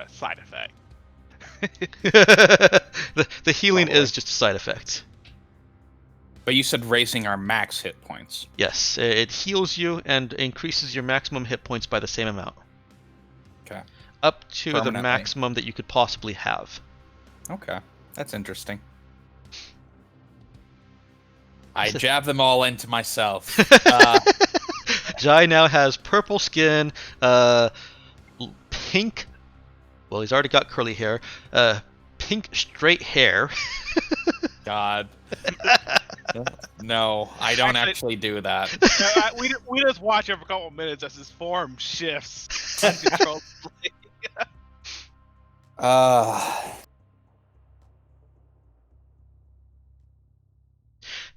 side effect. The healing is just a side effect. But you said raising our max hit points. Yes, it heals you and increases your maximum hit points by the same amount. Okay. Up to the Permanently. maximum that you could possibly have. Okay. That's interesting. I jab them all into myself. Jai now has purple skin, pink. Well, he's already got curly hair. Pink straight hair. God. No, I don't actually do that. We just watch him for a couple minutes as his form shifts. Uncontrollably.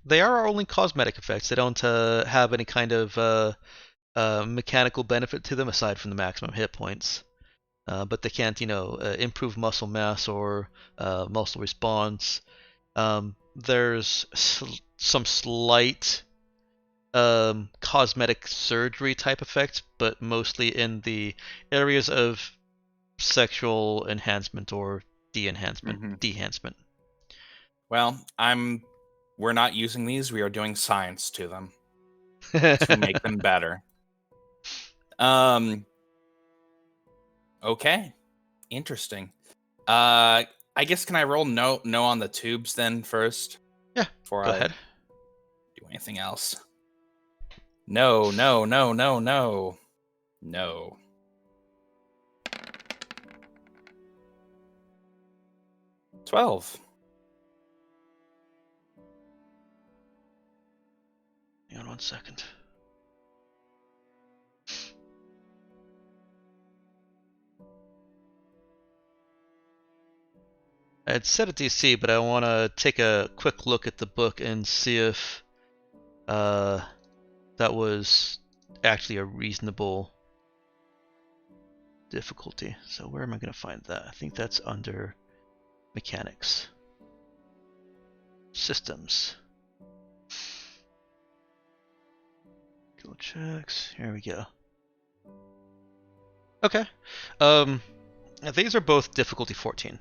They are only cosmetic effects. They don't have any kind of mechanical benefit to them aside from the maximum hit points. But they can't, improve muscle mass or muscle response. There's some slight cosmetic surgery type effects, but mostly in the areas of sexual enhancement or de-enhancement. Well, we're not using these. We are doing science to them to make them better. Okay. Interesting. I guess can I roll no on the tubes then first? Yeah. Before Go I ahead. do anything else. No. 12. Hang on 1 second. I had set a DC, but I want to take a quick look at the book and see if that was actually a reasonable difficulty. So where am I going to find that? I think that's under mechanics. Systems. Skill checks. Here we go. Okay. These are both difficulty 14.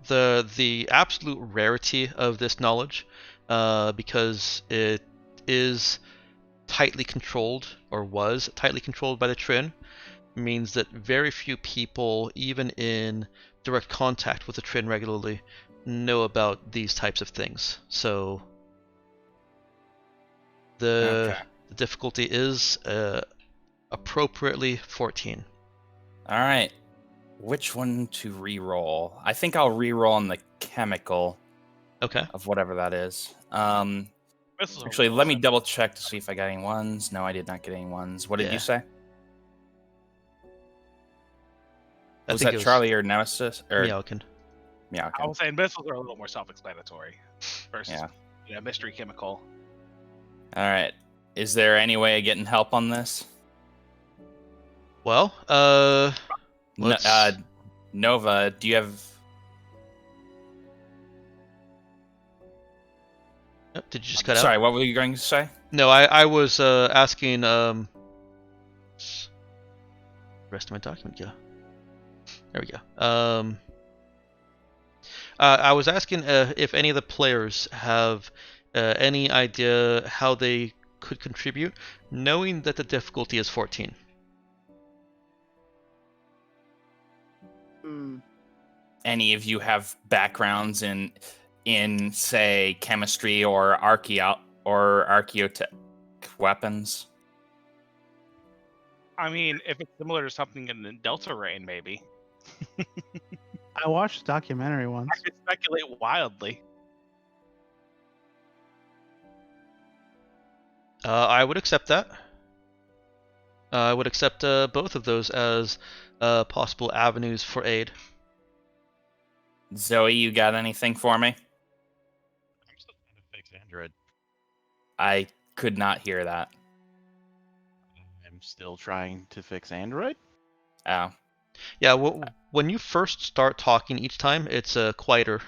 The absolute rarity of this knowledge, because it is tightly controlled, or was tightly controlled by the Trin, means that very few people, even in direct contact with the Trin regularly, know about these types of things. So the difficulty is appropriately 14. All right. Which one to re-roll? I think I'll re-roll on the chemical. Okay. Of whatever that is. Actually, let me double check to see if I got any ones. No, I did not get any ones. What did you say? Was that Charlie or Nemesis? Or Meowkin. I was saying missiles are a little more self-explanatory versus mystery chemical. All right. Is there any way of getting help on this? Well, Nova, do you have... Oh, did you just cut out? Sorry, what were you going to say? No, I was asking rest of my document go? There we go. I was asking if any of the players have any idea how they could contribute, knowing that the difficulty is 14. Any of you have backgrounds in say chemistry or archaeotech weapons? I mean, if it's similar to something in the Delta Rain, maybe. I watched a documentary once. I could speculate wildly. I would accept that. I would accept both of those as possible avenues for aid. Zoe, you got anything for me? I'm still trying to fix Android. I could not hear that. I'm still trying to fix Android. Oh. Yeah, when you first start talking each time, it's quieter. For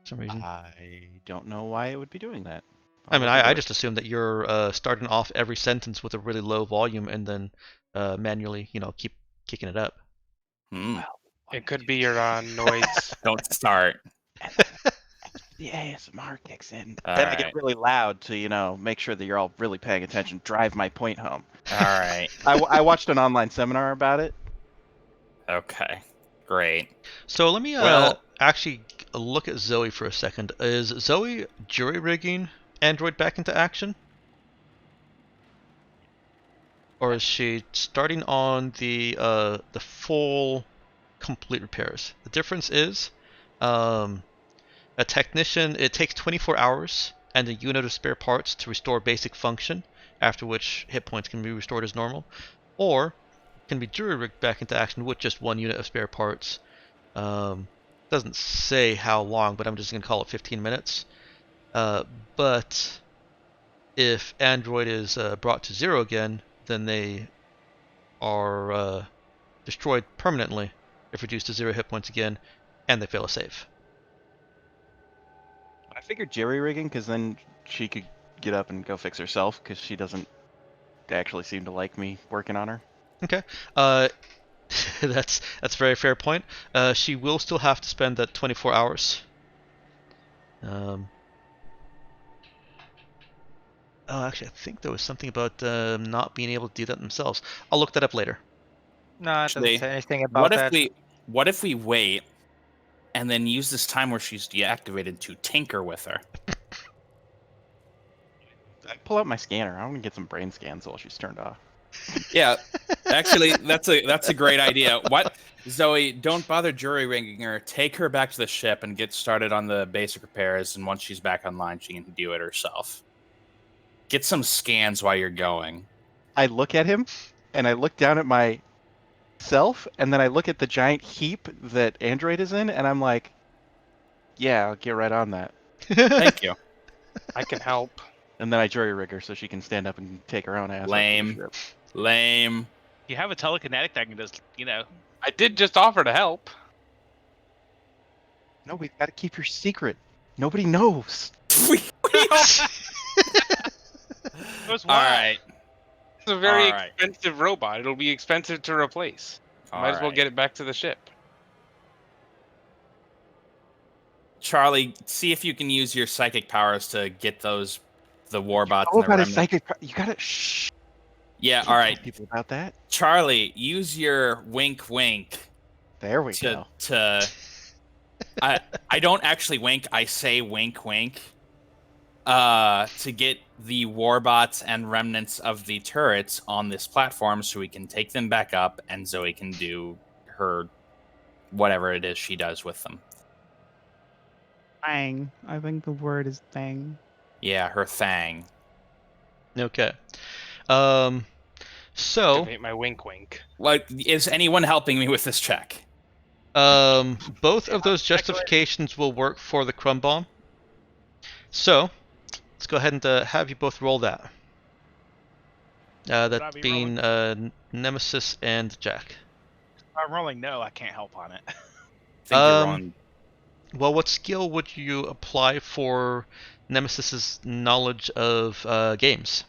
some reason. I don't know why it would be doing that. I mean, I just assume that you're starting off every sentence with a really low volume and then manually, keep kicking it up. It could be your noise. Don't start. The ASMR kicks in. All Then I right. get really loud to, make sure that you're all really paying attention, drive my point home. All right. I watched an online seminar about it. Okay. Great. So let me Well- actually look at Zoe for a second. Is Zoe jury-rigging Android back into action? Or is she starting on the full complete repairs? The difference is a technician, it takes 24 hours and a unit of spare parts to restore basic function, after which hit points can be restored as normal, or can be jury-rigged back into action with just one unit of spare parts. Doesn't say how long, but I'm just going to call it 15 minutes. But if Android is brought to zero again, then they are destroyed permanently if reduced to 0 hit points again, and they fail a save. I figured jerry rigging because then she could get up and go fix herself because she doesn't actually seem to like me working on her. Okay. That's a very fair point. She will still have to spend that 24 hours. Actually, I think there was something about not being able to do that themselves. I'll look that up later. No, it doesn't Actually, say anything about that. What if we wait and then use this time where she's deactivated to tinker with her? I pull out my scanner. I want to get some brain scans while she's turned off. Yeah, actually, that's a great idea. What, Zoe? Don't bother jury rigging her. Take her back to the ship and get started on the basic repairs. And once she's back online, she can do it herself. Get some scans while you're going. I look at him, and I look down at myself, and then I look at the giant heap that Android is in, and I'm like, yeah, I'll get right on that. Thank you. I can help. And then I jury rig her so she can stand up and take her own ass. up to the Lame. ship. Lame. You have a telekinetic that can just, I did just offer to help. No, we've got to keep your secret. Nobody knows. Goes All wild. right. It's a very All right. expensive robot. It'll be expensive to replace. Might as well get it back to the ship. Charlie, see if you can use your psychic powers to get the warbots. Oh, and the about a remnants. psychic. You gotta shh. Yeah, Can't all tell right. people about that. Charlie, use your wink wink There we go. to I don't actually wink, I say wink wink. To get the warbots and remnants of the turrets on this platform so we can take them back up and Zoe can do her whatever it is she does with them. Thang. I think the word is thang. Yeah, her thang. Okay. Activate So, my wink wink. Like, is anyone helping me with this check? both of those justifications will work for the crumb bomb. So, let's go ahead and have you both roll that. I That be being Nemesis and Jack. If I'm rolling no, I can't help on it. I think you're Um, wrong. Well, what skill would you apply for Nemesis's knowledge of games?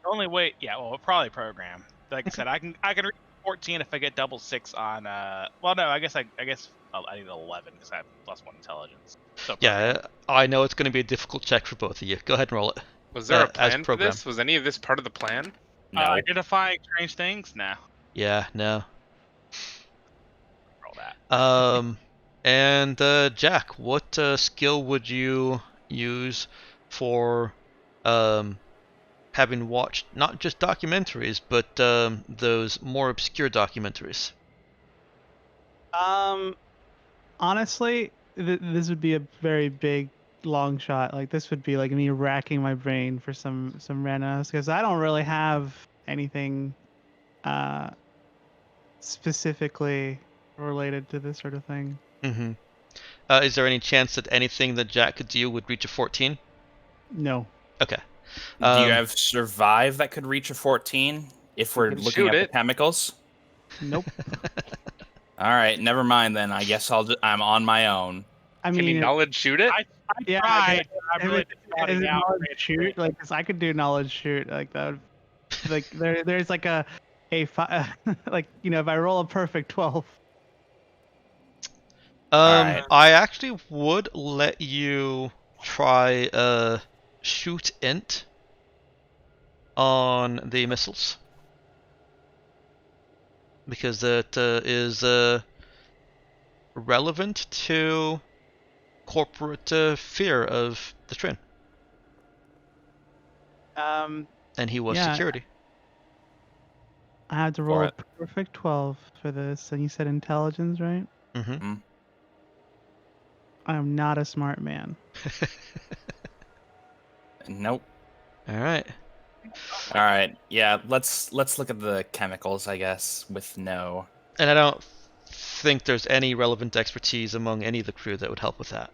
Only way, probably program. like I said, I can reach 14 if I get double 6 on. Well, no, I guess I need 11 because I have +1 intelligence. So Yeah, I know it's going to be a difficult check for both of you. Go ahead and roll it. Was there a As plan for programmed. this? Was any of this part of the plan? No. identifying strange things. Nah, Yeah, no. roll that. And Jack, what skill would you use for having watched not just documentaries, but those more obscure documentaries? Honestly, this would be a very big long shot. Like this would be like me racking my brain for some randomness because I don't really have anything specifically related to this sort of thing. Mm-hmm. Is there any chance that anything that Jack could do would reach a 14? No. Okay. Do you have survive that could reach a 14 if we're can looking shoot at it. the chemicals? Nope. All right, never mind then. I guess I'm on my own. I Can you mean, knowledge shoot it? I yeah, tried. I'm is really it starting out. knowledge shoot? Like, 'cause I could do knowledge shoot like that. Like there's like like if I roll a perfect 12. Alright. I actually would let you try shoot int on the missiles because that is relevant to corporate fear of the Trin, and he was Yeah. security. I had to roll a it. perfect 12 for this, and you said intelligence, right? Mm-hmm. I am not a smart man. Nope. All right. All right. Yeah, let's look at the chemicals, I guess, with no. And I don't think there's any relevant expertise among any of the crew that would help with that.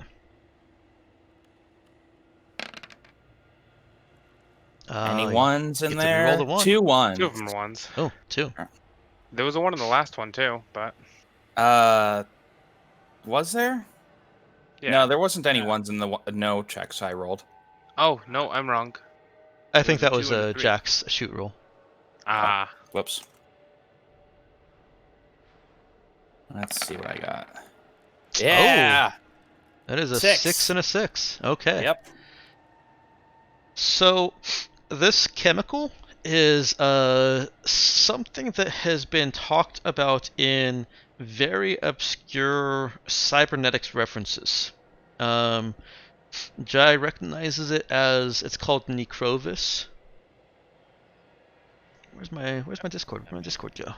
Any ones in get to re-roll there? the one. 2 ones. 2 of them are ones. Oh, 2. There was a 1 in the last one too, but Was there? yeah. No, there wasn't any ones in the no checks I rolled. Oh no, I'm wrong. I think There's that a was 2 and a 3. Jack's shoot roll. Ah, Whoops. Let's see what I got. Yeah. That is a 6. 6 and a 6. Okay. Yep. So, this chemical is something that has been talked about in very obscure cybernetics references. Jai recognizes it as it's called Necrovis. Where's my Discord? Where'd my Discord go?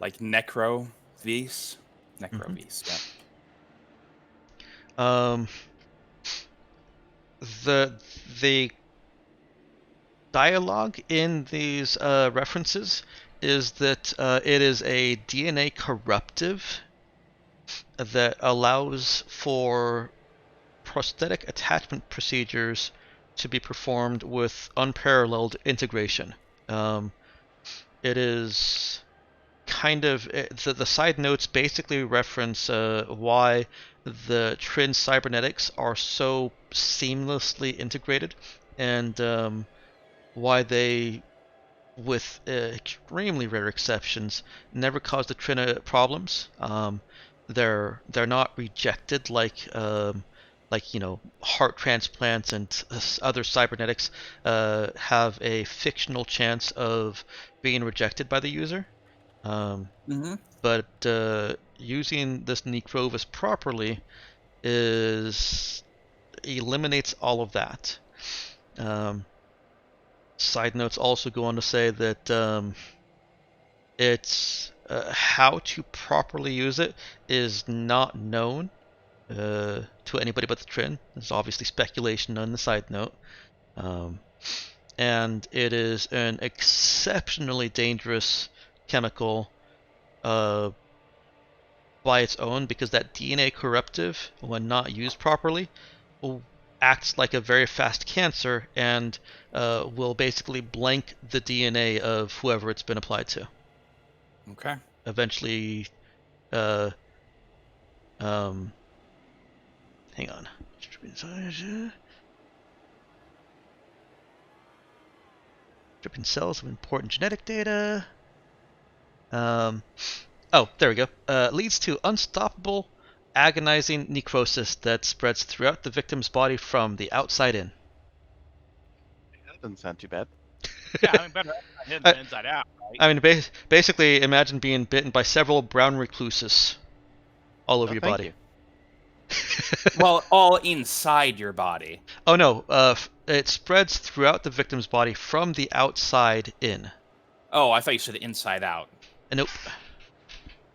Like Necrovis. Necrovis, yeah. The dialogue in these references is that it is a DNA corruptive that allows for prosthetic attachment procedures to be performed with unparalleled integration. It is kind of the side notes basically reference why the Trin cybernetics are so seamlessly integrated, and why they, with extremely rare exceptions, never cause the Trin problems. They're not rejected like heart transplants and other cybernetics have a fictional chance of being rejected by the user. But using this Necrovis properly eliminates all of that. Side notes also go on to say that it's how to properly use it is not known to anybody but the Trin. There's obviously speculation on the side note. And it is an exceptionally dangerous chemical by its own, because that DNA corruptive, when not used properly, acts like a very fast cancer and will basically blank the DNA of whoever it's been applied to. Okay. Eventually, hang on. Stripping cells of important genetic data. Oh, there we go. Leads to unstoppable, agonizing necrosis that spreads throughout the victim's body from the outside in. That doesn't sound too bad. Yeah, I mean, better inside in than inside out, right? I mean, basically, imagine being bitten by several brown recluses all over Oh, your thank body. you. Well, all inside your body. Oh no, it spreads throughout the victim's body from the outside in. Oh, I thought you said inside out. Nope.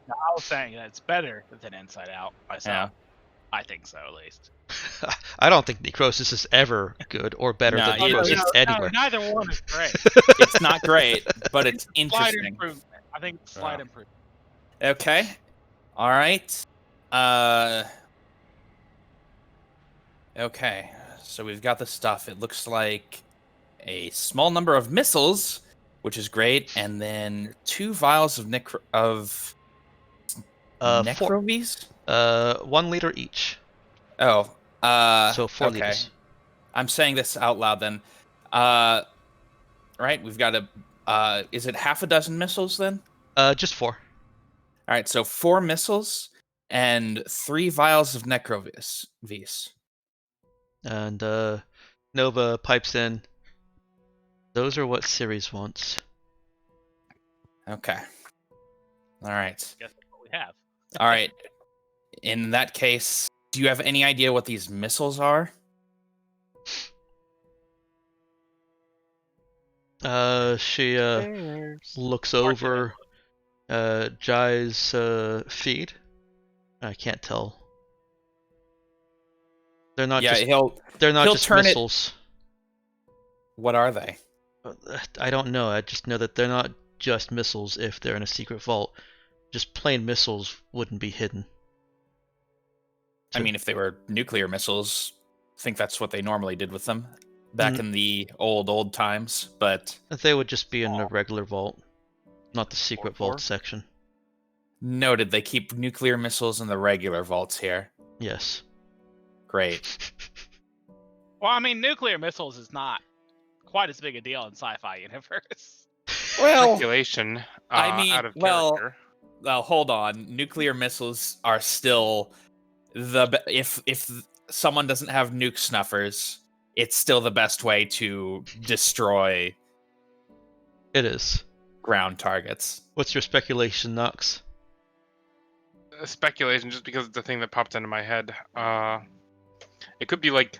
No, I was saying that it's better than inside out myself. I think so, at least. I don't think necrosis is ever good or better No, than you know, necrosis anywhere. Neither one is great. It's not great, but it's Slight interesting. improvement. I think it's slight Yeah. improvement. Okay. All right. Okay. So we've got the stuff. It looks like a small number of missiles, which is great, and then 2 vials of Four, necrovies. 1 liter each. Oh. So 4 okay. liters. I'm saying this out loud then. Right, we've got is it half a dozen missiles then? Just 4. All right, so 4 missiles and 3 vials of necrovis. And Nova pipes in. Those are what Ceres wants. Okay. All right. Guess that's what we have. All right. In that case, do you have any idea what these missiles are? She looks over Jai's feed. I can't tell. They're not just he'll just turn it- missiles. What are they? I don't know. I just know that they're not just missiles if they're in a secret vault. Just plain missiles wouldn't be hidden. I mean, if they were nuclear missiles, I think that's what they normally did with them back in the old times, but They would just be in a regular vault, not the secret vault section. noted they keep nuclear missiles in the regular vaults here. Yes. Great. Well, I mean, nuclear missiles is not quite as big a deal in sci-fi universe. Well, Speculation. I mean, out of well, character. well, hold on. Nuclear missiles are still if someone doesn't have nuke snuffers, it's still the best way to destroy It is. ground targets. What's your speculation, Nox? Speculation, just because it's the thing that popped into my head. It could be like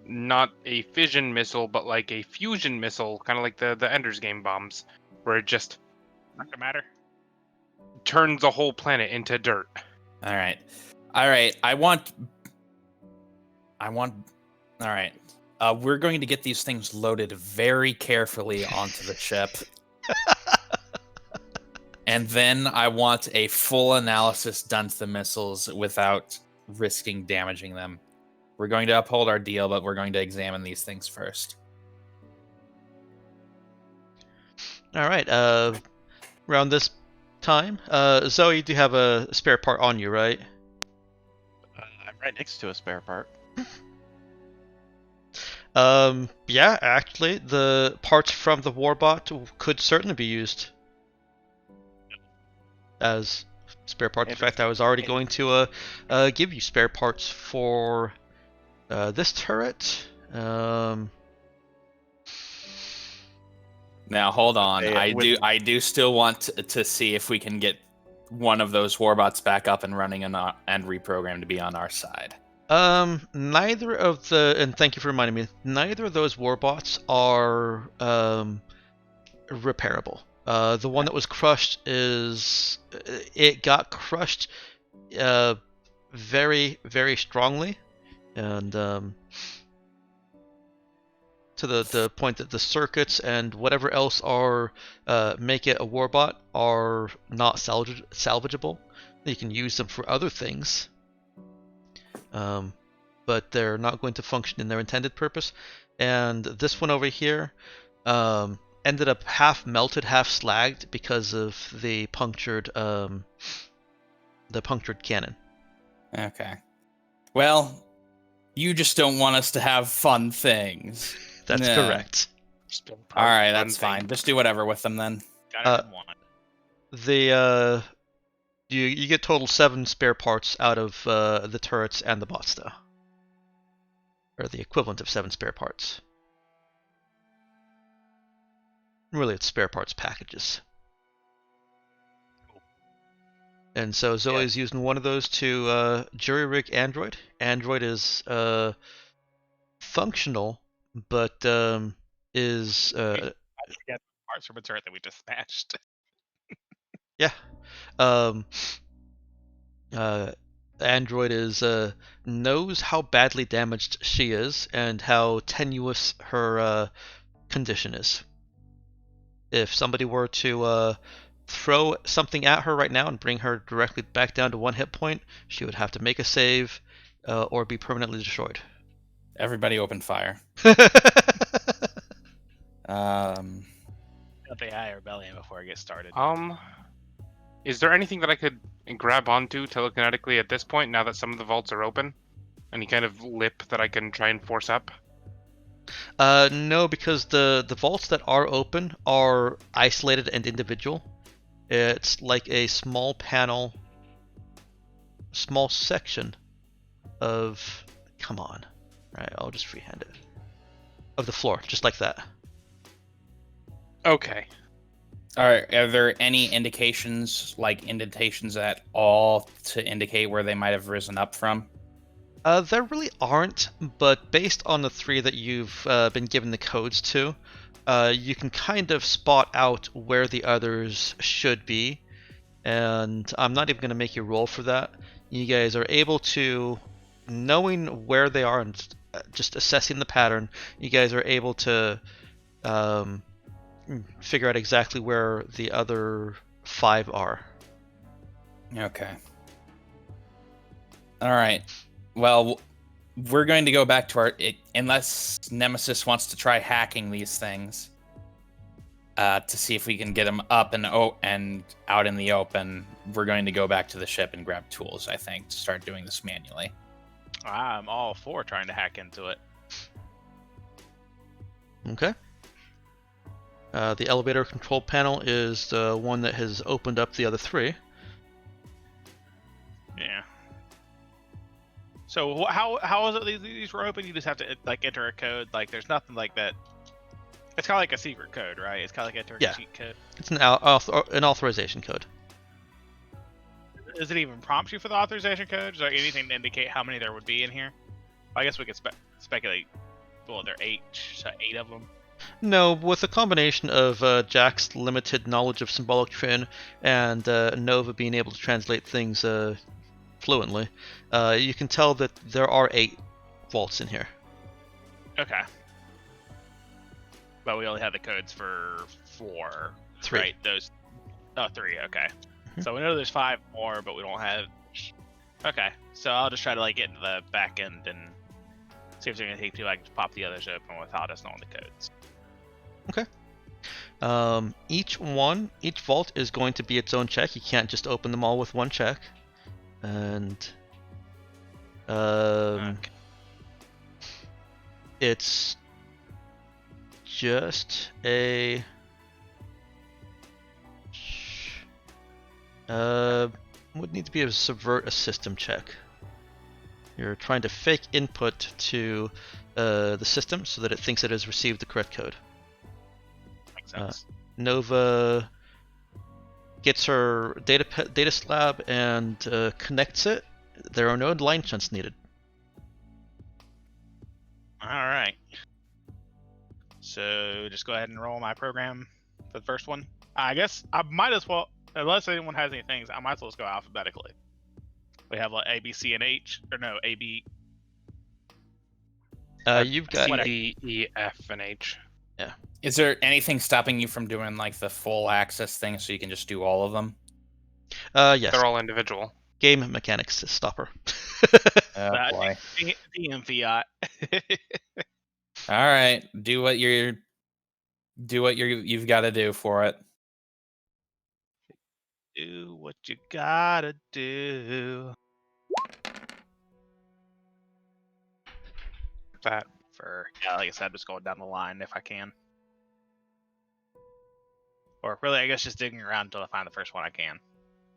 not a fission missile, but like a fusion missile, kind of like the Ender's Game bombs, where it just Not gonna matter. turns the whole planet into dirt. All right. I want. All right. We're going to get these things loaded very carefully onto the ship. And then I want a full analysis done to the missiles without risking damaging them. We're going to uphold our deal, but we're going to examine these things first. All right. Around this time, Zoe, do you have a spare part on you, right? I'm right next to a spare part. Yeah, actually, the parts from the warbot could certainly be used as spare parts. In fact, I was already going to give you spare parts for this turret. Now hold on. Okay, I do still want to see if we can get one of those warbots back up and running and reprogrammed to be on our side. Neither of the, and thank you for reminding me, neither of those warbots are repairable. The one that was crushed it got crushed very, very strongly, and to the point that the circuits and whatever else are make it a warbot are not salvageable. You can use them for other things, but they're not going to function in their intended purpose. And this one over here ended up half melted, half slagged because of the punctured cannon. Okay. Well, you just don't want us to have fun things. That's Nah. correct. Spare All part, right, one that's thing. fine. Just do whatever with them then. Got it in one. You get total 7 spare parts out of the turrets and the bots, though, or the equivalent of 7 spare parts. Really, it's spare parts packages. And so Zoe's using one of those to jury rig Android. Android is functional, but is I forget parts from a turret that we just smashed. yeah. Um, Android is knows how badly damaged she is and how tenuous her condition is. If somebody were to throw something at her right now and bring her directly back down to 1 hit point, she would have to make a save or be permanently destroyed. Everybody open fire. Got the eye rebellion before I get started. Is there anything that I could grab onto telekinetically at this point, now that some of the vaults are open? Any kind of lip that I can try and force up? No, because the vaults that are open are isolated and individual. It's like a small panel, small section of. Come on. All right, I'll just freehand it. Of the floor, just like that. Okay. All right. Are there any indications, like indentations at all, to indicate where they might have risen up from? There really aren't, but based on the 3 that you've been given the codes to, you can kind of spot out where the others should be, and I'm not even going to make you roll for that. You guys are able to, knowing where they are and just assessing the pattern, you guys are able to figure out exactly where the other 5 are. Okay. All right. Well, we're going to go back to our... unless Nemesis wants to try hacking these things to see if we can get them up and out in the open, we're going to go back to the ship and grab tools, I think, to start doing this manually. I'm all for trying to hack into it. Okay. The elevator control panel is the one that has opened up the other 3. Yeah. So how is it these were open? You just have to like enter a code. Like there's nothing like that. It's kind of like a secret code, right? It's kind of like entering Yeah. a cheat code. It's an authorization code. Does it even prompt you for the authorization code? Is there anything to indicate how many there would be in here? I guess we could speculate. Well, there are 8, so 8 of them. No, with a combination of Jack's limited knowledge of symbolic trin and Nova being able to translate things fluently, you can tell that there are 8 vaults in here. Okay. But we only have the codes for 4. 3. Right? Those. Oh, 3. Okay. Mhm. So we know there's 5 more, but we don't have. Okay. So I'll just try to like get into the back end and see if it's gonna take 2. I can just pop the others open without us knowing the codes. Each vault is going to be its own check. You can't just open them all with one check. And Okay. it's just a would need to be a subvert a system check. You're trying to fake input to the system so that it thinks it has received the correct code. Makes sense. Nova gets her data slab and connects it. There are no line chunks needed. All right. So just go ahead and roll my program for the first one. I guess I might as well, unless anyone has any things, I might as well just go alphabetically. We have like A, B, C, and H, or no, A, B. You've got C, D, E, F, and H. Is there anything stopping you from doing like the full access thing so you can just do all of them? yes. They're all individual. Game mechanics stopper. Oh boy. DM Fiat. All right, do what you've got to do for it. Do what you gotta do. That. Yeah, like I said, just going down the line if I can. Or really, I guess just digging around until I find the first one I can.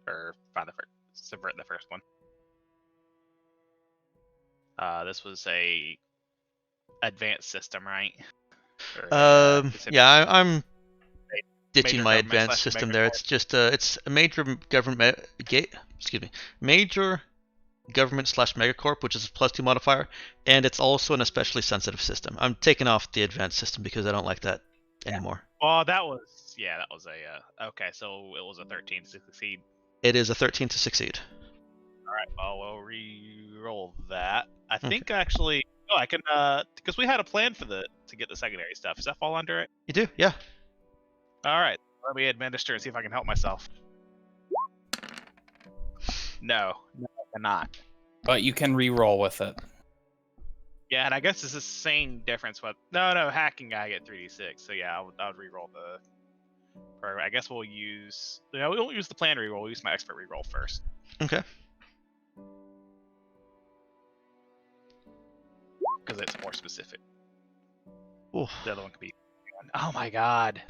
Or find subvert the first one. This was a advanced system, right? Or, I'm ditching major my government advanced slash system megacorp. there. It's just it's a major government major government slash megacorp, which is a +2 modifier, and it's also an especially sensitive system. I'm taking off the advanced system because I don't like that anymore. Well, that was a okay. So it was a 13 to succeed. It is a 13 to succeed. All right. Well, we'll re-roll that. I Okay. think actually, I can because we had a plan for to get the secondary stuff. Does that fall under it? You do, yeah. All right. Let me administer and see if I can help myself. No, I cannot. But you can re-roll with it. Yeah, and I guess it's the same difference. But no, hacking I get 3d6. So yeah, I would re-roll the. Or I guess we'll use. We won't use the plan re-roll. We'll use my expert re-roll first. Okay. Because it's more specific. Oof. The other one could be. Oh my god.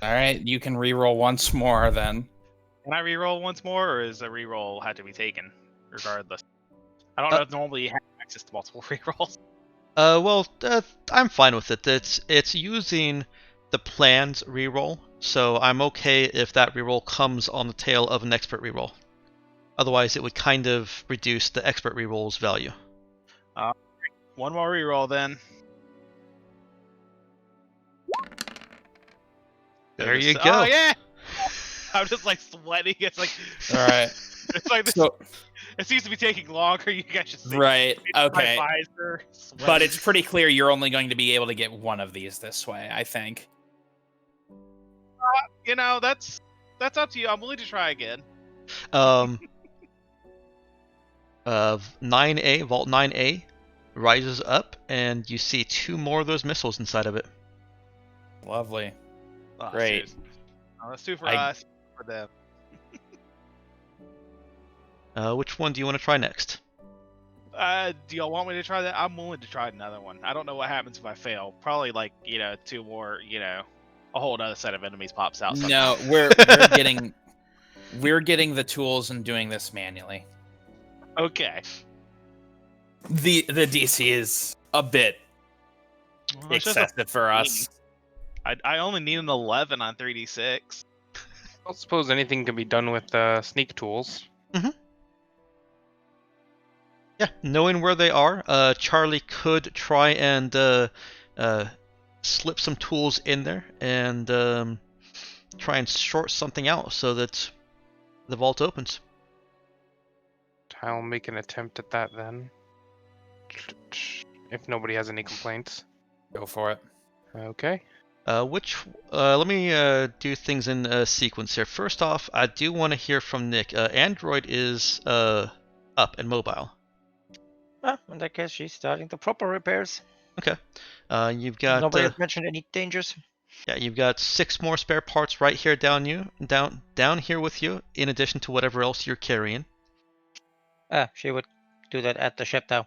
All right, you can re-roll once more then. Can I re-roll once more, or is a re-roll had to be taken regardless? I don't know if normally you have access to multiple re-rolls. I'm fine with it. It's using the planned reroll, so I'm okay if that reroll comes on the tail of an expert reroll. Otherwise, it would kind of reduce the expert reroll's value. One more re-roll then. There you go. Oh yeah! I'm just like sweating. It's like. All right. It's like this. So, It seems to be taking longer. You guys should see. right. Okay. My visor, But it's pretty clear you're only going to be able to get one of these this way, I think. That's up to you. I'm willing to try again. 9A, Vault 9A rises up, and you see 2 more of those missiles inside of it. Lovely. Oh, Great. seriously. Oh, that's 2 for us, for them. Which one do you want to try next? Do y'all want me to try that? I'm willing to try another one. I don't know what happens if I fail. Probably 2 more, a whole other set of enemies pops out. No, we're getting the tools and doing this manually. Okay. The DC is a bit Well, it's just a excessive for us. I only need an 11 on 3d6. I don't suppose anything can be done with sneak tools. Yeah, knowing where they are, Charlie could try and slip some tools in there and try and short something out so that the vault opens. I'll make an attempt at that then. If nobody has any complaints. Go for it. Okay. Let me do things in sequence here. First off, I do want to hear from Nick. Android is up and mobile. In that case, she's starting the proper repairs. Okay. You've got Nobody has mentioned any dangers. yeah, you've got 6 more spare parts right here down here with you, in addition to whatever else you're carrying. She would do that at the ship now.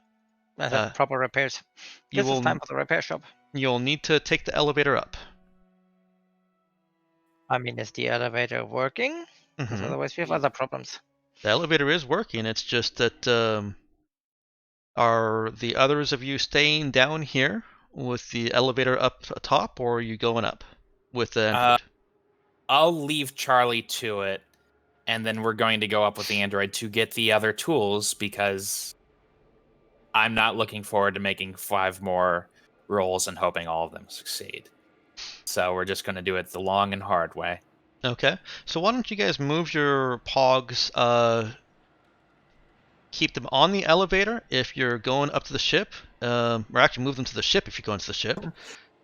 Proper repairs. You This is time for the repair shop. You'll need to take the elevator up. I mean, is the elevator working? Because otherwise we have other problems. The elevator is working. It's just that are the others of you staying down here with the elevator up top, or are you going up with the Android? I'll leave Charlie to it, and then we're going to go up with the Android to get the other tools, because I'm not looking forward to making 5 more rolls and hoping all of them succeed. So we're just going to do it the long and hard way. Okay. So why don't you guys move your pogs, keep them on the elevator if you're going up to the ship, or actually move them to the ship if you're going to the ship.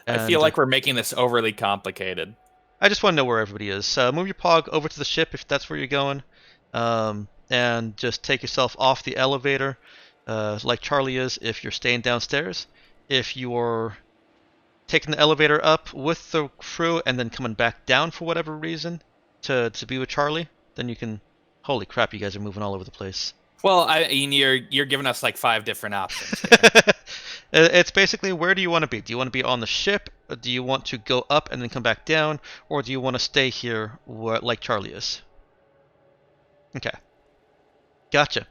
I feel like we're making this overly complicated. I just want to know where everybody is. Move your pog over to the ship if that's where you're going, and just take yourself off the elevator, like Charlie is if you're staying downstairs. If you're taking the elevator up with the crew and then coming back down for whatever reason to be with Charlie, then you can... Holy crap, you guys are moving all over the place. Well, I mean, you're giving us like 5 different options. It's basically, where do you want to be? Do you want to be on the ship? Or do you want to go up and then come back down? Or do you want to stay here like Charlie is? Okay. Gotcha.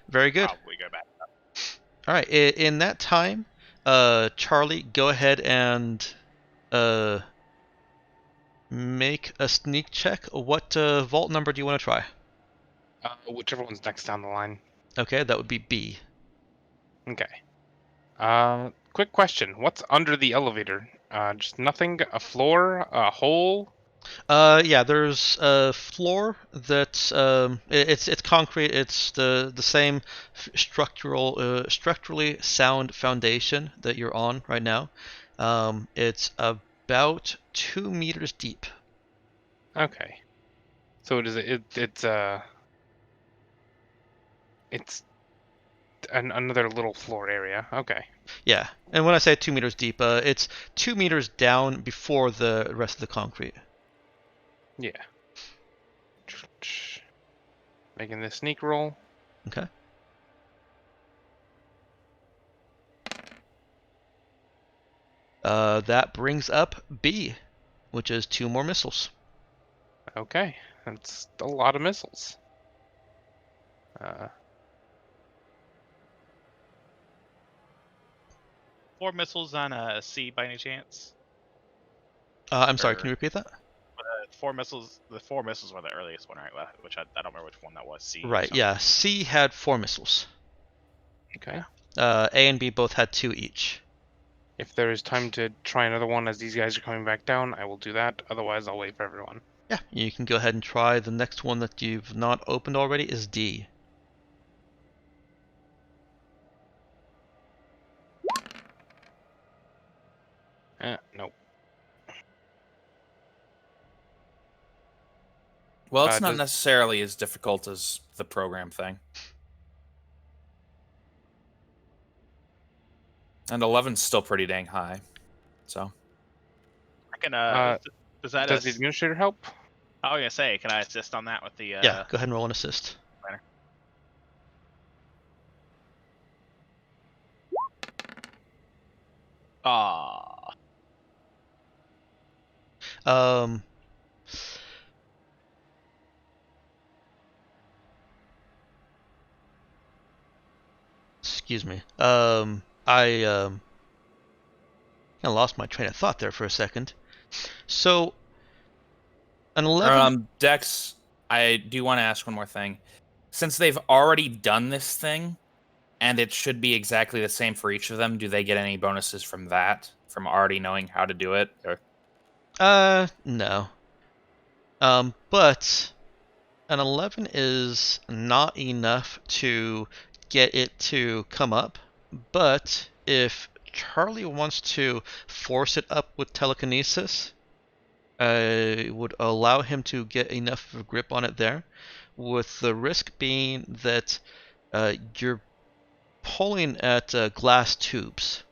Very good. Probably go back. All right. In that time, Charlie, go ahead and make a sneak check. What vault number do you want to try? Whichever one's next down the line. Okay, that would be B. Okay. Quick question. What's under the elevator? Just nothing? A floor? A hole? Yeah, there's a floor that's it's concrete. It's the same structurally sound foundation that you're on right now. It's about 2 meters deep. Okay. So it's another little floor area. Okay. Yeah, and when I say 2 meters deep, it's 2 meters down before the rest of the concrete. Yeah. Making the sneak roll. Okay. That brings up B, which is 2 more missiles. Okay. That's a lot of missiles. 4 missiles on a C by any chance? I'm sorry, Or- can you repeat that? 4 missiles. The 4 missiles were the earliest one, right? Which I don't remember which one that was. C. or Right, something. yeah. C had 4 missiles. Okay. A and B both had 2 each. If there is time to try another one as these guys are coming back down, I will do that. Otherwise, I'll wait for everyone. Yeah, you can go ahead and try. The next one that you've not opened already is D. Nope. Well, it's not Does- necessarily as difficult as the program thing. And 11's still pretty dang high. So, I can. Does that? Does the administrator help? I was gonna say, can I assist on that with the? Yeah, go ahead and roll an assist. Ah. Um, excuse me. I lost my train of thought there for a second. So, an 11. Dex, I do want to ask one more thing. Since they've already done this thing, and it should be exactly the same for each of them, do they get any bonuses from that? From already knowing how to do it? Or... No. But an 11 is not enough to get it to come up. But if Charlie wants to force it up with telekinesis, would allow him to get enough of a grip on it there, with the risk being that you're pulling at glass tubes.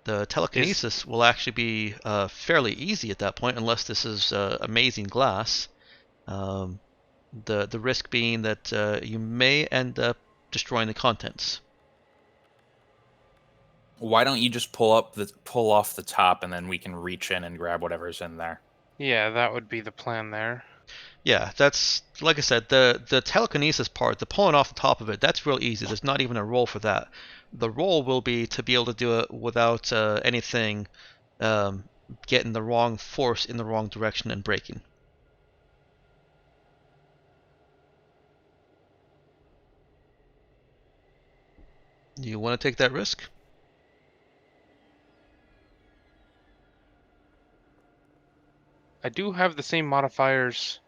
The telekinesis will actually be fairly easy at that point, unless this is amazing glass. The risk being that you may end up destroying the contents. Why don't you just pull off the top, and then we can reach in and grab whatever's in there? Yeah, that would be the plan there. Yeah, that's like I said. The telekinesis part, the pulling off the top of it, that's real easy. There's not even a roll for that. The roll will be to be able to do it without anything getting the wrong force in the wrong direction and breaking. You want to take that risk? I do have the same modifiers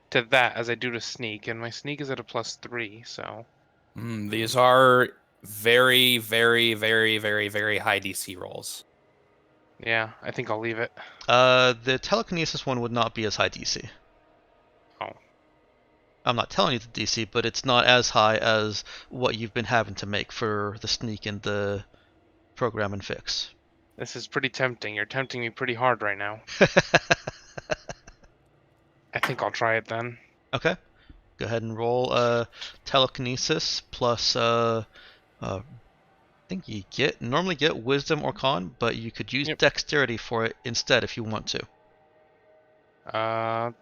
to that as I do to sneak, and my sneak is at a +3, so... These are very, very, very, very, very high DC rolls. Yeah, I think I'll leave it. The telekinesis one would not be as high DC. Oh. I'm not telling you the DC, but it's not as high as what you've been having to make for the sneak and the program and fix. This is pretty tempting. You're tempting me pretty hard right now. I think I'll try it then. Okay. Go ahead and roll telekinesis plus I think you normally get wisdom or con, but you could use Yep. dexterity for it instead if you want to.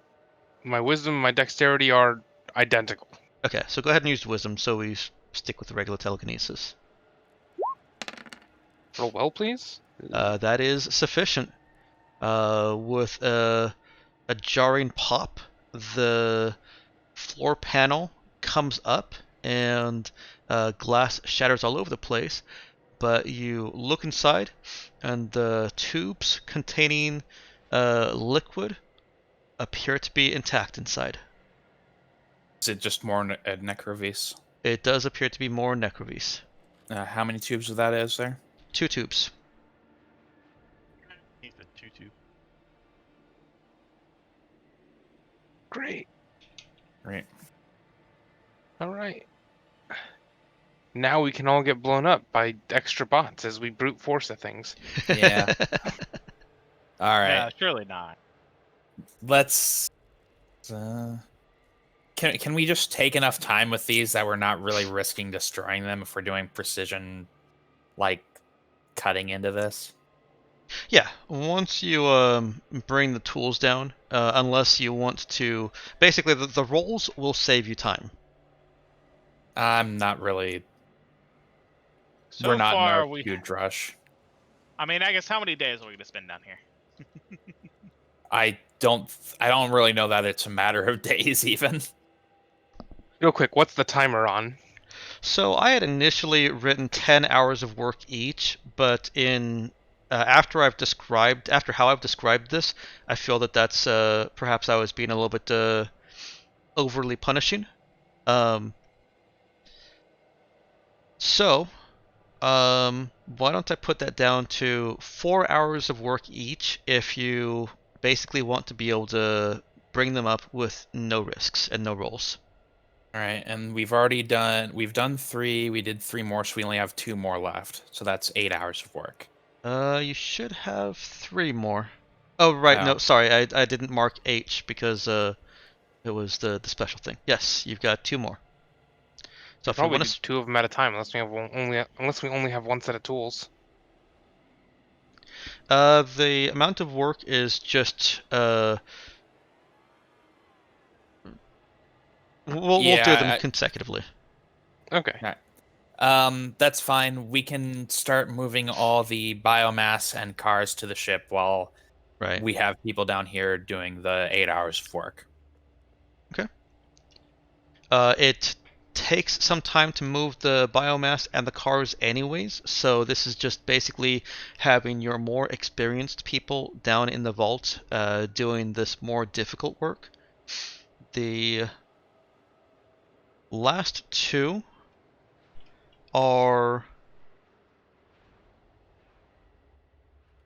My wisdom and my dexterity are identical. Okay, so go ahead and use wisdom so we stick with the regular telekinesis. Roll well, please. That is sufficient. With a jarring pop, the floor panel comes up and glass shatters all over the place. But you look inside, and the tubes containing liquid appear to be intact inside. Is it just more a necrovies? It does appear to be more necrovies. How many tubes of that is there? 2 tubes. He's a tutu. Great. Right. All right. Now we can all get blown up by extra bots as we brute force at things. Yeah. All right. No, surely not. Let's. Can we just take enough time with these that we're not really risking destroying them if we're doing precision, like cutting into this? Yeah, once you bring the tools down, unless you want to, basically the rolls will save you time. I'm not really. So We're not in far, a huge rush. I mean, I guess how many days are we gonna spend down here? I don't really know that it's a matter of days even. Real quick, what's the timer on? So I had initially written 10 hours of work each, but in after how I've described this, I feel that that's perhaps I was being a little bit overly punishing. Um, so why don't I put that down to 4 hours of work each if you basically want to be able to bring them up with no risks and no rolls. All right, and we've done 3. We did 3 more, so we only have 2 more left. So that's 8 hours of work. You should have 3 more. Oh, right. No, Oh. sorry. I didn't mark H because it was the special thing. Yes, you've got 2 more. So if you Probably want do to, 2 of them at a time, unless we only have 1 set of tools. the amount of work is just we'll do them consecutively. Okay. That's fine. We can start moving all the biomass and cars to the ship while Right. we have people down here doing the 8 hours of work. Okay. It takes some time to move the biomass and the cars anyways, so this is just basically having your more experienced people down in the vault doing this more difficult work. The last 2 are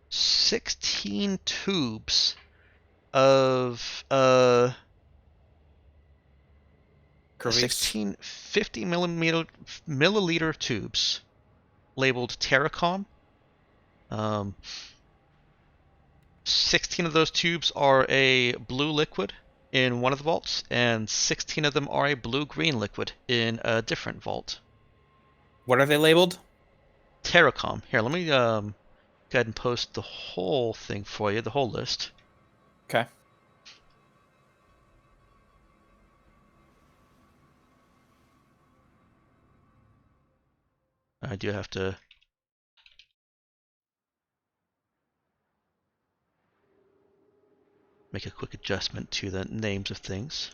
16 tubes of 16 50 milliliter tubes labeled Terracom. 16 of those tubes are a blue liquid in one of the vaults, and 16 of them are a blue-green liquid in a different vault. What are they labeled? Terracom. Here, let me go ahead and post the whole thing for you, the whole list. Okay. I do have to make a quick adjustment to the names of things.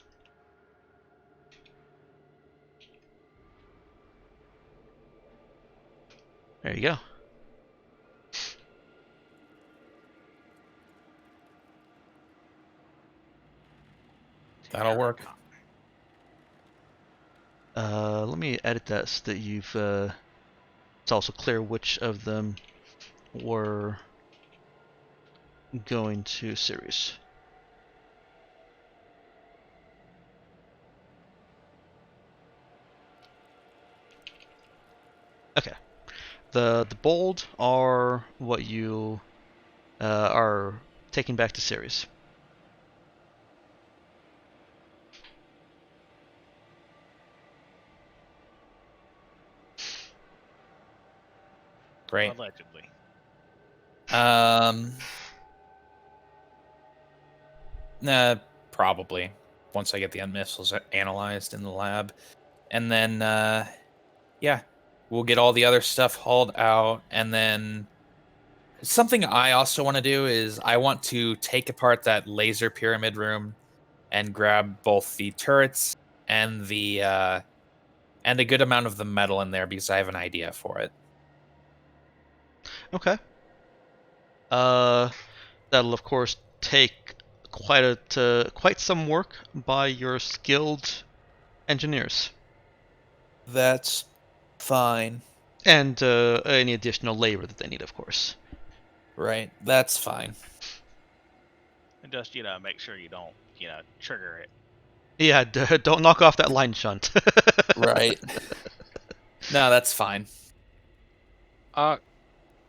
There you go. That'll work. Let me edit that so that you've it's also clear which of them were going to series. Okay. The bold are what you are taking back to series. Great. Allegedly. Probably once I get the missiles analyzed in the lab, and then yeah, we'll get all the other stuff hauled out, and then something I also want to do is I want to take apart that laser pyramid room and grab both the turrets and the and a good amount of the metal in there because I have an idea for it. Okay. That'll of course take quite some work by your skilled engineers, That's fine. and any additional labor that they need, of course. Right. That's fine. And just, make sure you don't, trigger it. Yeah, don't knock off that line shunt. Right. No, that's fine.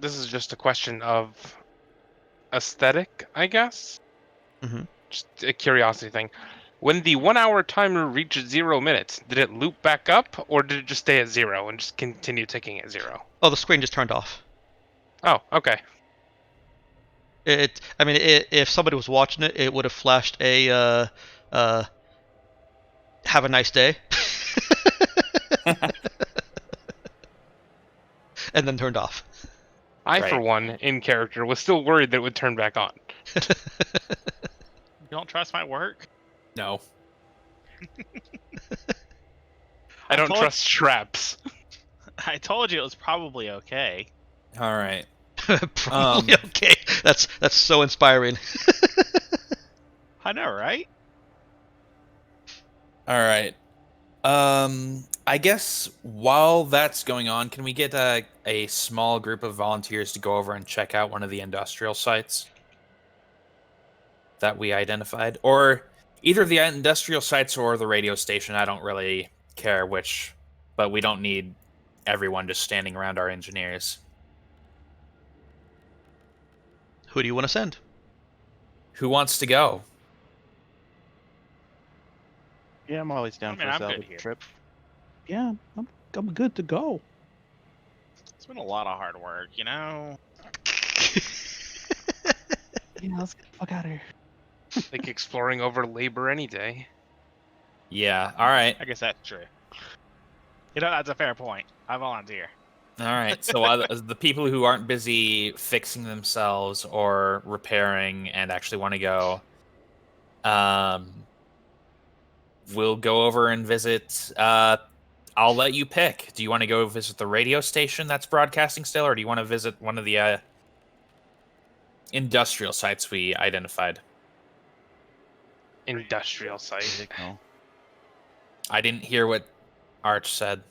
This is just a question of aesthetic, I guess. Mhm. Just a curiosity thing. When the 1 hour timer reached 0 minutes, did it loop back up, or did it just stay at 0 and just continue ticking at 0? Oh, the screen just turned off. Oh, okay. If somebody was watching it, it would have flashed a have a nice day, and then turned off. I, Right. for one, in character, was still worried that it would turn back on. You don't trust my work? No. I don't told- trust traps. I told you it was probably okay. All right. Probably okay. That's so inspiring. I know, right? All right. I guess while that's going on, can we get a small group of volunteers to go over and check out one of the industrial sites that we identified? Or either the industrial sites or the radio station. I don't really care which, but we don't need everyone just standing around our engineers. Who do you want to send? Who wants to go? Yeah, I'm always down I mean, for a I'm good salvage here. trip. Yeah, I'm good to go. It's been a lot of hard work, Yeah, let's get the fuck out of here. Like exploring over labor any day. Yeah. All right. I guess that's true. That's a fair point. I volunteer. All right. So the people who aren't busy fixing themselves or repairing and actually want to go, we'll go over and visit. I'll let you pick. Do you want to go visit the radio station that's broadcasting still, or do you want to visit one of the industrial sites we identified? Industrial site. Signal. I didn't hear what Arch said.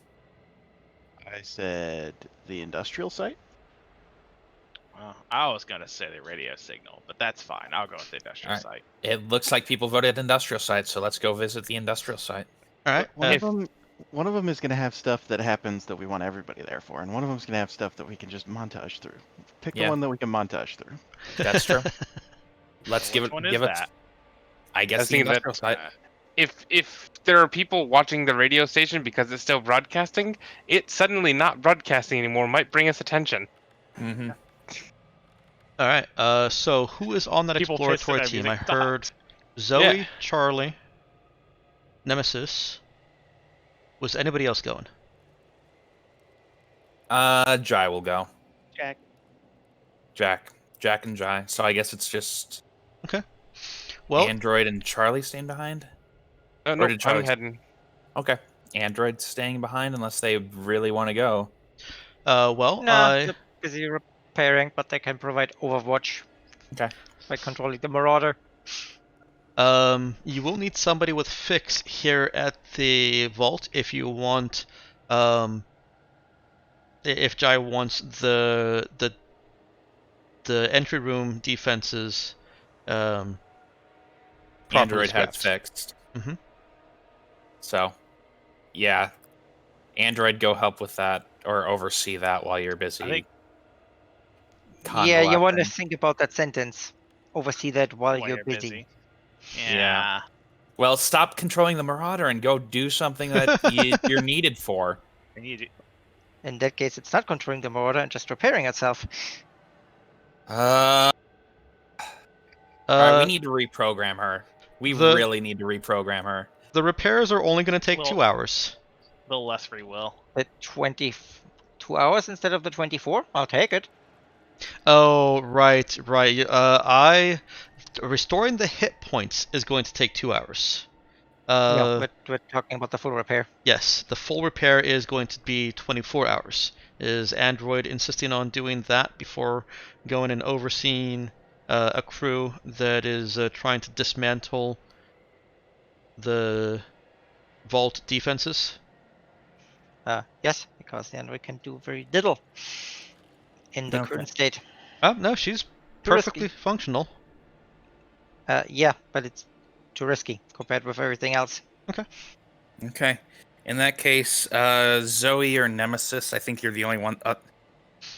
I said the industrial site. Well, I was gonna say the radio signal, but that's fine. I'll go with the industrial Alright. site. It looks like people voted industrial site, so let's go visit the industrial site. All right. One of them is going to have stuff that happens that we want everybody there for, and one of them's going to have stuff that we can just montage through. Pick the Yeah. one that we can montage through. That's true. Let's give Which it. one is Give it. that? I I guess the think industrial that site. if there are people watching the radio station because it's still broadcasting, it suddenly not broadcasting anymore might bring us attention. Mm-hmm. All right. So who is on that People pissed exploratory that team? I everything heard Zoe, Yeah. Charlie, Nemesis. Was anybody else going? Jai will go. Jack. Jack and Jai. So I guess it's just Well, Android and Charlie staying behind. No, did Charlie- I'm heading. Okay. Android staying behind unless they really want to go. well, Nah, they're busy repairing, but they can provide overwatch. Okay. By controlling the Marauder. you will need somebody with fix here at the vault if you want. If Jai wants the entry room defenses. Properly Android has scrapped. fixed. Mhm. So, yeah. Android, go help with that or oversee that while you're busy. I think- Yeah, you want to convalescing. think about that sentence. Oversee that while While you're busy. Yeah. Well, stop controlling the Marauder and go do something that you're needed for. I need In that case, it's not controlling the motor and just repairing itself. All right, we Uh, need to reprogram her. We the really need to reprogram her. the repairs are only going to take Well- 2 hours. A little less free will. The 22 hours instead of the 24? I'll take it. Oh, right. Restoring the hit points is going to take 2 hours. No, but we're talking about the full repair. Yes, the full repair is going to be 24 hours. Is Android insisting on doing that before going and overseeing a crew that is trying to dismantle the vault defenses? Yes, because the Android can do very little in the Okay. current state. Oh, no, she's Too risky. perfectly functional. Yeah, but it's too risky compared with everything else. Okay. In that case, Zoe or Nemesis, I think you're the only one.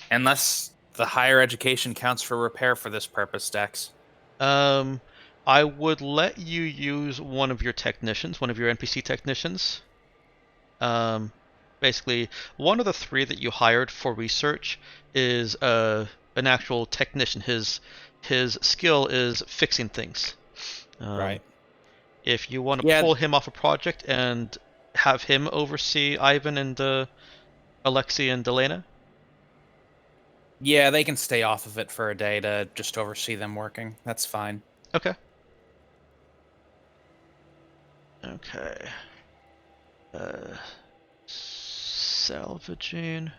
Unless the higher education counts for repair for this purpose, Dex. I would let you use one of your technicians, one of your NPC technicians. Basically, one of the 3 that you hired for research is an actual technician. His skill is fixing things. Right. If you want to Yeah. pull him off a project and have him oversee Ivan and Alexei and Delena. Yeah, they can stay off of it for a day to just oversee them working. That's fine. Okay. Okay. Salvaging.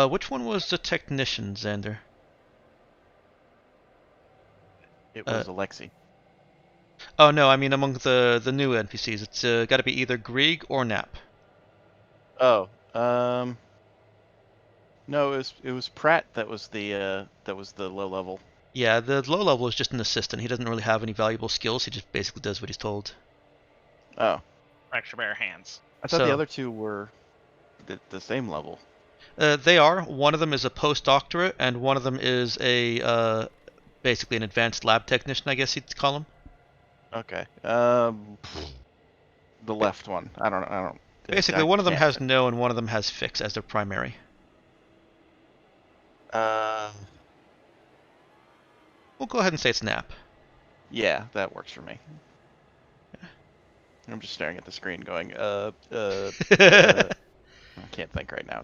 Which one was the technician, Xander? It was Alexi. Oh no, I mean among the new NPCs, it's got to be either Grieg or Nap. Oh, no, it was Pratt that was the low level. Yeah, the low level is just an assistant. He doesn't really have any valuable skills. He just basically does what he's told. Oh, Extra bare hands. I thought So- the other 2 were the same level. They are. One of them is a postdoctorate, and one of them is a basically an advanced lab technician, I guess you'd call him. Okay. The left one. I don't. Basically, I one of them can't- has no, and one of them has fix as their primary. We'll go ahead and say it's Nap. Yeah, that works for me. I'm just staring at the screen, going, I can't think right now.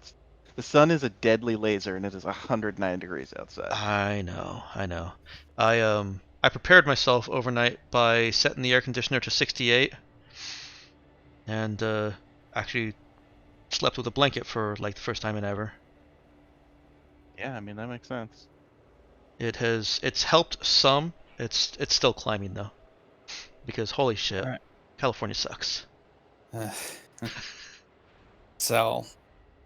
The sun is a deadly laser, and it is 109 degrees outside. I know. I prepared myself overnight by setting the air conditioner to 68, and actually slept with a blanket for like the first time in ever. Yeah, I mean that makes sense. It's helped some. It's still climbing though, because holy shit, Alright. California sucks. So,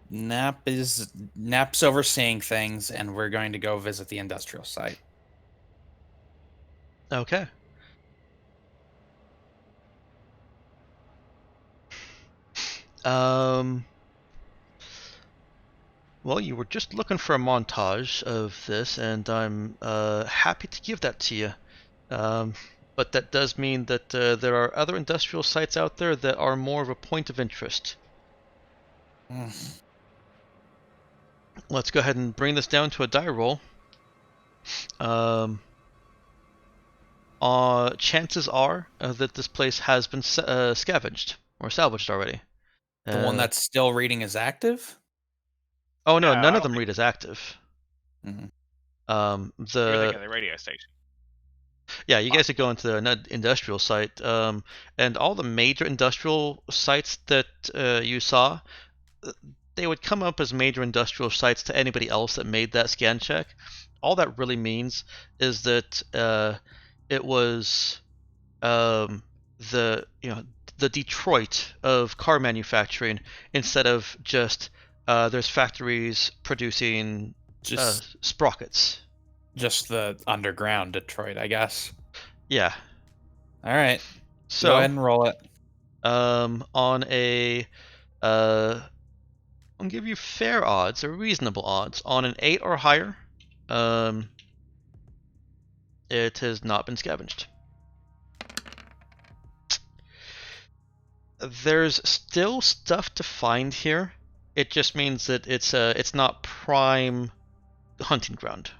Nap's overseeing things, and we're going to go visit the industrial site. Okay. Well, you were just looking for a montage of this, and I'm happy to give that to you. But that does mean that there are other industrial sites out there that are more of a point of interest. Let's go ahead and bring this down to a die roll. Chances are that this place has been scavenged or salvaged already. The one that's still reading is active? Oh no, No, none I of don't them read as active. Mhm. You're thinking of the radio station. Yeah, you guys could go into an industrial site, and all the major industrial sites that you saw, they would come up as major industrial sites to anybody else that made that scan check. All that really means is that it was the Detroit of car manufacturing, instead of just there's factories producing sprockets. Just the underground Detroit, I guess. Yeah. All right. So Go ahead and roll it. on a I'll give you fair odds or reasonable odds on an 8 or higher. It has not been scavenged. There's still stuff to find here. It just means that it's not prime hunting ground.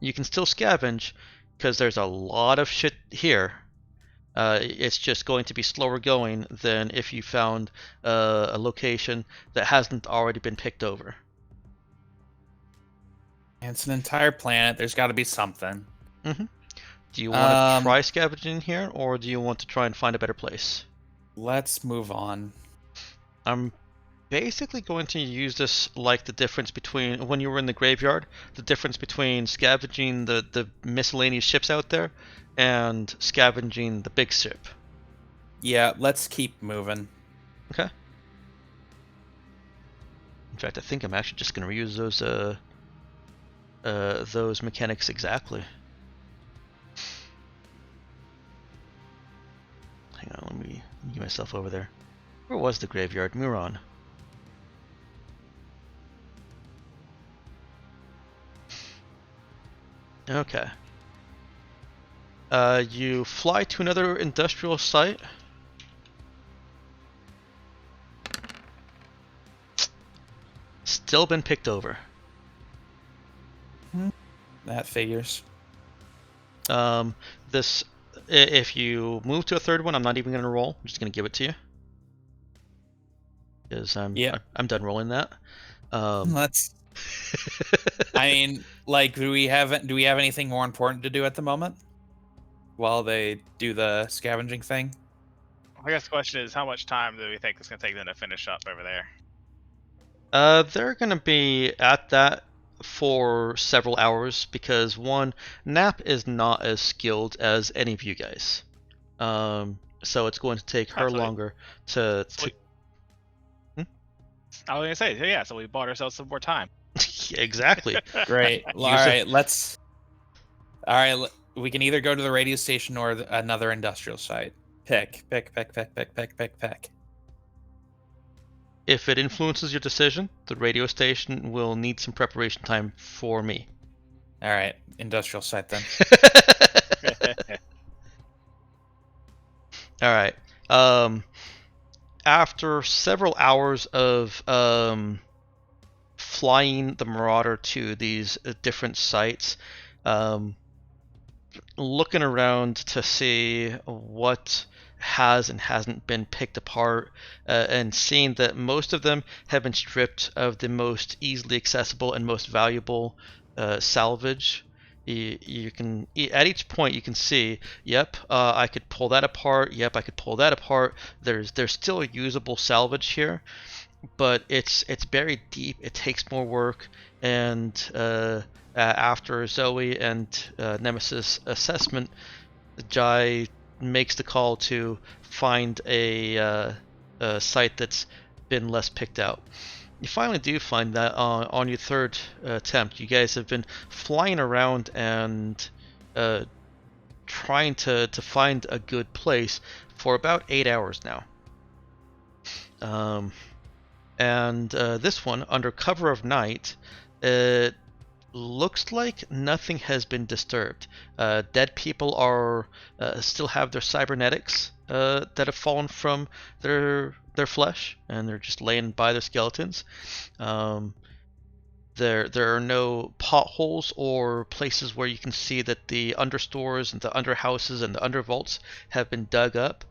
You can still scavenge because there's a lot of shit here. It's just going to be slower going than if you found a location that hasn't already been picked over. It's an entire planet. There's got to be something. Do you want to try scavenging here, or do you want to try and find a better place? Let's move on. I'm basically going to use this like the difference between when you were in the graveyard, the difference between scavenging the miscellaneous ships out there and scavenging the big ship. Yeah, let's keep moving. Okay. In fact, I think I'm actually just going to reuse those mechanics exactly. Hang on, let me get myself over there. Where was the graveyard? Muron. Okay. You fly to another industrial site. Still been picked over. That figures. If you move to a third one, I'm not even going to roll. I'm just going to give it to you. Because I'm done rolling that. Let's. I mean, like, do we have anything more important to do at the moment? While they do the scavenging thing? I guess the question is, how much time do we think it's going to take them to finish up over there? They're going to be at that for several hours because one, Nap is not as skilled as any of you guys. So it's going to take her longer to. I was going to say, yeah, so we bought ourselves some more time. Exactly. Great. All right, let's. All right, we can either go to the radio station or another industrial site. Pick. If it influences your decision, the radio station will need some preparation time for me. All right, industrial site then. All right. After several hours of flying the Marauder to these different sites, looking around to see what has and hasn't been picked apart, and seeing that most of them have been stripped of the most easily accessible and most valuable salvage. You can, at each point you can see, yep, I could pull that apart, yep, I could pull that apart. There's still usable salvage here, but it's buried deep. It takes more work, and after Zoe and Nemesis assessment, Jai makes the call to find a site that's been less picked out. You finally do find that on your third attempt. You guys have been flying around and trying to find a good place for about 8 hours now. And this one, under cover of night, it looks like nothing has been disturbed. Dead people are still have their cybernetics that have fallen from their flesh, and they're just laying by their skeletons. There are no potholes or places where you can see that the understores and the underhouses and the undervaults have been dug up.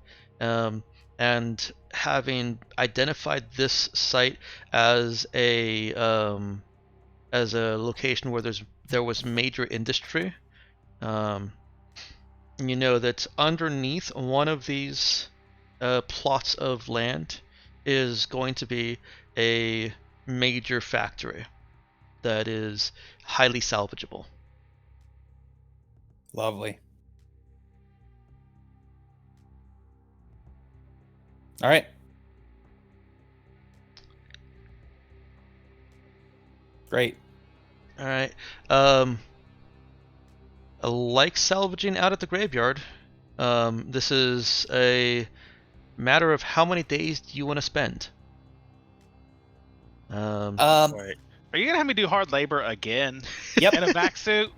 And having identified this site as a location where there was major industry, you know that underneath one of these plots of land is going to be a major factory that is highly salvageable. Lovely. All right. Great. All right. Like salvaging out at the graveyard, this is a matter of how many days do you want to spend. Wait. Are you going to have me do hard labor again? Yep. In a vac suit?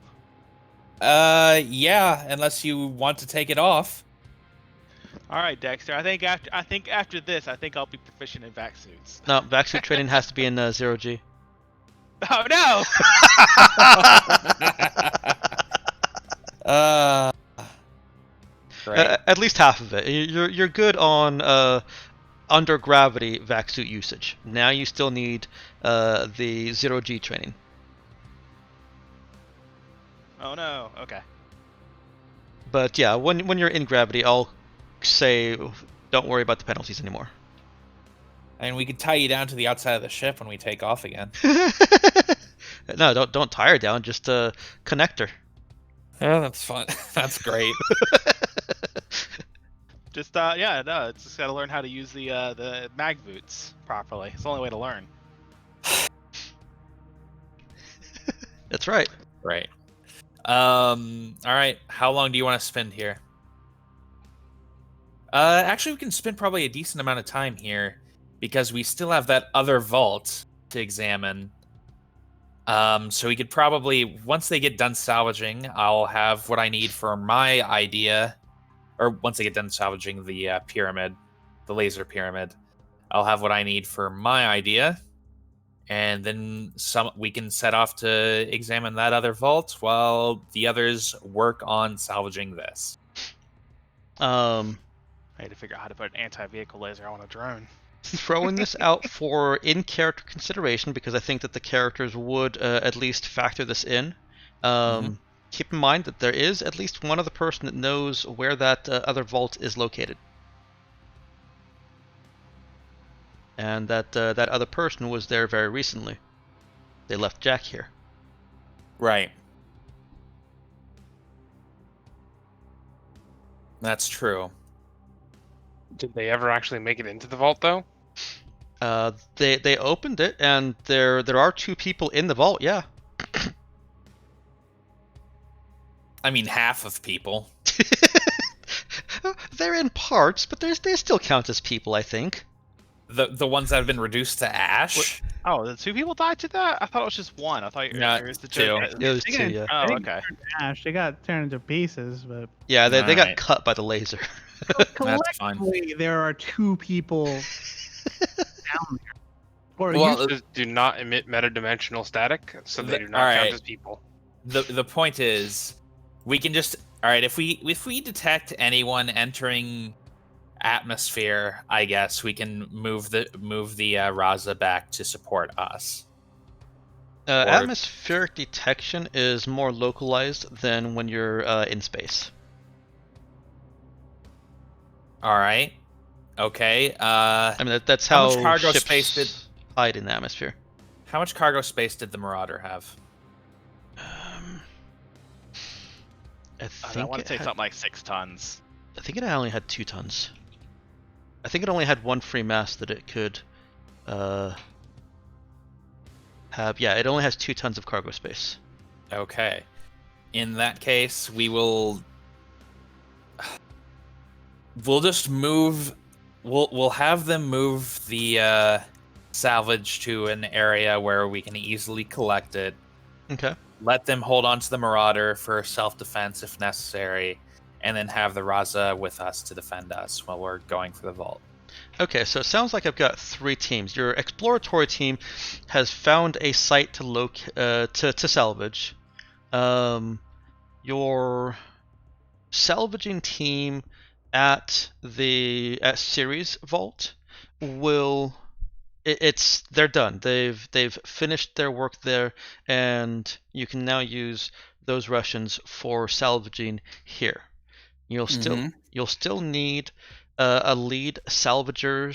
Yeah, unless you want to take it off. All right, Dexter. I think after this, I'll be proficient in vac suits. No, vac-suit training has to be in 0G. Oh no! Great. At least half of it. You're good on under gravity vac-suit usage. Now you still need the 0G training. Oh no. Okay. But yeah, when you're in gravity, I'll say don't worry about the penalties anymore. And we could tie you down to the outside of the ship when we take off again. No, don't tie her down. Just connect her. Yeah, that's fun. That's great. Just it's just gotta learn how to use the mag boots properly. It's the only way to learn. That's right. Right. All right. How long do you want to spend here? Actually, we can spend probably a decent amount of time here because we still have that other vault to examine. So we could probably, once they get done salvaging, I'll have what I need for my idea. Or once they get done salvaging the pyramid, the laser pyramid, I'll have what I need for my idea. And then we can set off to examine that other vault while the others work on salvaging this. I had to figure out how to put an anti-vehicle laser on a drone. Throwing this out for in-character consideration because I think that the characters would at least factor this in. Keep in mind that there is at least one other person that knows where that other vault is located. And that other person was there very recently. They left Jack here. Right. That's true. Did they ever actually make it into the vault, though? They opened it, and there are 2 people in the vault. Yeah. I mean, half of people. They're in parts, but they still count as people, I think. The ones that have been reduced to ash. Oh, the 2 people died to that? I thought it was just one. I thought No, it was the 2. It was 2, yeah. Oh, okay. Ash, they got turned into pieces, but Yeah, they got Alright. cut by the laser. That's fine. collectively there are 2 people down there. Or Well, Just do not emit metadimensional static, so they do not Alright. count as people. The point is, we can just if we detect anyone entering atmosphere, I guess we can move the Raza back to support us. Atmospheric detection is more localized than when you're in space. All right. Okay. I mean, that's How how much cargo ships space did- hide in the atmosphere. How much cargo space did the Marauder have? I I think want it to say had- something like 6 tons. I think it only had 2 tons. I think it only had 1 free mass that it could have. Yeah, it only has 2 tons of cargo space. Okay. In that case, we'll just move. We'll have them move the salvage to an area where we can easily collect it. Okay. Let them hold on to the Marauder for self-defense if necessary, and then have the Raza with us to defend us while we're going for the vault. Okay, so it sounds like I've got 3 teams. Your exploratory team has found a site to salvage. Your salvaging team at Ceres Vault they're done. They've finished their work there, and you can now use those Russians for salvaging here. You'll still need a lead salvager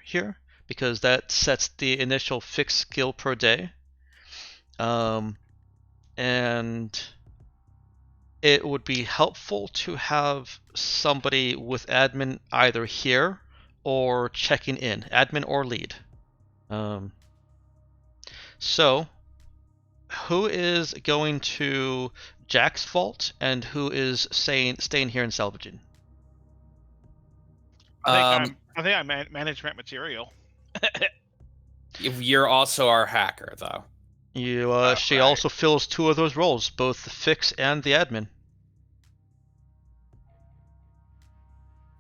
here because that sets the initial fixed skill per day. And it would be helpful to have somebody with admin either here or checking in, admin or lead. So, who is going to Jack's vault and who is staying here and salvaging? I think I'm management material. You're also our hacker, though. She right. also fills 2 of those roles, both the fix and the admin.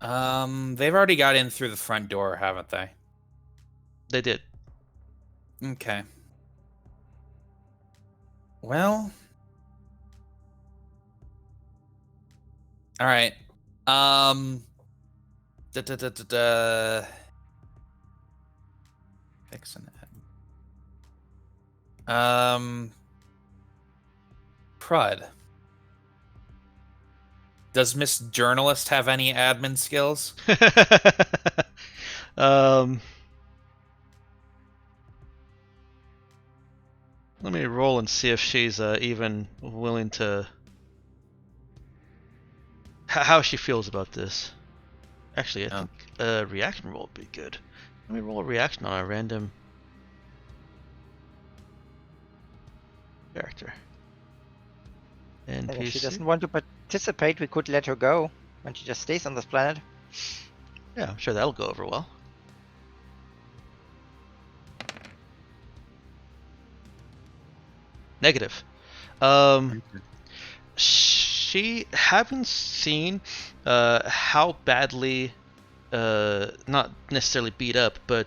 They've already got in through the front door, haven't they? They did. Okay. Well. All right. Fixing it. Prud. Does Miss Journalist have any admin skills? Let me roll and see if she's even willing to. How she feels about this. Actually, I think a reaction roll would be good. Let me roll a reaction on a random character. And if she NPC. doesn't want to participate, we could let her go, and she just stays on this planet. Yeah, I'm sure that'll go over well. Negative. She haven't seen how badly, not necessarily beat up, but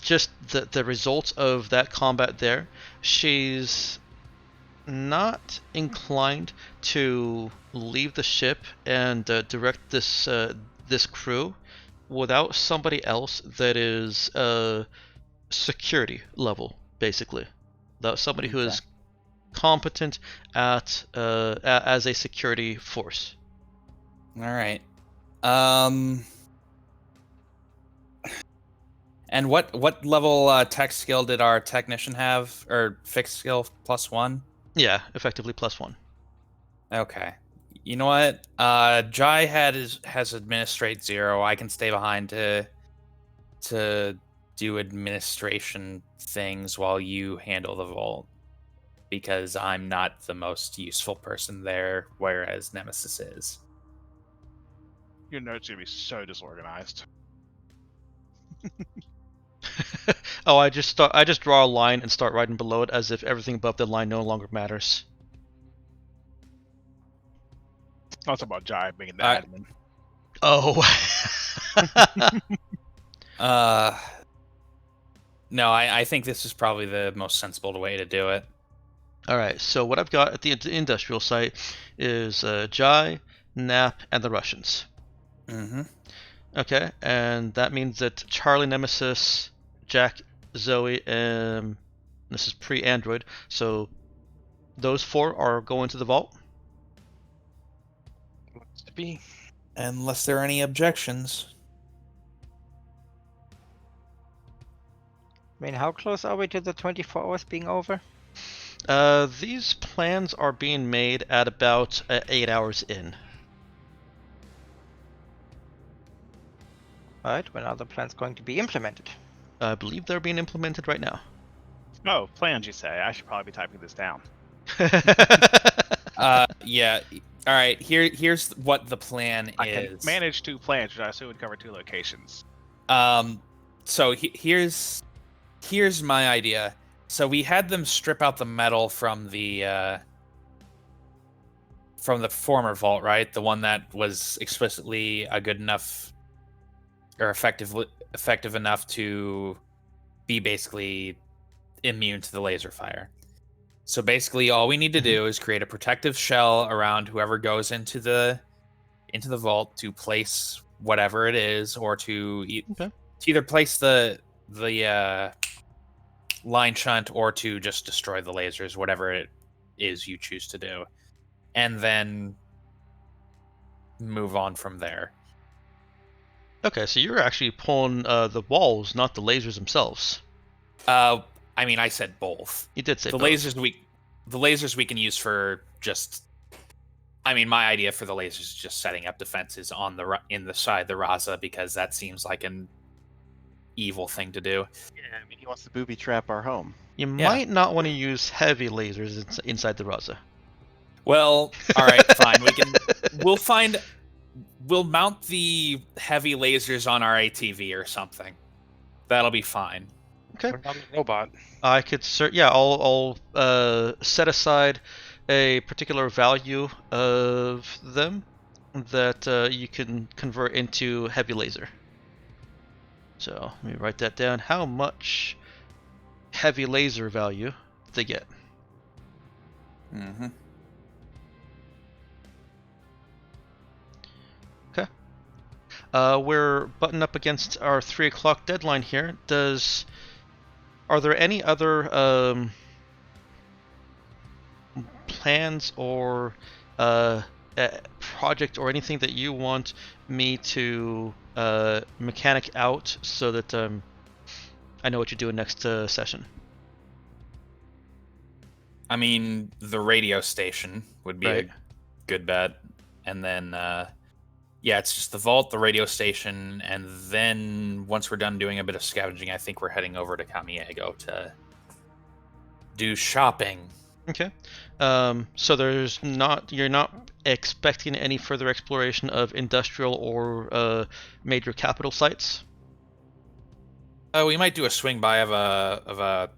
just the results of that combat there. She's not inclined to leave the ship and direct this crew without somebody else that is security level, basically. Without somebody who is competent at as a security force. All right. And what level tech skill did our technician have, or fixed skill +1? Yeah, effectively +1. Okay. You know what? Jai has administrate 0. I can stay behind to do administration things while you handle the vault, because I'm not the most useful person there, whereas Nemesis is. Your notes are gonna be so disorganized. Oh, I just draw a line and start writing below it as if everything above the line no longer matters. That's about Jai being the admin. Oh. No, I think this is probably the most sensible way to do it. All right. So what I've got at the industrial site is Jai, Nap, and the Russians. Mm-hmm. Okay, and that means that Charlie, Nemesis, Jack, Zoe, and this is pre-Android, so those 4 are going to the vault. Looks to be. Unless there are any objections. I mean, how close are we to the 24 hours being over? These plans are being made at about 8 hours in. Right, when are the plans going to be implemented? I believe they're being implemented right now. Oh, plans, you say? I should probably be typing this down. Yeah. All right. Here's what the plan I is. can manage 2 plans, which I assume would cover 2 locations. So here's my idea. So we had them strip out the metal from the former vault, right? The one that was explicitly a good enough or effective enough to be basically immune to the laser fire. So basically, all we need to do is create a protective shell around whoever goes into the vault to place whatever it is, or to either place the line shunt or to just destroy the lasers, whatever it is you choose to do, and then move on from there. Okay, so you're actually pulling the walls, not the lasers themselves. I mean, I said both. You did say the both. lasers we can use for just. I mean, my idea for the lasers is just setting up defenses on in the side of the Raza, because that seems like an evil thing to do. Yeah, I mean, he wants to booby trap our home. You might not want to use heavy lasers inside the Raza. Well, all right, fine. We'll mount the heavy lasers on our ATV or something. That'll be fine. Okay. What about the robot? I could I'll set aside a particular value of them that you can convert into heavy laser. So let me write that down. How much heavy laser value they get? Mm-hmm. We're buttoned up against our 3 o'clock deadline here. Are there any other plans or project or anything that you want me to mechanic out so that I know what you're doing next session? I mean, the radio station would be Right. a good bet. And then, yeah, it's just the vault, the radio station, and then once we're done doing a bit of scavenging, I think we're heading over to Kamiego to do shopping. Okay. So you're not expecting any further exploration of industrial or major capital sites? We might do a swing by of a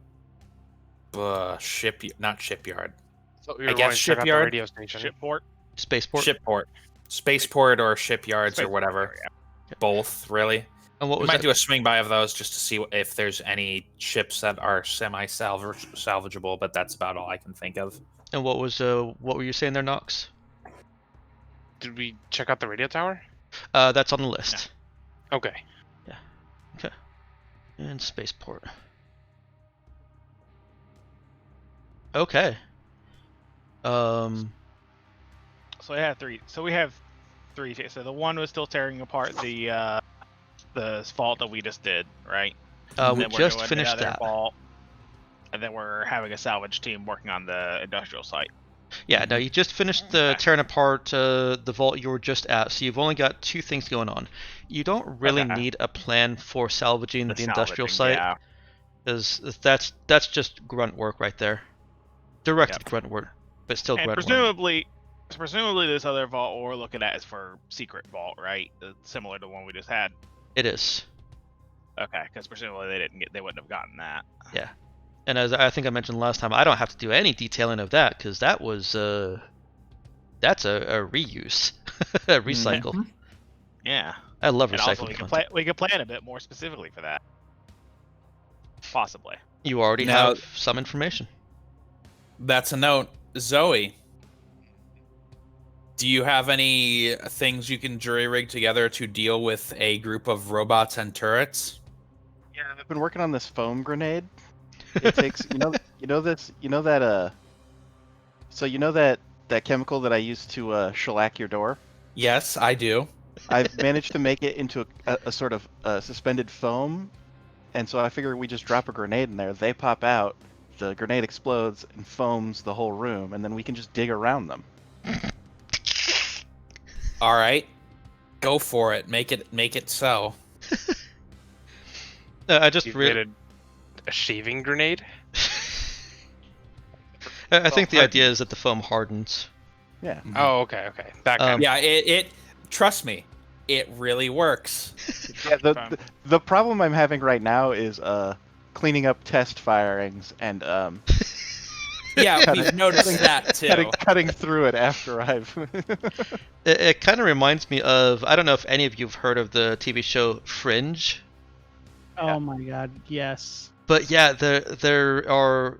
not shipyard. So I guess check out the shipyard? radio station. Shipport. Spaceport? Spaceport or shipyards or Spaceport, whatever. yeah. Both, really. And what We was might that? do a swing by of those just to see if there's any ships that are salvageable, but that's about all I can think of. And what were you saying there, Nox? Did we check out the radio tower? That's on the list. Okay. And spaceport. Okay. So we have three. So So the one was still tearing apart the vault that we just did, right? We And then we're just doing finished another that. vault, and then we're having a salvage team working on the industrial site. Yeah, no, you just finished the Okay. tearing apart the vault you were just at, so you've only got 2 things going on. You don't really Okay. need a plan for salvaging the industrial salvaging, site, Yeah. because that's just grunt work right there. Directed grunt work, but still And grunt work. presumably this other vault we're looking at is for secret vault, right? Similar to the one we just had. It is. Okay, because presumably they wouldn't have gotten that. And as I think I mentioned last time, I don't have to do any detailing of that, because that was that's a reuse, a recycle. Yeah. I love And also recycling. we could plan a bit more specifically for that. Possibly. You already Now- have some information. That's a note. Zoe, do you have any things you can jury rig together to deal with a group of robots and turrets? Yeah, I've been working on this foam grenade. It takes that chemical that I used to shellac your door. Yes, I do. I've managed to make it into a sort of suspended foam, and so I figure we just drop a grenade in there. They pop out, the grenade explodes and foams the whole room, and then we can just dig around them. All right, go for it. Make it so. I just You really. made a shaving grenade? I think the idea is that the foam hardens. Yeah. Oh, okay. That kind Yeah, it. Trust me, it really works. Yeah, the problem I'm having right now is cleaning up test firings and Yeah, we've noticed that too. cutting through it after I've. It kind of reminds me of, I don't know if any of you've heard of the TV show Fringe, Oh my god, yes. but yeah, there are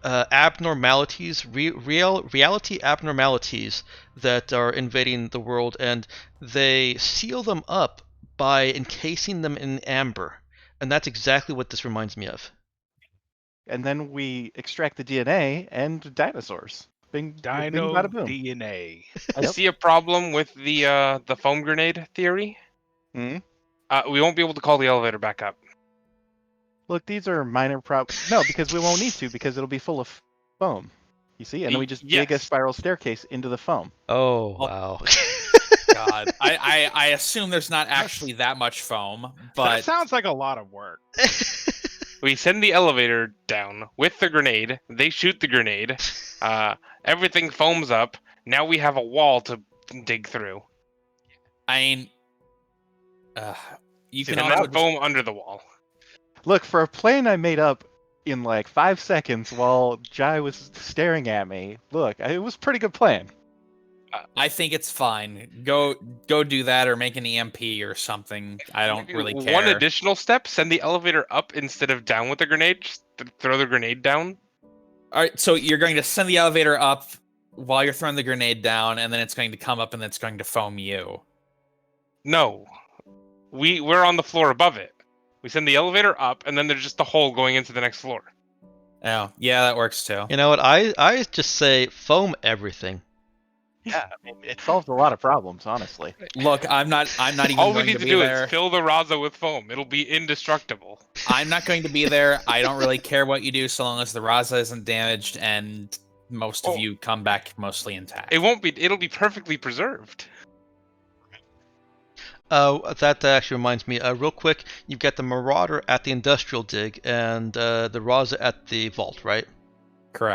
abnormalities, reality abnormalities that are invading the world, and they seal them up by encasing them in amber, and that's exactly what this reminds me of. And then we extract the DNA and dinosaurs. Bing, bing, Dino bada boom. DNA. I see a problem with the foam grenade theory. Hmm? We won't be able to call the elevator back up. Look, these are minor No, because we won't need to, because it'll be full of foam. You see? And then we just dig a Yes. spiral staircase into the foam. Oh, wow. God, I assume there's not actually that much foam, That but sounds like a lot of work. We send the elevator down with the grenade. They shoot the grenade. Everything foams up. Now we have a wall to dig through. I mean, you can And also then foam under the wall. Look, for a plan I made up in like 5 seconds while Jai was staring at me, look, it was a pretty good plan. I think it's fine. Go do that or make an EMP or something. I don't really care. One additional step: send the elevator up instead of down with the grenade. Just throw the grenade down. All right, so you're going to send the elevator up while you're throwing the grenade down, and then it's going to come up and it's going to foam you. No, we're on the floor above it. We send the elevator up, and then there's just a hole going into the next floor. Oh, yeah, that works too. You know what? I just say foam everything. Yeah, I mean, it solves a lot of problems, honestly. Look, I'm not even All we going need to to be do there. is fill the Raza with foam. It'll be indestructible. I'm not going to be there. I don't really care what you do so long as the Raza isn't damaged and most of you come back mostly intact. It won't be. It'll be perfectly preserved. That actually reminds me. Real quick, you've got the Marauder at the industrial dig and the Raza at the vault, right? Correct.